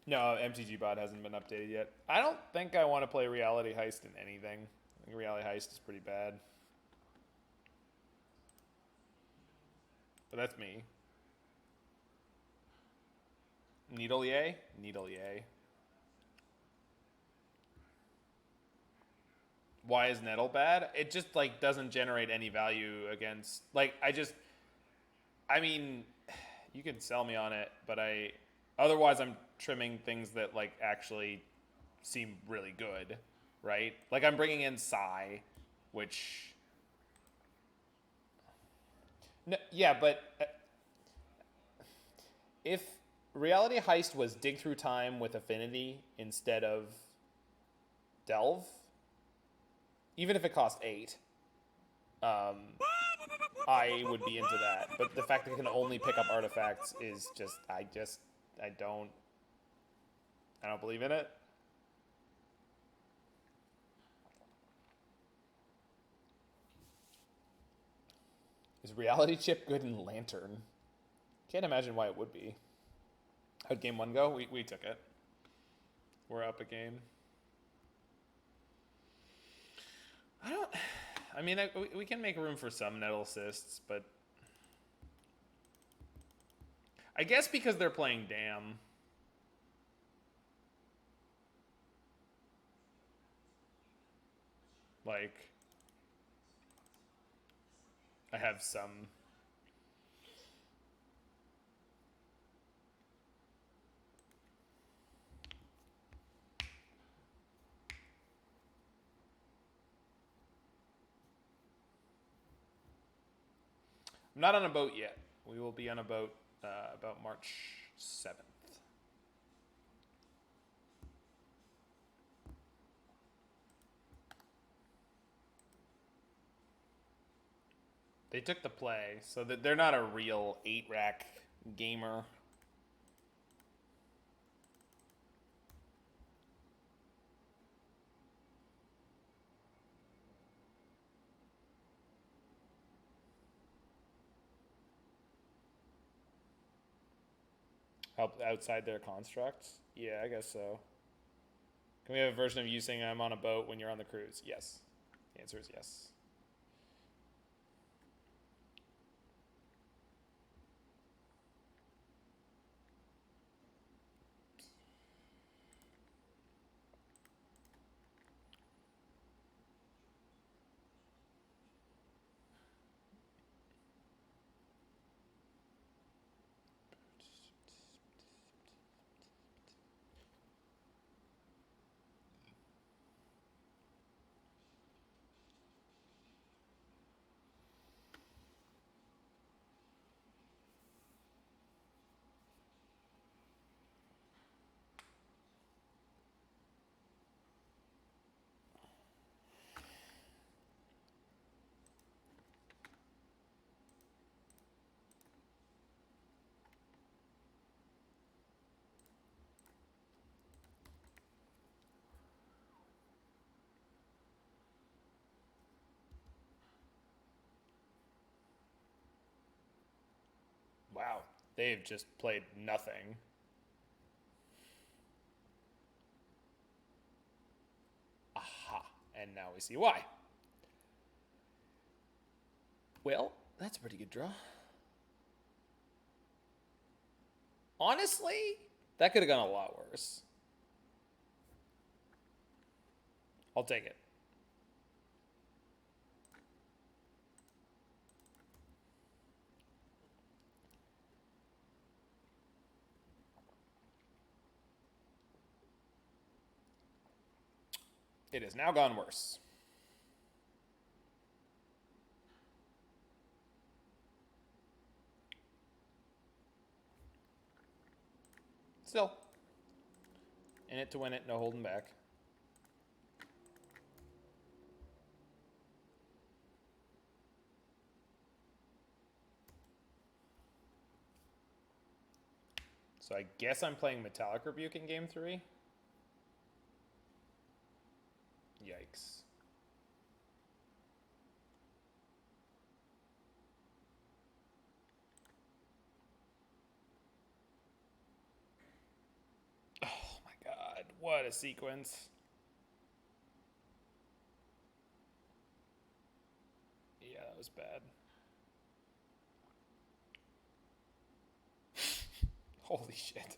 No, MTG bot hasn't been updated yet. I don't think I want to play Reality Heist in anything. I think Reality Heist is pretty bad. But that's me. Needle yay? Needle yay. Why is Nettle bad? It just, like, doesn't generate any value against... Like, I mean, you can sell me on it, but otherwise I'm trimming things that, like, actually seem really good, right? Like, I'm bringing in Psy, which... No, yeah, but... if Reality Heist was Dig Through Time with Affinity instead of Delve... Even if it cost 8, I would be into that. But the fact that it can only pick up artifacts is just, I don't believe in it. Is Reality Chip good in Lantern? Can't imagine why it would be. How'd game 1 go? We took it. We're up a game. I mean, we can make room for some Nettlecysts, but I guess because they're playing Dam. Like, I have some. I'm not on a boat yet. We will be on a boat about March 7th. They took the play, so that they're not a real 8-rack gamer. Help outside their constructs? Yeah, I guess so. Can we have a version of you saying I'm on a boat when you're on the cruise? Yes. The answer is yes. They've just played nothing. Aha. And now we see why. Well, that's a pretty good draw. Honestly, that could have gone a lot worse. I'll take it. It has now gone worse. Still, in it to win it, no holding back. So I guess I'm playing Metallic Rebuke in game 3. Yikes. Oh my god, what a sequence. Yeah, that was bad. Holy shit.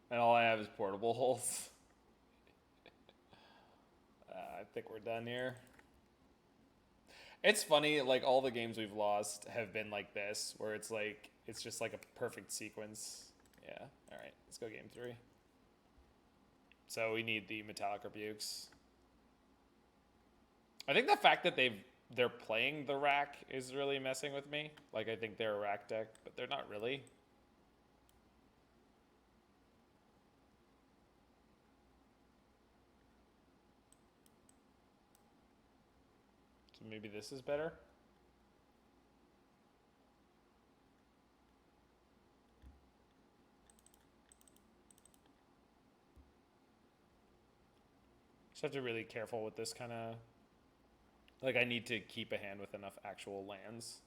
And all I have is portable holes. I think we're done here. It's funny, like, all the games we've lost have been like this, where it's like, it's just like a perfect sequence. Yeah, alright, let's go game 3. So we need the Metallic Rebukes. I think the fact that they're playing the rack is really messing with me. Like, I think they're a rack deck, but they're not really. So maybe this is better. Just have to be really careful with this kind of... Like, I need to keep a hand with enough actual lands.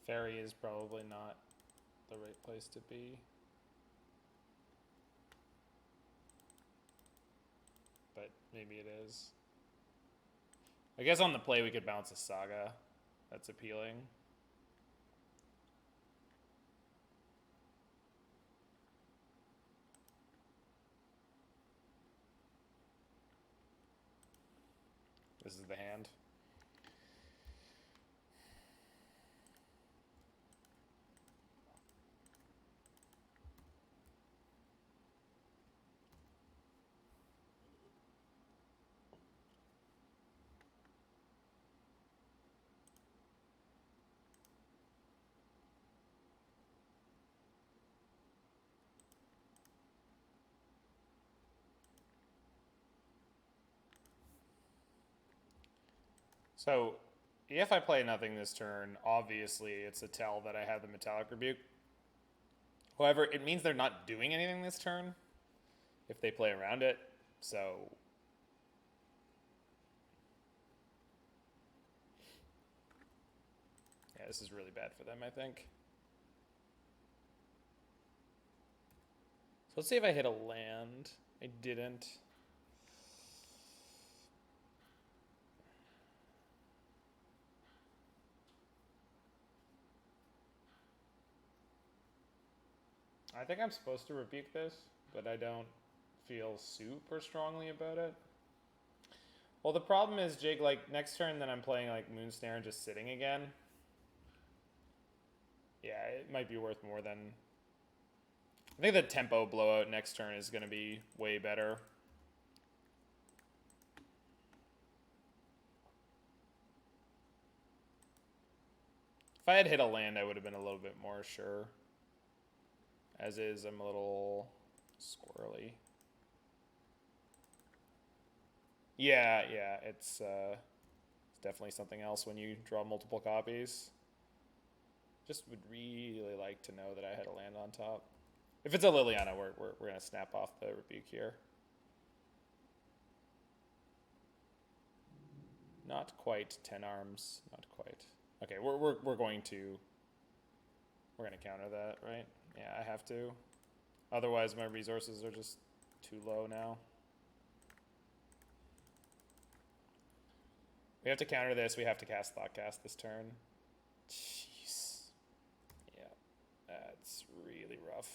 Teferi is probably not the right place to be. But maybe it is. I guess on the play we could bounce a Saga. That's appealing. This is the hand. So, if I play nothing this turn, obviously it's a tell that I have the Metallic Rebuke. However, it means they're not doing anything this turn if they play around it. So, yeah, this is really bad for them, I think. So let's see if I hit a land. I didn't. I think I'm supposed to rebuke this, but I don't feel super strongly about it. Well, the problem is, Jake, like, next turn then I'm playing, like, Moonsnare and just sitting again. Yeah, it might be worth more than... I think the tempo blowout next turn is going to be way better. If I had hit a land, I would have been a little bit more sure. As is, I'm a little squirrely. Yeah, it's definitely something else when you draw multiple copies. Just would really like to know that I had a land on top. If it's a Liliana, we're going to snap off the Rebuke here. Not quite 10 arms, not quite. Okay, we're going to counter that, right? Yeah, I have to. Otherwise, my resources are just too low now. We have to counter this. We have to cast Thoughtcast this turn. Jeez. Yeah, that's really rough.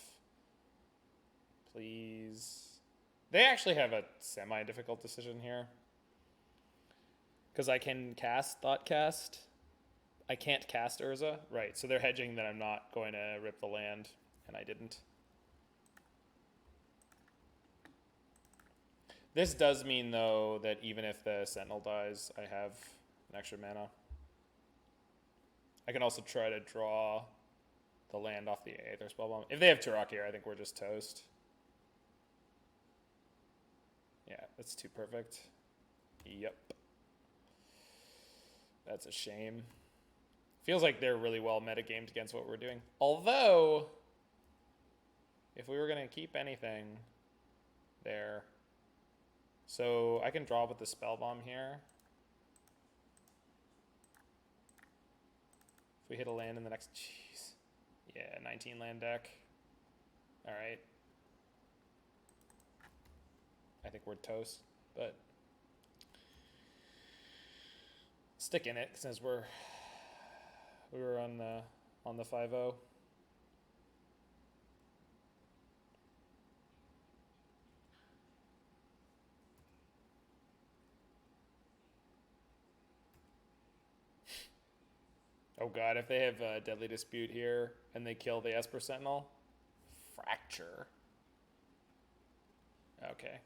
Please. They actually have a semi-difficult decision here. Because I can cast Thoughtcast. I can't cast Urza. Right, so they're hedging that I'm not going to rip the land, and I didn't. This does mean, though, that even if the Sentinel dies, I have an extra mana. I can also try to draw the land off the Aether Spellbomb. If they have Turok here, I think we're just toast. Yeah, that's too perfect. Yep. That's a shame. Feels like they're really well metagamed against what we're doing. Although, if we were going to keep anything there... So I can draw with the Spellbomb here. If we hit a land in the next... Jeez. Yeah, 19 land deck. Alright. I think we're toast, but... Stick in it, since we were on the 5-0. Oh god, if they have a Deadly Dispute here and they kill the Esper Sentinel, Fracture. Okay.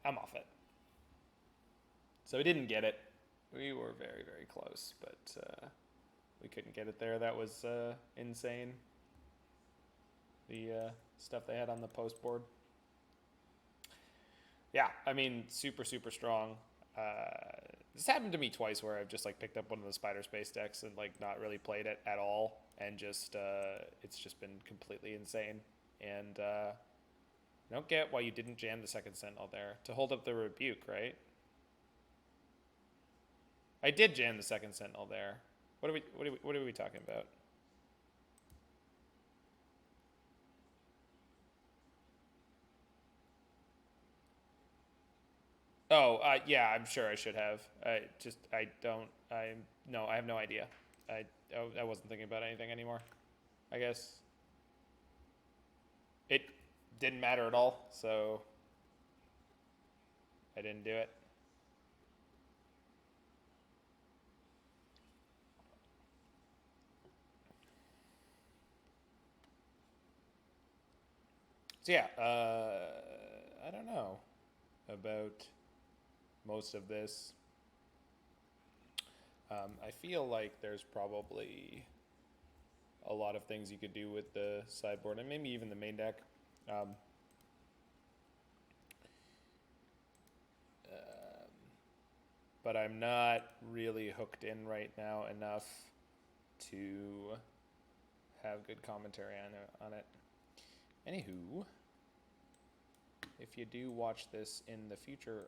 I'm off it. So we didn't get it. We were very, very close, but we couldn't get it there. That was insane. The stuff they had on the post board. Yeah, I mean, super, super strong. This happened to me twice where I've just like picked up one of the Spiderspace decks and like not really played it at all, and just it's just been completely insane. And I don't get why you didn't jam the second Sentinel there to hold up the Rebuke, right? I did jam the second Sentinel there. What are we talking about? Oh, yeah, I'm sure I should have. I have no idea. I wasn't thinking about anything anymore. I guess it didn't matter at all, so I didn't do it. So yeah, I don't know about most of this. I feel like there's probably a lot of things you could do with the sideboard and maybe even the main deck. But I'm not really hooked in right now enough to have good commentary on it. Anywho, if you do watch this in the future...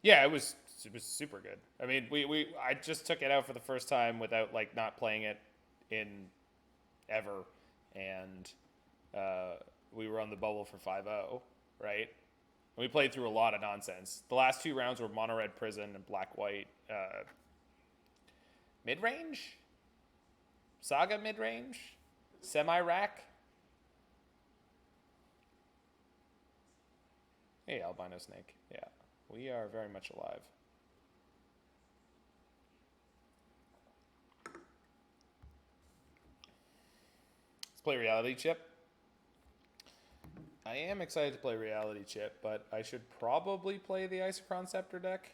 Yeah, it was super good. I mean, I just took it out for the first time without like not playing it in ever, and we were on the bubble for 5-0, right? we played through a lot of nonsense. The last 2 rounds were mono red prison and black white mid range, Saga mid range, semi rack. Hey, albino snake. Yeah, we are very much alive. Let's play Reality Chip. I am excited to play Reality Chip, but I should probably play the Isochron Scepter deck.